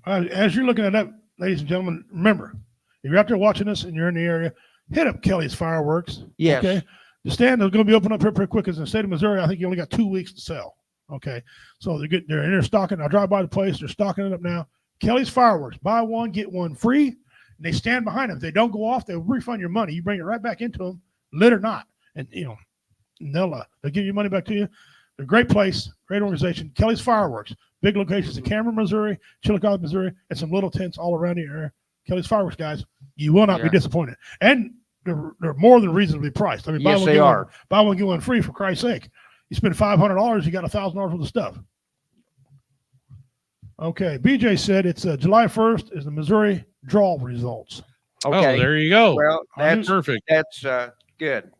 As you're looking at that, ladies and gentlemen, remember, if you're out there watching us and you're in the area, hit up Kelly's Fireworks. Yes. Okay. The stand is going to be open up here pretty quick because in the state of Missouri, I think you only got 2 weeks to sell. Okay. So they're in there stocking. I drive by the place. They're stocking it up now. Kelly's Fireworks. Buy one, get one free. And they stand behind them. If they don't go off, they'll refund your money. You bring it right back into them, lit or not. And, they'll give you money back to you. They're a great place, great organization. Kelly's Fireworks. Big locations in Cameron, Missouri, Chillicothe, Missouri, and some little tents all around the area. Kelly's Fireworks, guys. You will not be disappointed. And they're more than reasonably priced. I mean, yes, they are. Buy one, get one free, for Christ's sake. You spend $500, you got $1,000 worth of stuff. Okay, BJ said it's July 1st is the Missouri draw results. Okay. Oh, there you go. Well, that's perfect. That's good.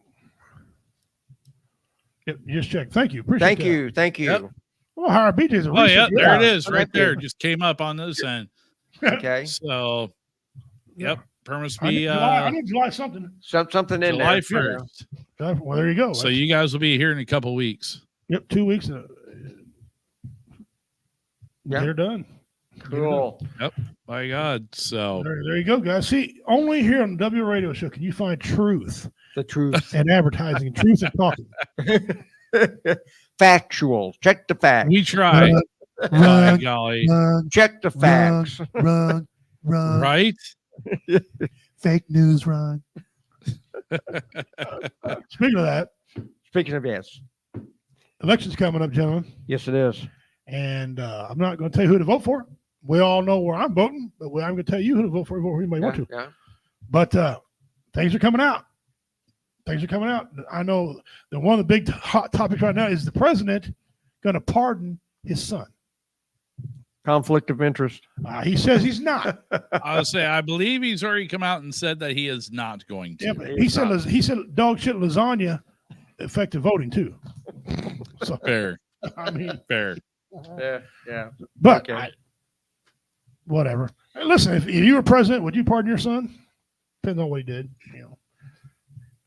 Yep, just check. Thank you. Appreciate that. Thank you. Yep. Well, hire BJ's a Oh, yeah, there it is, right right there. Just came up on this end. Okay. So, yep, must be I need July something. Something in July there. 1st. Well, there you go. So you guys will be here in a couple weeks. Yep, 2 weeks. They're done. Cool. Yep. My God. So there you go, guys. See, only here on the W Radio Show can you find truth. The truth. And advertising. Truth and talking. Factual. Check the facts. We try. Run, golly. Check the facts. Run. Right? Fake news, Ron. Speaking of that. Speaking of yes. Election's coming up, gentlemen. Yes, it is. And I'm not going to tell you who to vote for. We all know where I'm voting, but I'm going to tell you who to vote for. You may want to. Yeah. But things are coming out. I know that one of the big hot topics right now is the president going to pardon his son. Conflict of interest. He says he's not. I would say I believe he's already come out and said that he is not going to. Yeah, but he said dog shit lasagna effective voting too. So fair. I mean, fair. Yeah. But whatever. Hey, listen, if you were president, would you pardon your son? Depends on what he did.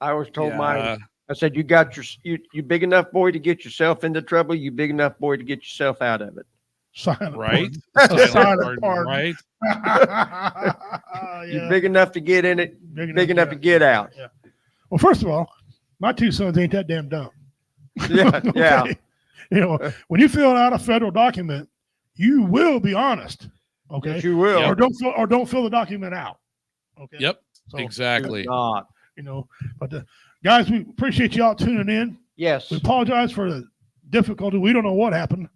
I was told mine. I said, you got you big enough boy to get yourself into trouble. You big enough boy to get yourself out of it. Silent right. Silent pardon. Right. You're big enough to get in it. Big enough to get out. Yeah. Well, first of all, my two sons ain't that damn dumb. Yeah. Yeah. When you fill out a federal document, you will be honest. Okay. Yes, you will. Or don't fill the document out. Okay. Yep. So, exactly. Not. But guys, we appreciate y'all tuning in. Yes. We apologize for the difficulty. We don't know what happened.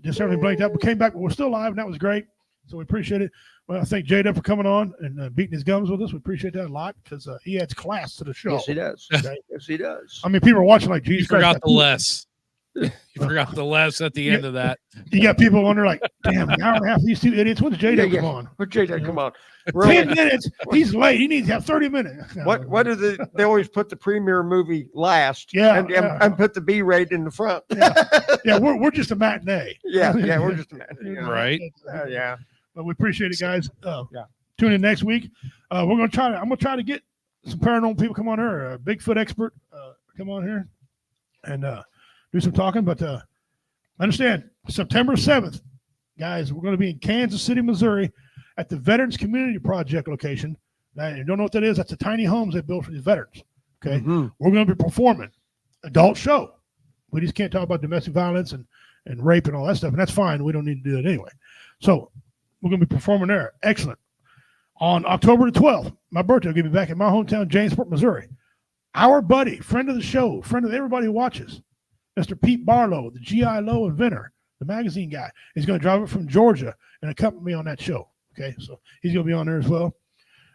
Just everything blanked out. We came back, but we're still alive, and that was great. So we appreciate it. Well, I thank J-Dub for coming on and beating his gums with us. We appreciate that a lot because he adds class to the show. Yes, he does. Okay? Yes, he does. I mean, people are watching like, Jesus You forgot Christ, the less. You forgot the less at the end of that. You got people wonder like, damn, an hour and a half, these two idiots. When's J-Dub come on? When's J-Dub come on? 10 minutes. He's late. He needs to have 30 minutes. What do they always put the premiere movie last? Yeah, and put the B-rate in the front. Yeah, we're just a matinee. Yeah, we're just a matinee. Right. Yeah. But we appreciate it, guys. Tune in next week. I'm gonna try to get some paranormal people come on here, a Bigfoot expert come on here and do some talking. But understand, September 7th, guys, we're going to be in Kansas City, Missouri at the Veterans Community Project location. Now, you don't know what that is? That's the tiny homes they built for these veterans. Okay. Mm-hmm. We're going to be performing adult show. We just can't talk about domestic violence and rape and all that stuff. And that's fine. We don't need to do it anyway. So we're going to be performing there. Excellent. On October the 12th, my birthday, will be back in my hometown, Jamesport, Missouri. Our buddy, friend of the show, friend of everybody who watches, Mr. Pete Barlow, the GI Low inventor, the magazine guy, is going to drive it from Georgia and accompany me on that show. Okay, so he's going to be on there as well.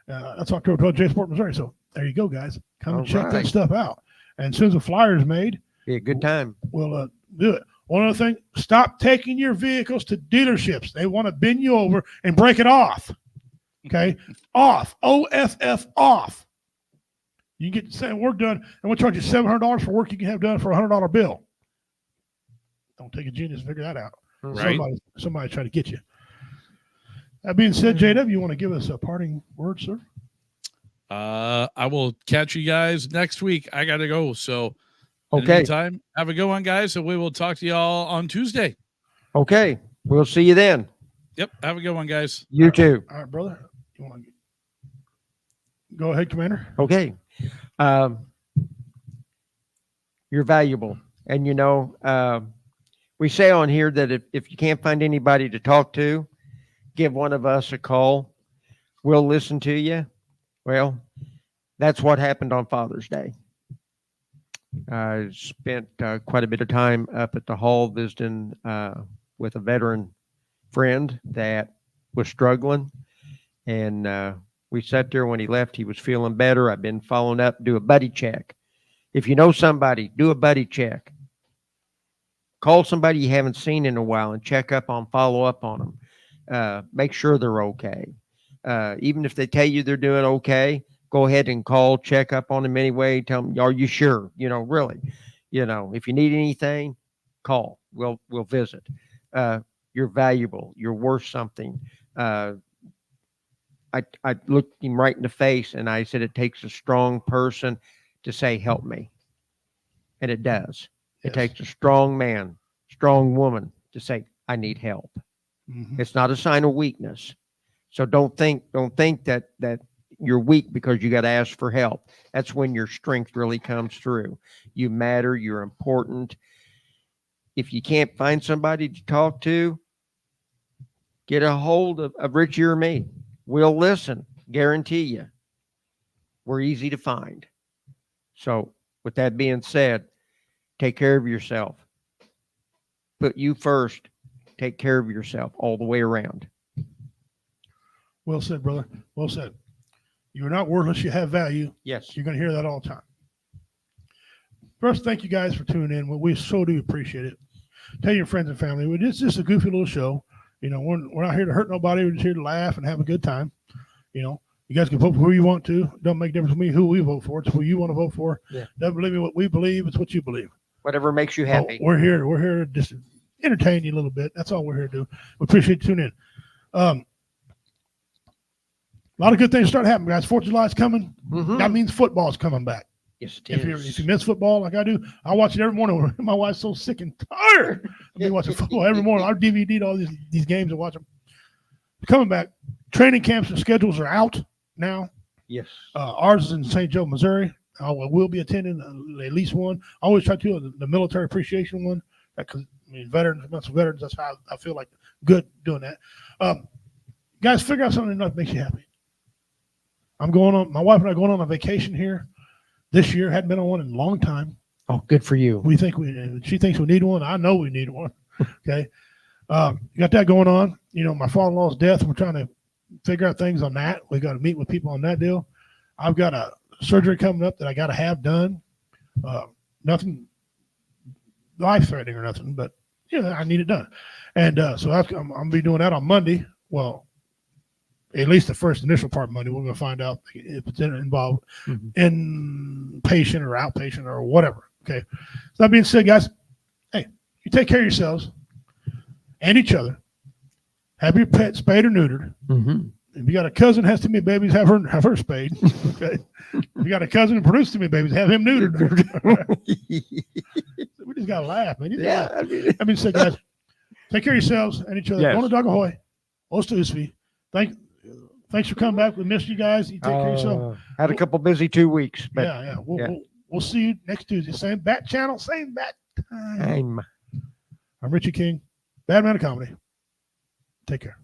That's October 12th, Jamesport, Missouri. So there you go, guys. Come and check that stuff out. And as soon as the flyer is made, be a good time. We'll do it. One other thing, stop taking your vehicles to dealerships. They want to bend you over and break it off. Okay, off, OFF, off. You can get the same work done, and we'll charge you $700 for work you can have done for a $100 bill. Don't take a genius to figure that out. Right. Somebody try to get you. That being said, JW, you want to give us a parting word, sir? I will catch you guys next week. I got to go. So, okay. Meantime, have a good one, guys. So we will talk to y'all on Tuesday. Okay. We'll see you then. Yep. Have a good one, guys. You too. All right, brother. You want to go ahead, Commander? Okay. You're valuable. And, we say on here that if you can't find anybody to talk to, give one of us a call. We'll listen to you. Well, that's what happened on Father's Day. I spent quite a bit of time up at the hall visiting with a veteran friend that was struggling. And we sat there. When he left, he was feeling better. I've been following up, do a buddy check. If you know somebody, do a buddy check. Call somebody you haven't seen in a while and follow up on them. Make sure they're okay. Even if they tell you they're doing okay, go ahead and call, check up on them anyway. Tell them, are you sure? Really, if you need anything, call. We'll visit. You're valuable. You're worth something. I looked him right in the face and I said, it takes a strong person to say, help me. And it does. It takes a strong man, strong woman to say, I need help. Mm-hmm. It's not a sign of weakness. So don't think that you're weak because you got to ask for help. That's when your strength really comes through. You matter. You're important. If you can't find somebody to talk to, get a hold of Richie or me. We'll listen. Guarantee you. We're easy to find. So with that being said, take care of yourself. Put you first. Take care of yourself all the way around. Well said, brother. Well said. You're not worthless. You have value. Yes. You're going to hear that all the time. First, thank you guys for tuning in. We so do appreciate it. Tell your friends and family. It's just a goofy little show. We're not here to hurt nobody. We're just here to laugh and have a good time. You guys can vote for who you want to. Don't make a difference to me who we vote for. It's who you want to vote for. Yeah. Doesn't believe in what we believe. It's what you believe. Whatever makes you happy. We're here to just entertain you a little bit. That's all we're here to do. We appreciate you tuning in. A lot of good things start happening, guys. 4th of July is coming. Mm-hmm. That means football's coming back. Yes, it is. If you miss football like I do, I watch it every morning. My wife's so sick and tired of me watching football every morning. I DVD'd all these games and watch them. Coming back. Training camps and schedules are out now. Yes. Ours is in St. Joe, Missouri. I will be attending at least one. I always try to do the military appreciation one. Because veterans, that's how I feel like good doing that. Guys, figure out something that makes you happy. My wife and I are going on a vacation here this year. Hadn't been on one in a long time. Oh, good for you. She thinks we need one. I know we need one. Okay. Got that going on. My father-in-law's death. We're trying to figure out things on that. We got to meet with people on that deal. I've got a surgery coming up that I got to have done. Nothing life threatening or nothing, but I need it done. And so I'm gonna be doing that on Monday. Well, at least the first initial part Monday. We're gonna find out if it's involved inpatient or outpatient or whatever. Okay. So that being said, guys, hey, you take care of yourselves and each other. Have your pet spayed or neutered. If you got a cousin that has too many babies, have her spayed. Okay. If you got a cousin that produced too many babies, have him neutered. We just gotta laugh, man. I mean, so guys, take care of yourselves and each other. Yes. Go to Dog Ahoy. Ostusby. Thanks for coming back. We missed you guys. You take care of yourself. Had a couple busy 2 weeks. But yeah. We'll see you next Tuesday. Same bat channel, same bat time. I'm Richie King, Bad Man of Comedy. Take care.